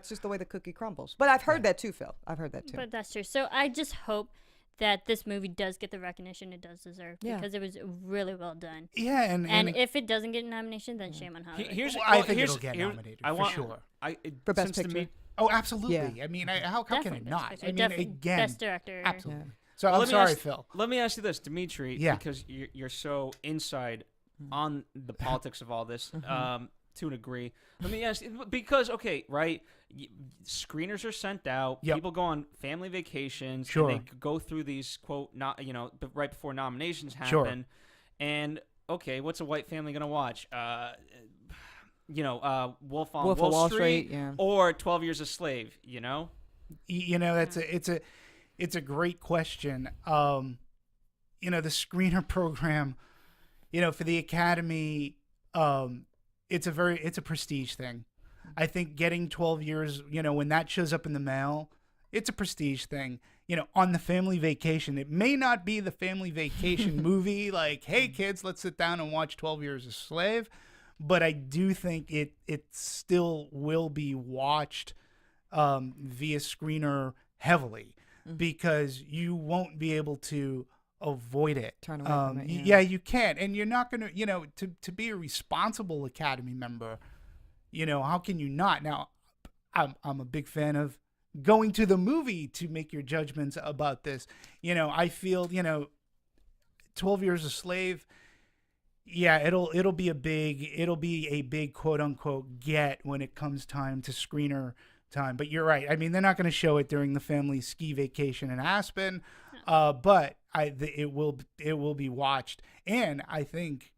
just the way the cookie crumbles. But I've heard that too, Phil. I've heard that too. But that's true. So I just hope that this movie does get the recognition it does deserve because it was really well done. Yeah, and if it doesn't get a nomination, then shame on Hollywood. I think it'll get nominated for sure. For Best Picture. Oh, absolutely. Yeah. I mean, how can it not? I mean, Definitely again, Best Director. absolutely. So I'm sorry, Phil. Let me ask you this, Dimitri, because you're so inside on the politics of all this to a degree. Let me ask you, because, screeners are sent out. People go on family vacations. Sure. And they go through these, quote, right before nominations happen. Sure. And, what's a white family going to watch? Wolf on Wolf of Wall Street or 12 Years a Slave, It's a great question. The screener program, for the Academy, it's a prestige thing. I think getting 12 years, when that shows up in the mail, it's a prestige thing. On the family vacation, it may not be the family vacation movie like, hey kids, let's sit down and watch 12 Years a Slave, but I do think it still will be watched via screener heavily. Because you won't be able to avoid it. Turn away from it. Yeah, you can't, and you're not gonna. To be a responsible Academy member, how can you not? Now, I'm a big fan of going to the movie to make your judgments about this. I feel 12 Years a Slave. Yeah, it'll be a big quote unquote get when it comes time to screener time. But you're right. I mean, they're not going to show it during the family ski vacation in Aspen, but it will be watched, and I think,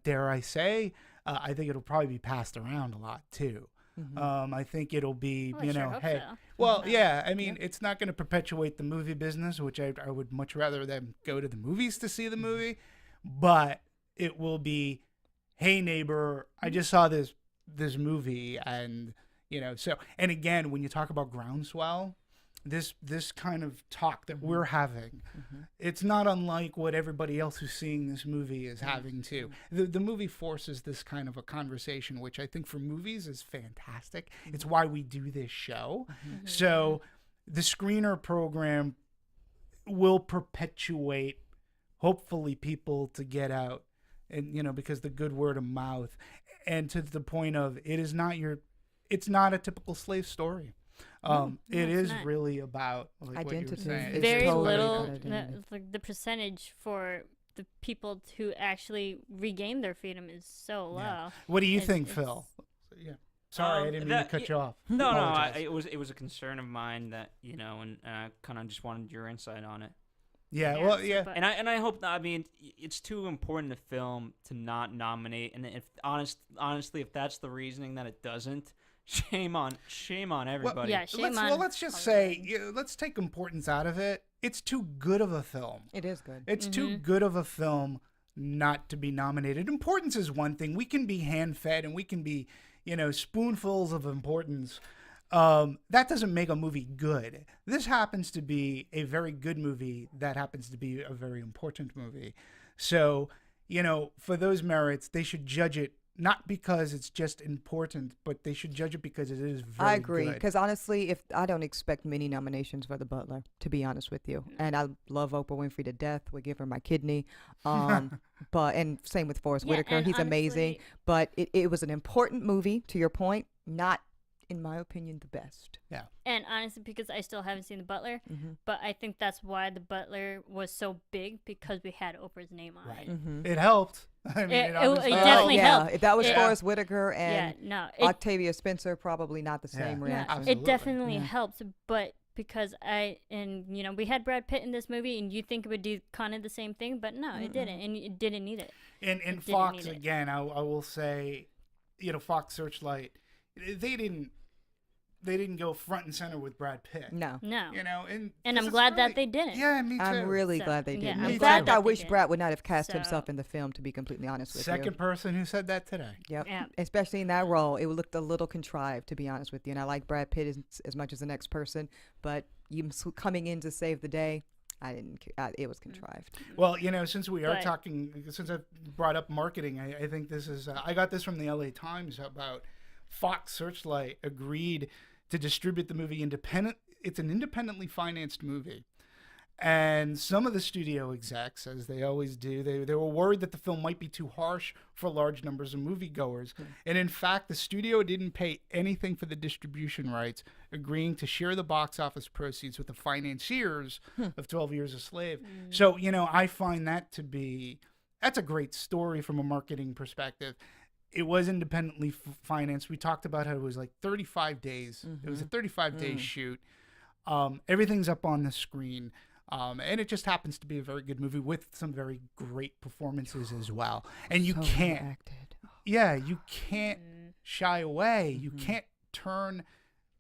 dare I say, I think it'll probably be passed around a lot too. I think it'll be, hey, so. well, yeah. I mean, it's not going to perpetuate the movie business, which I would much rather them go to the movies to see the movie, but it will be, hey neighbor, I just saw this movie, and so, and again, when you talk about groundswell, this kind of talk that we're having, it's not unlike what everybody else who's seeing this movie is having too. The movie forces this kind of a conversation, which I think for movies is fantastic. It's why we do this show. So the screener program will perpetuate hopefully people to get out, and because the good word of mouth, and to the point of it's not a typical slave story. It is not. really about like Identity. what you were saying. It's Very totally little, about identity. like the percentage for the people who actually regain their freedom is so low. Yeah. What do you It's- think, it's- Phil? Yeah. Sorry, I didn't mean to cut you off. No, Apologize. it was a concern of mine that and I kind of just wanted your insight on it. Yeah, Yeah, well, so- yeah. but- And I hope that, I mean, it's too important a film to not nominate. And if honestly, if that's the reasoning that it doesn't, shame on everybody. yeah, shame on let's just say, let's take importance out of it. It's too good of a film. It is good. It's too good of a film not to be nominated. Importance is one thing. We can be hand-fed and we can be, spoonfuls of importance. That doesn't make a movie good. This happens to be a very good movie that happens to be a very important movie. So, for those merits, they should judge it not because it's just important, but they should judge it because it is very I agree. good. Because honestly, if I don't expect many nominations for The Butler, to be honest with you, and I love Oprah Winfrey to death. Would give her my kidney. And same with Forrest Yeah, Whitaker. and He's amazing. honestly- But it was an important movie. To your point, not in my opinion the best. And honestly, because I still haven't seen The Butler, but I think that's why The Butler was so big, because we had Oprah's name on it. It helped. I mean, It obviously definitely yeah. helped. If that was It- Forrest Whitaker Yeah, and no, Octavia Spencer, probably not the same Yeah, reaction. absolutely. it definitely helps, but because we had Brad Pitt in this movie, and you think it would do kind of the same thing, but no, it didn't, and it didn't need it. And didn't Fox, need it. again, I will say, Fox Searchlight, they didn't go front and center with Brad Pitt. No. No, And and I'm 'cause glad it's that really- they didn't. Yeah, me too. I'm really So, glad they yeah, didn't. I'm In glad fact, that I they wish did. Brad would not have cast So- himself in the film, to be completely honest with you. Second person who said that today. Yep. Yeah. Especially in that role, it looked a little contrived, to be honest with you. And I like Brad Pitt as much as the next person, but you coming in to save the day, I didn't. It was contrived. Well, since we are But- talking, since I've brought up marketing, I think this is, I got this from the LA Times about Fox Searchlight agreed to distribute the movie independent. It's an independently financed movie. And some of the studio execs, as they always do, they were worried that the film might be too harsh for large numbers of moviegoers. And in fact, the studio didn't pay anything for the distribution rights, agreeing to share the box office proceeds with the financiers of 12 Years a Slave. So, I find that to be, that's a great story from a marketing perspective. It was independently financed. We talked about how it was like 35 days. It was a 35-day shoot. Everything's up on the screen. And it just happens to be a very good movie with some very great performances as well. And you So can't, acted. you can't shy away. You can't turn,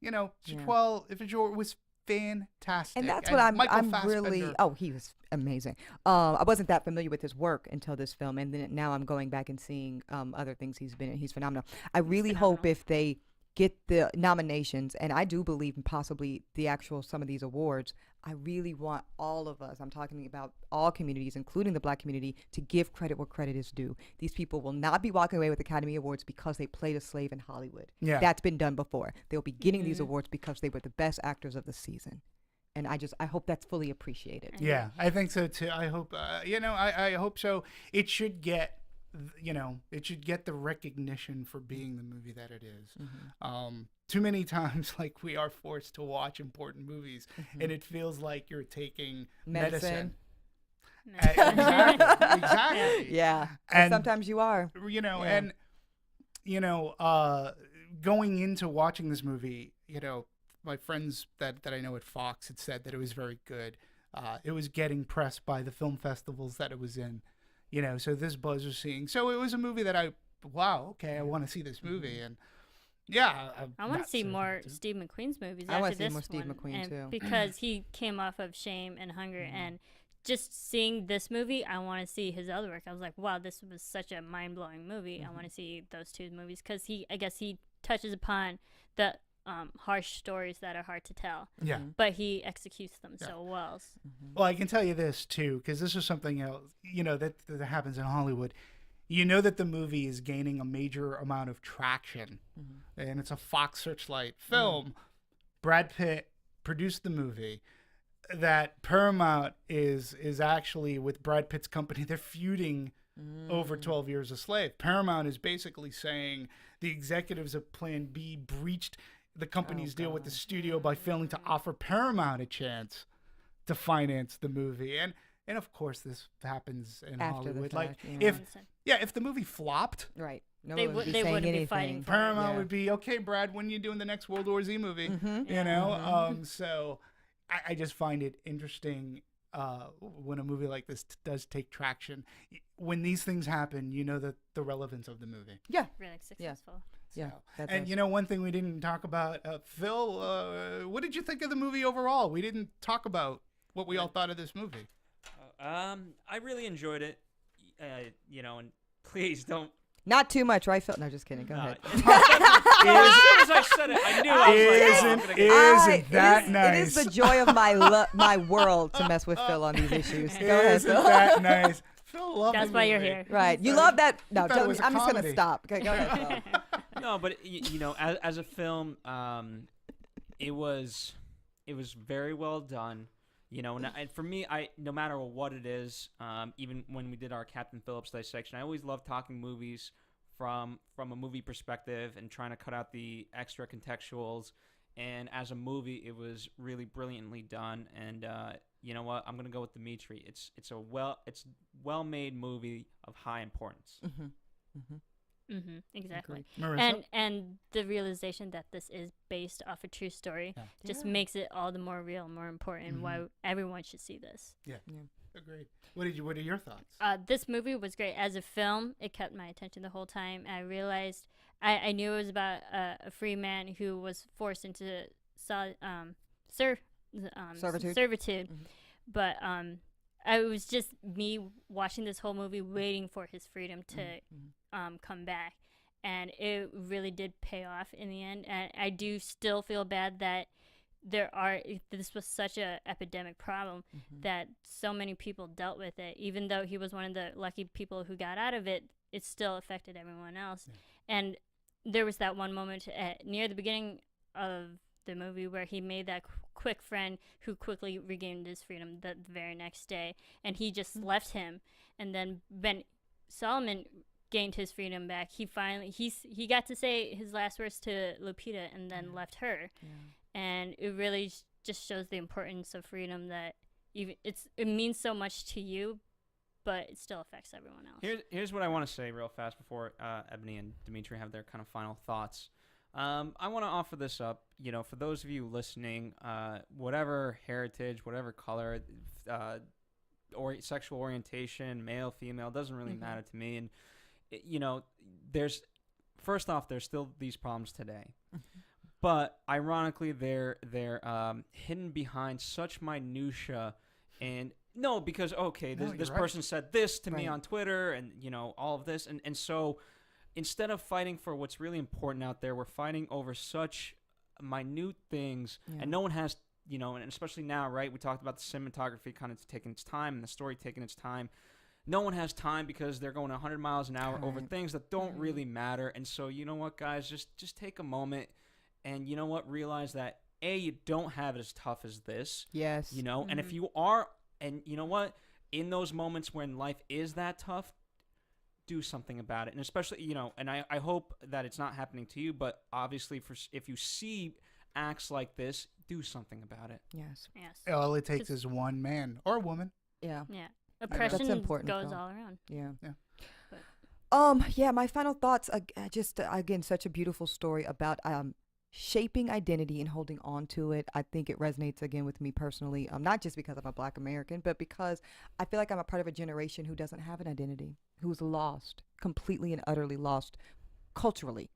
Chiwetel Ejiofor was fantastic. And that's what Michael I'm really. Fassbender. Oh, he was amazing. I wasn't that familiar with his work until this film, and then now I'm going back and seeing other things he's been in. He's phenomenal. I really hope if they get the nominations, and I do believe in possibly the actual some of these awards, I really want all of us, I'm talking about all communities, including the Black community, to give credit where credit is due. These people will not be walking away with Academy Awards because they played a slave in Hollywood. Yeah. That's been done before. They'll be getting these awards because they were the best actors of the season. And I hope that's fully appreciated. Yeah, I think so too. I hope, I hope so. It should get, it should get the recognition for being the movie that it is. Too many times, like, we are forced to watch important movies, and it feels like you're taking medicine. Exactly. Yeah. And- sometimes you are. And going into watching this movie, my friends that I know at Fox had said that it was very good. It was getting pressed by the film festivals that it was in, so this buzz was seeing. So it was a movie that I want to see this movie. And yeah, I want to see more Steve McQueen's movies. I wanna after see this more Steve one, McQueen, and too. because he came off of Shame and Hunger, and just seeing this movie, I want to see his other work. I was like, wow, this was such a mind-blowing movie. I want to see those two movies because I guess he touches upon the harsh stories that are hard to tell. Yeah. But he executes them so well. Well, I can tell you this too, because this is something else, that happens in Hollywood. That the movie is gaining a major amount of traction, and it's a Fox Searchlight film. Brad Pitt produced the movie. that Paramount is actually with Brad Pitt's company. They're feuding over 12 Years a Slave. Paramount is basically saying the executives of Plan B breached the company's deal with the studio by failing to offer Paramount a chance to finance the movie. And of course this happens in After the Hollywood. fact, Like if the movie flopped, right. They wouldn't be fighting for Paramount would be, okay, Brad, when are you doing the next World War Z movie? You know? So I just find it interesting when a movie like this does take traction. When these things happen, you know that the relevance of the movie. Yeah. Really successful. Yeah. And you know, one thing we didn't talk about, Phil, what did you think of the movie overall? We didn't talk about what we all thought of this movie. I really enjoyed it. You know, and please don't. Not too much, right, Phil? No, just kidding. Go ahead. As soon as I said it, I knew I was like, Isn't that nice? It is the joy of my world to mess with Phil on these issues. Go ahead, Isn't Phil. that nice? Phil loved That's the why you're movie. here. Right. You love that. No, thought it was a I'm just going comedy. to stop. Okay, go ahead, Phil. No, but you know, as a film, it was very well done. You know, and for me, no matter what it is, even when we did our Captain Phillips dissection, I always love talking movies from a movie perspective and trying to cut out the extra contextuals. And as a movie, it was really brilliantly done. And you know what? I'm gonna go with Dimitri. It's well-made movie of high importance. Exactly. Marissa? And the realization that this is based off a true story just makes it all the more real, more important, and why everyone should see this. Yeah. Agreed. What are your thoughts? This movie was great. As a film, it kept my attention the whole time. I realized I knew it was about a free man who was forced into servitude. But it was just me watching this whole movie, waiting for his freedom to come back, and it really did pay off in the end. And I do still feel bad that this was such a epidemic problem that so many people dealt with it. Even though he was one of the lucky people who got out of it, it still affected everyone else. And there was that one moment near the beginning of the movie where he made that quick friend who quickly regained his freedom the very next day, and he just left him. And then when Solomon gained his freedom back, he got to say his last words to Lupita and then left her. And it really just shows the importance of freedom, that it means so much to you, but it still affects everyone else. Here's what I want to say real fast before Ebony and Dimitri have their kind of final thoughts. I want to offer this up, you know, for those of you listening, whatever heritage, whatever color, or sexual orientation, male, female, doesn't really matter to me. And, you know, there's still these problems today. But ironically, they're hidden behind such minutia, and because this person said this to me on Twitter, and you know all of this, and so instead of fighting for what's really important out there, we're fighting over such minute things, and no one has, you know, and especially now, right? We talked about the cinematography kind of taking its time and the story taking its time. No one has time because they're going 100 miles an hour over things that don't really matter, and so you know what, guys, just take a moment. And you know what? Realize that you don't have it as tough as this. Yes. You know, and if you are, and you know what? In those moments when life is that tough, do something about it. And especially, you know, and I hope that it's not happening to you, but obviously, if you see acts like this, do something about it. Yes. All it takes is one man or woman. Yeah. Oppression That's important, goes Phil. all around. Yeah. My final thoughts. Just again, such a beautiful story about shaping identity and holding on to it. I think it resonates again with me personally, not just because I'm a Black American, but because I feel like I'm a part of a generation who doesn't have an identity, who's lost, completely and utterly lost culturally.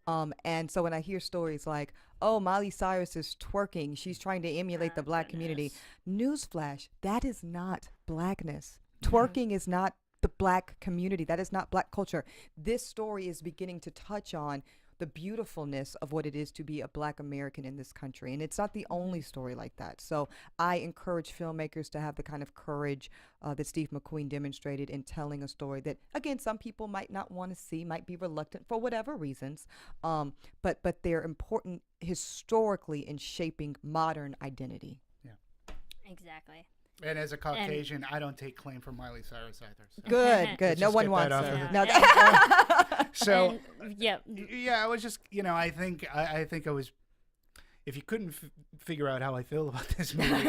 And so when I hear stories like, oh, Miley Cyrus is twerking, she's trying to emulate the Black community. Newsflash, that is not Blackness. Twerking is not the Black community. That is not Black culture. This story is beginning to touch on the beautifulness of what it is to be a Black American in this country. And it's not the only story like that. So I encourage filmmakers to have the kind of courage that Steve McQueen demonstrated in telling a story that, again, some people might not want to see, might be reluctant for whatever reasons, but they're important historically in shaping modern identity. Exactly. And as a Caucasian, I don't take claim for Miley Cyrus either. So. Good. Let's No just one get wants that her. off No, So Yeah. yeah, I was just, I think I was. If you couldn't figure out how I feel about this movie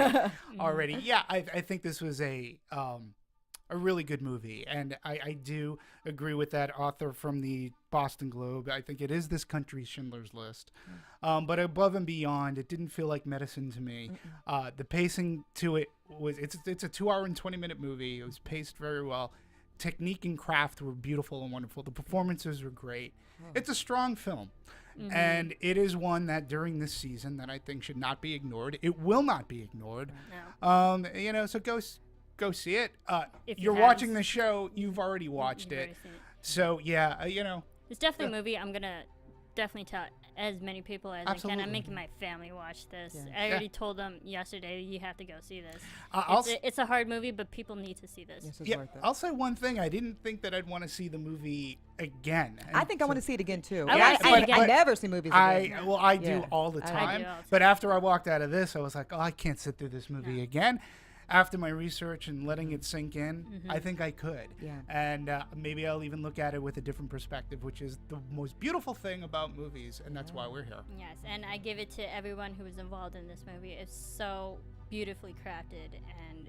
already, yeah, I think this was a really good movie, and I do agree with that author from the Boston Globe. I think it is this country's Schindler's List, but above and beyond, it didn't feel like medicine to me. The pacing to it was it's a 2-hour and 20-minute movie. It was paced very well. Technique and craft were beautiful and wonderful. The performances were great. It's a strong film. And it is one that during this season that I think should not be ignored. It will not be ignored. No. So go see it. If You're you watching haven't- the show, you've already watched You've it. already seen it. So yeah, It's definitely a movie I'm gonna definitely tell as many people as I Absolutely. can. I'm making my family watch this. Yeah. I already told them yesterday, you have to go see this. I'll It's a hard movie, but people need to see this. yes, it's yeah, worth it. I'll say one thing. I didn't think that I'd want to see the movie again. I think I want to see it again too. I wanna see it again. I never see movies again. I do Yeah. all the I do time. all the But after I walked out of this, I was like, I can't sit through this movie No. again. After my research and letting it sink in, I think I could. Yeah. And maybe I'll even look at it with a different perspective, which is the most beautiful thing about movies, and that's why we're here. Yes, and I give it to everyone who was involved in this movie. It's so beautifully crafted and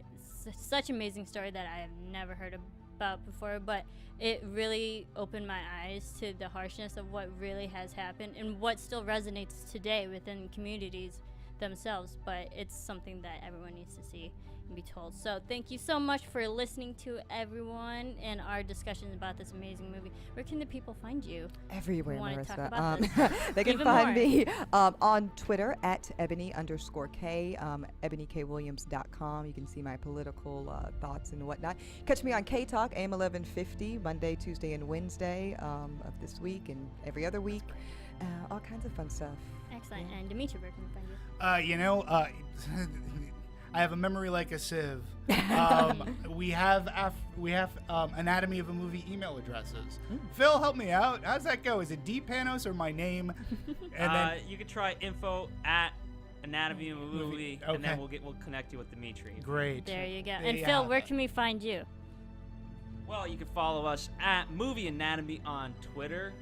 such amazing story that I have never heard about before, but it really opened my eyes to the harshness of what really has happened and what still resonates today within communities themselves, but it's something that everyone needs to see and be told. So thank you so much for listening to everyone and our discussions about this amazing movie. Where can the people find you? Everywhere, We wanna talk Marissa. about this. They can Even find more. me on Twitter at Ebony_K, EbonyKWilliams.com. You can see my political thoughts and whatnot. Catch me on K Talk, AM 1150, Monday, Tuesday, and Wednesday of this week and every other week. All kinds of fun stuff. Excellent. And Dimitri, where can we find you? I have a memory like a sieve. We have Anatomy of a Movie email addresses. Phil, help me out. How's that go? Is it DPanos or my name? And then You could try info@Anatomy of a Movie, and then Okay. we'll connect you with Dimitri. great. There you go. There And you Phil, have where it. can we find you? Well, you can follow us at Movie Anatomy on Twitter.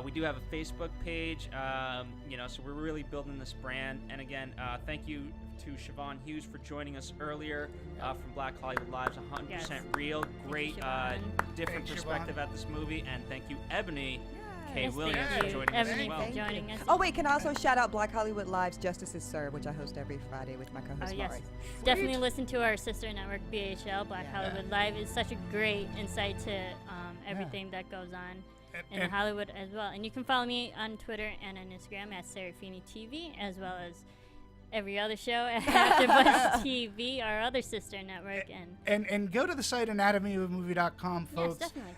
We do have a Facebook page, so we're really building this brand. And again, thank you to Siobhan Hughes for joining us earlier from Black Hollywood Lives, 100% Yes. real. Great, Siobhan. different Thanks, perspective at this movie. And thank you, Ebony K. Yes, Williams, thank for you, joining Ebony, us as for well. joining us. Oh, wait, can I also shout out Black Hollywood Live's Justices Serve, which I host every Friday with my Oh, co-host yes. Mari. Definitely listen to our sister network, BHL, Black Hollywood Live. Is such a great insight to everything that goes on in And- Hollywood as well. And you can follow me on Twitter and on Instagram at Serafini TV, as well as every other show at AfterBuzz TV, our other sister network. And go to the site anatomyofmovie.com, folks. definitely.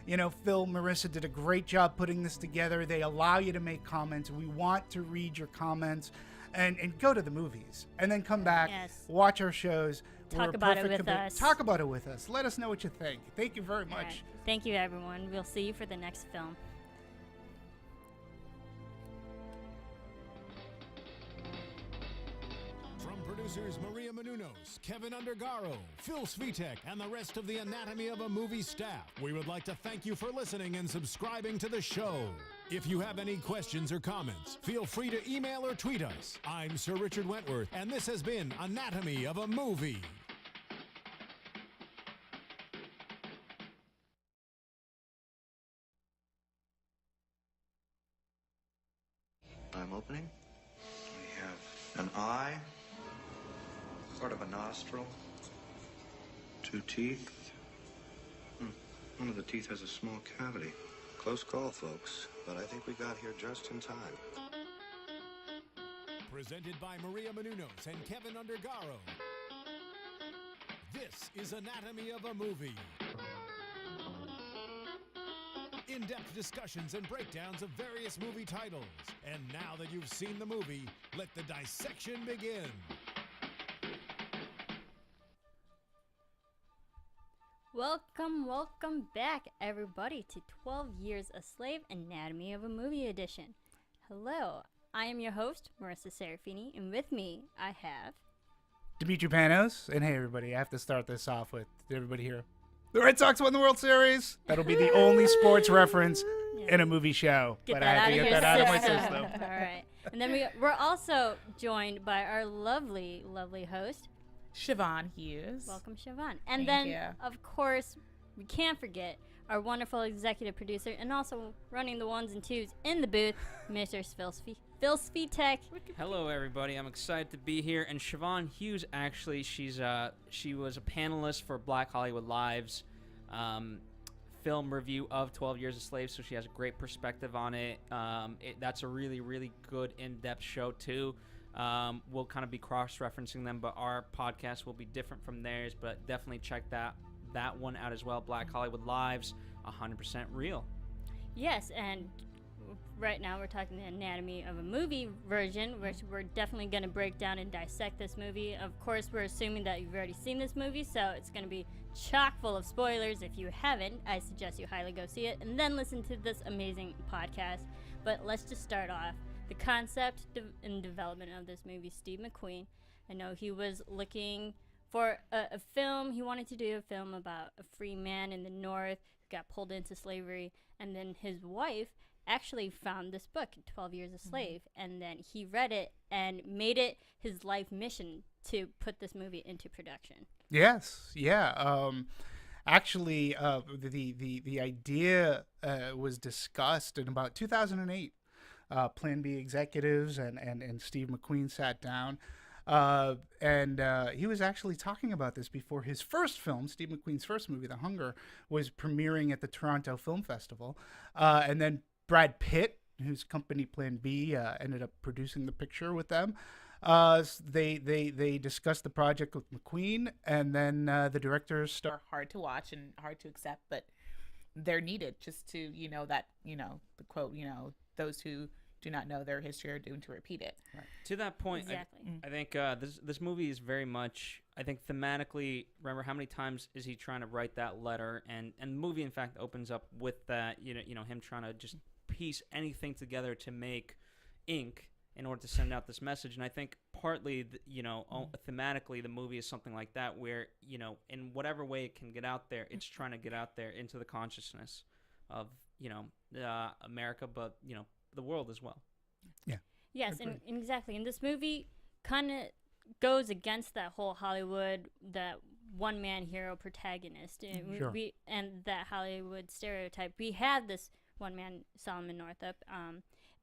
Phil, Marissa did a great job putting this together. They allow you to make comments. We want to read your comments. And go to the movies. And then come back, Yes. watch our shows. Talk We're a about it perfect with us. Talk about it with us. Let us know what you think. Thank you very All much. right. Thank you, everyone. We'll see you for the next film. From producers Maria Menounos, Kevin Undergaro, Phil Svitek, and the rest of the Anatomy of a Movie staff, we would like to thank you for listening and subscribing to the show. If you have any questions or comments, feel free to email or tweet us. I'm Sir Richard Wentworth, and this has been Anatomy of a Movie. I'm opening. We have an eye, sort of a nostril, 2 teeth. One of the teeth has a small cavity. Close call, folks, but I think we got here just in time. Presented by Maria Menounos and Kevin Undergaro. This is Anatomy of a Movie. In-depth discussions and breakdowns of various movie titles. And now that you've seen the movie, let the dissection begin. Welcome back, everybody, to 12 Years a Slave, Anatomy of a Movie edition. Hello, I am your host, Marissa Serafini, and with me, I have... Dimitri Panos, and hey everybody, I have to start this off with everybody here. The Red Sox won the World Series. That'll be the only sports reference in a movie show. Get but that I have to out get of that out of my system. system. All right. And then we're also joined by our lovely, lovely host, Siobhan Hughes. Welkom, Siobhan. And Thank then, you. of course, we can't forget our wonderful executive producer and also running the ones and twos in the booth, Mr. Phil Svitek. Hello, everybody. I'm excited to be here. And Siobhan Hughes, actually, she was a panelist for Black Hollywood Live's film review of 12 Years a Slave, so she has a great perspective on it. That's a really, really good in-depth show, too. We'll kind of be cross-referencing them, but our podcast will be different from theirs, but definitely check that one out as well. Black Hollywood Live's 100% real. Yes, and right now we're talking the anatomy of a movie version, which we're definitely going to break down and dissect this movie. Of course, we're assuming that you've already seen this movie, so it's going to be chock full of spoilers. If you haven't, I suggest you highly go see it and then listen to this amazing podcast. But let's just start off. The concept and development of this movie, Steve McQueen. I know he was looking for a film. He wanted to do a film about a free man in the North who got pulled into slavery, and then his wife actually found this book, 12 Years a Slave, and then he read it and made it his life mission to put this movie into production. Yes, yeah. Actually, the idea was discussed in about 2008. Plan B executives and Steve McQueen sat down, and he was actually talking about this before his first film, Steve McQueen's first movie, The Hunger, was premiering at the Toronto Film Festival, and then Brad Pitt, whose company Plan B ended up producing the picture with them. They discussed the project with McQueen, and then the directors start. Hard to watch and hard to accept, but they're needed just to, the quote, those who do not know their history are doomed to repeat it. Right. To that point, Exactly. I think this movie is very much, I think thematically, remember how many times is he trying to write that letter? And the movie, in fact, opens up with that, him trying to just piece anything together to make ink in order to send out this message. And I think partly, thematically, the movie is something like that where, in whatever way it can get out there, it's trying to get out there into the consciousness of, America, but, the world as well. Yeah. Yes, and exactly. And this movie kind of goes against that whole Hollywood, that one-man hero protagonist. And Sure. And that Hollywood stereotype. We have this one-man, Solomon Northup,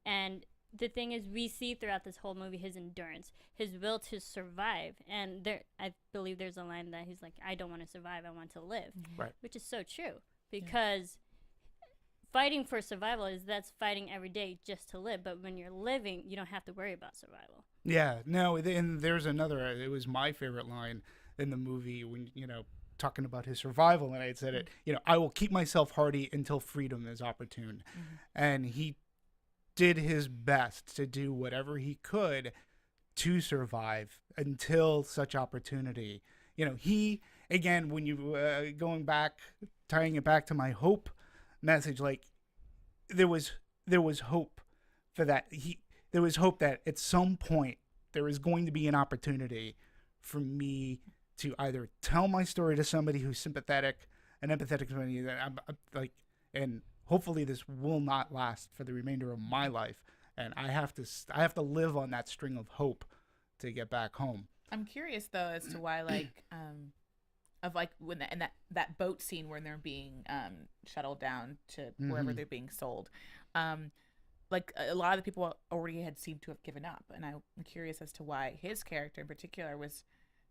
and the thing is, we see throughout this whole movie his endurance, his will to survive. And I believe there's a line that he's like, I don't want to survive, I want to live. Right. Which is so true, because fighting for survival that's fighting every day just to live. But when you're living, you don't have to worry about survival. Yeah, no, and there's another, it was my favorite line in the movie when, talking about his survival, and I had said it, I will keep myself hardy until freedom is opportune. Mm-hmm. And he did his best to do whatever he could to survive until such opportunity. He, again, when you, tying it back to my hope message, like there was hope for that. There was hope that at some point there is going to be an opportunity for me to either tell my story to somebody who's sympathetic and empathetic to me, that I'm like, and hopefully this will not last for the remainder of my life, and I have to live on that string of hope to get back home. I'm curious though as to why, when that boat scene where they're being shuttled down to wherever they're being sold, a lot of the people already had seemed to have given up, and I'm curious as to why his character in particular was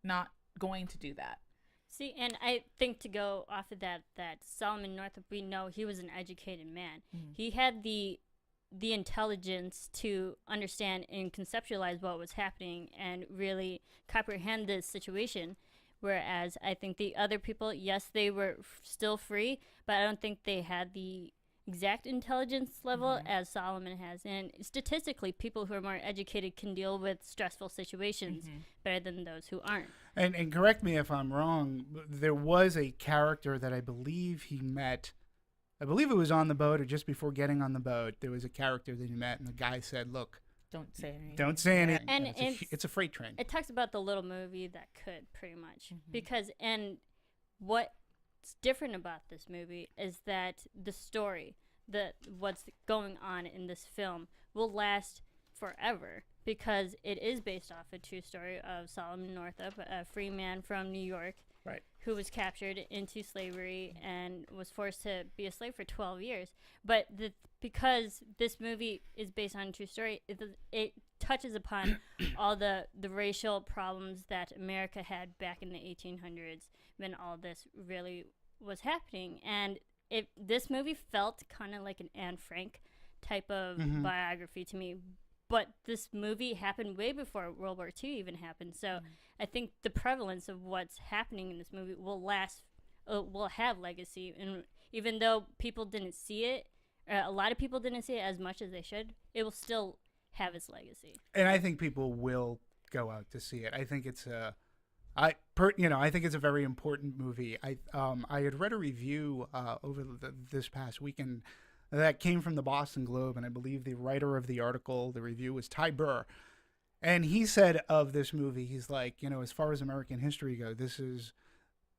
not going to do that. See, and I think to go off of that Solomon Northup, we know he was an educated man. Mm-hmm. He had the intelligence to understand and conceptualize what was happening and really comprehend this situation. Whereas I think the other people, yes, they were still free, but I don't think they had the exact intelligence level as Solomon has. And statistically, people who are more educated can deal with stressful situations better than those who aren't. And correct me if I'm wrong, there was a character that I believe he met. I believe it was on the boat or just before getting on the boat. There was a character that he met, and the guy said, look, Don't say anything. Don't say anything. And it's a freight train. It talks about the little movie that could, pretty much. Because, and what's different about this movie is that the story, what's going on in this film will last forever, because it is based off a true story of Solomon Northup, a free man from New York, Right. who was captured into slavery and was forced to be a slave for 12 years. But because this movie is based on a true story, it touches upon all the racial problems that America had back in the 1800s when all this really was happening. And this movie felt kind of like an Anne Frank type of biography to me. But this movie happened way before World War II even happened. So I think the prevalence of what's happening in this movie will have legacy. And even though people didn't see it, a lot of people didn't see it as much as they should, it will still have its legacy. And I think people will go out to see it. I think it's I think it's a very important movie. I had read a review over this past weekend that came from the Boston Globe, and I believe the writer of the article, the review, was Ty Burr. And he said of this movie, he's like, as far as American history goes, this is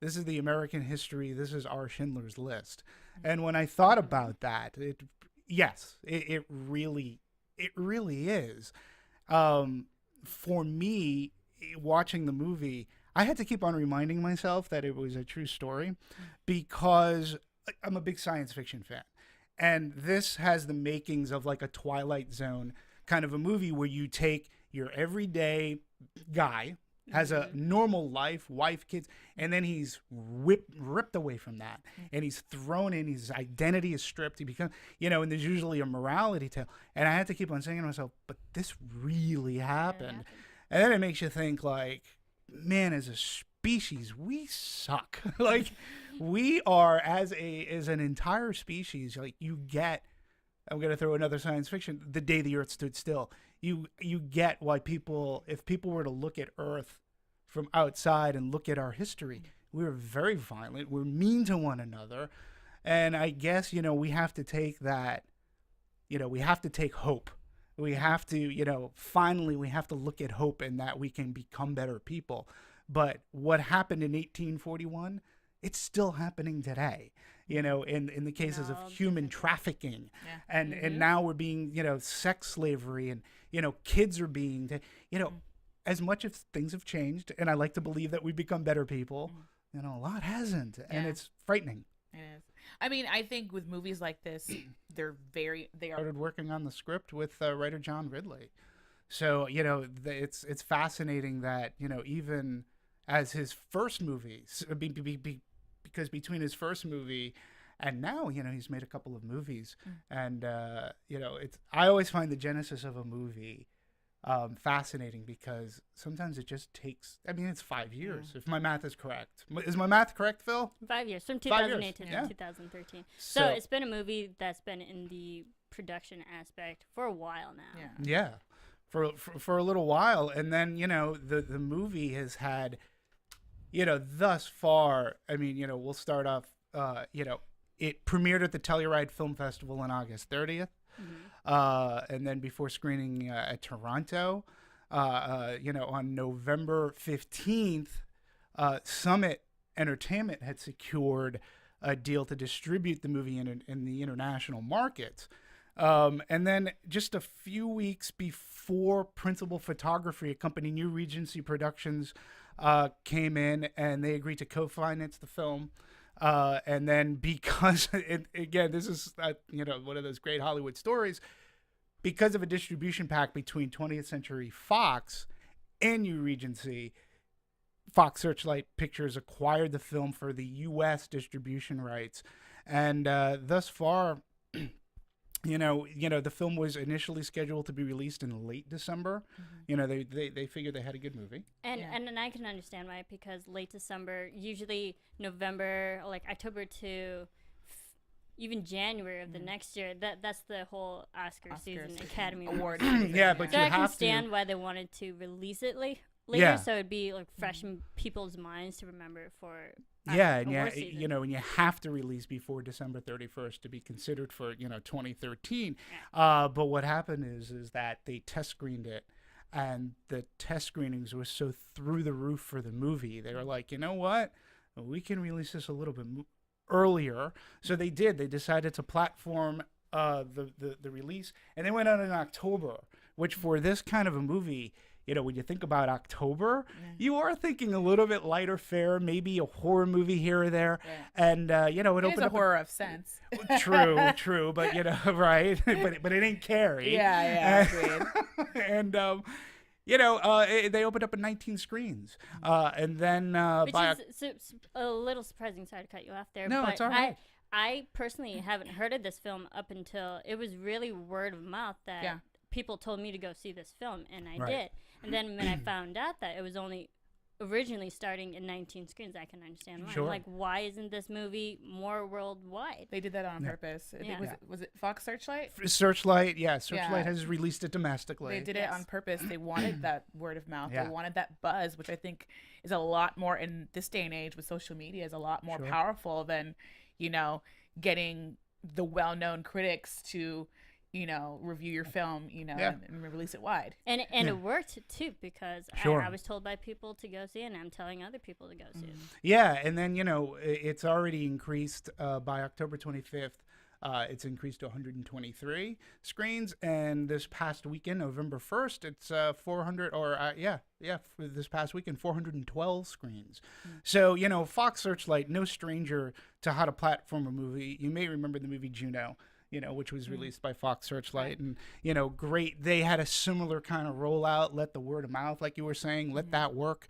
the American history. This is our Schindler's List. And when I thought about that, it really is. For me, watching the movie, I had to keep on reminding myself that it was a true story, because I'm a big science fiction fan. And this has the makings of like a Twilight Zone kind of a movie, where you take your everyday guy, has a normal life, wife, kids, and then he's ripped away from that. And he's thrown in, his identity is stripped. He becomes, and there's usually a morality tale. And I had to keep on saying to myself, but this really happened. And then it makes you think, like, man, as a species, we suck. Like, we are, as an entire species, like, I'm going to throw another science fiction, The Day the Earth Stood Still. You get why if people were to look at Earth from outside and look at our history, we were very violent. We're mean to one another. And I guess, we have to take that, we have to take hope. We have to, finally, we have to look at hope, and that we can become better people. But what happened in 1841, it's still happening today, in the cases of human trafficking. And now we're being, sex slavery, and, kids are being, as much as things have changed, and I like to believe that we've become better people, a lot hasn't. And it's frightening. It is. I mean, I think with movies like this, they are started working on the script with writer John Ridley. So, it's fascinating that, even as his first movie, because between his first movie and now, he's made a couple of movies. And, I always find the genesis of a movie fascinating, because sometimes it just takes, it's 5 years, if my math is correct. Is my math correct, Phil? 5 years, from 2008 to 2013. So it's been a movie that's been in the production aspect for a while now. Yeah. For a little while. And then, the movie has had, thus far, we'll start off, it premiered at the Telluride Film Festival on August 30th. And then before screening at Toronto, on November 15th, Summit Entertainment had secured a deal to distribute the movie in the international markets. And then just a few weeks before, Principal Photography, a company, New Regency Productions, came in, and they agreed to co-finance the film. And then because, again, this is, one of those great Hollywood stories, because of a distribution pact between 20th Century Fox and New Regency, Fox Searchlight Pictures acquired the film for the U.S. distribution rights. And thus far, the film was initially scheduled to be released in late December. They figured they had a good movie. And I can understand why, because late December, usually November, like October to even January of the next year, that's the whole Oscar season, Academy Award. Yeah, but so you I can have stand why they wanted to release it late later, Yeah. so it'd be like fresh in people's minds to remember it for Yeah, and award season. you know, and you have to release before December 31st to be considered for 2013. But what happened is that they test screened it, and the test screenings were so through the roof for the movie. They were like, you know what, we can release this a little bit earlier. So they did. They decided to platform the release, and they went out in October, which for this kind of a movie. When you think about October, you are thinking a little bit lighter fare, maybe a horror movie here or there. Yeah. And, it opened a up horror of sense. True. But, right. but it ain't Carrie. Yeah. And, they opened up at 19 screens. And then Which is a little surprising. Sorry to cut you off there. No, but it's all right. I personally haven't heard of this film up until it was really word of mouth that people told me to go see this film, and I did. And then when I found out that it was only originally starting in 19 screens, I can understand why. Sure. I'm like, why isn't this movie more worldwide? They did that on purpose. Was it Fox Searchlight? Searchlight has released it domestically. They did it on purpose. They wanted that word of mouth. They wanted that buzz, which I think is a lot more in this day and age with social media, is a lot more powerful than, getting the well-known critics to review your film, and release it wide. And it worked too, because I was told by people to go see it, and I'm telling other people to go see it. Yeah, and then it's already increased by October 25th. It's increased to 123 screens, and this past weekend, November 1st, it's 400 for this past weekend, 412 screens. So Fox Searchlight, no stranger to how to platform a movie. You may remember the movie Juno, which was released by Fox Searchlight, and great. They had a similar kind of rollout. Let the word of mouth, like you were saying, let that work.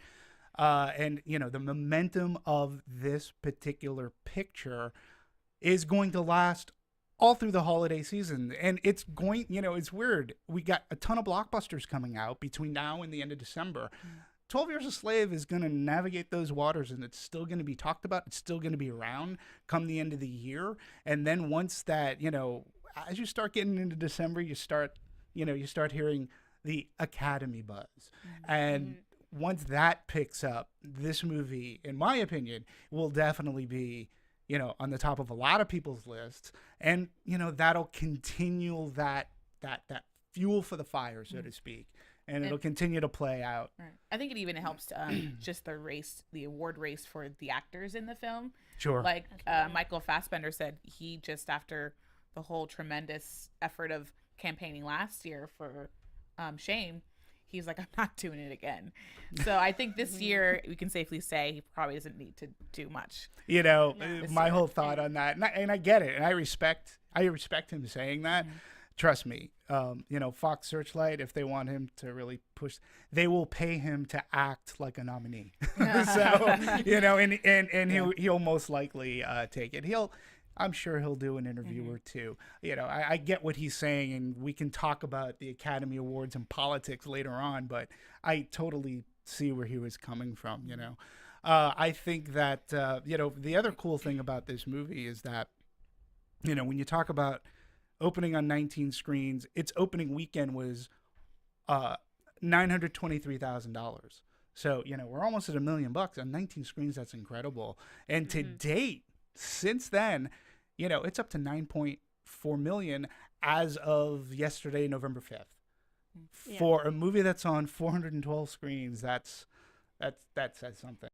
And the momentum of this particular picture is going to last all through the holiday season. And it's going, it's weird. We got a ton of blockbusters coming out between now and the end of December. 12 Years a Slave is going to navigate those waters, and it's still going to be talked about. It's still going to be around come the end of the year. And then once that, as you start getting into December, you start hearing the Academy buzz. And once that picks up, this movie, in my opinion, will definitely be on the top of a lot of people's lists, and that'll continue that fuel for the fire, so to speak, and it'll continue to play out. Right. I think it even helps just the award race for the actors in the film. Sure. Like Michael Fassbender said, he just after the whole tremendous effort of campaigning last year for Shame, he's like, I'm not doing it again. So I think this year we can safely say he probably doesn't need to do much. My whole thought on that, and I get it, and I respect him saying that. Trust me, Fox Searchlight, if they want him to really push, they will pay him to act like a nominee. So and he'll most likely take it. I'm sure he'll do an interview or two. I get what he's saying, and we can talk about the Academy Awards and politics later on, but I totally see where he was coming from, I think that, the other cool thing about this movie is that, when you talk about opening on 19 screens, its opening weekend was $923,000. So, we're almost at $1 million on 19 screens. That's incredible. And to date, since then, it's up to 9.4 million as of yesterday, November 5th. For a movie that's on 412 screens, that says something.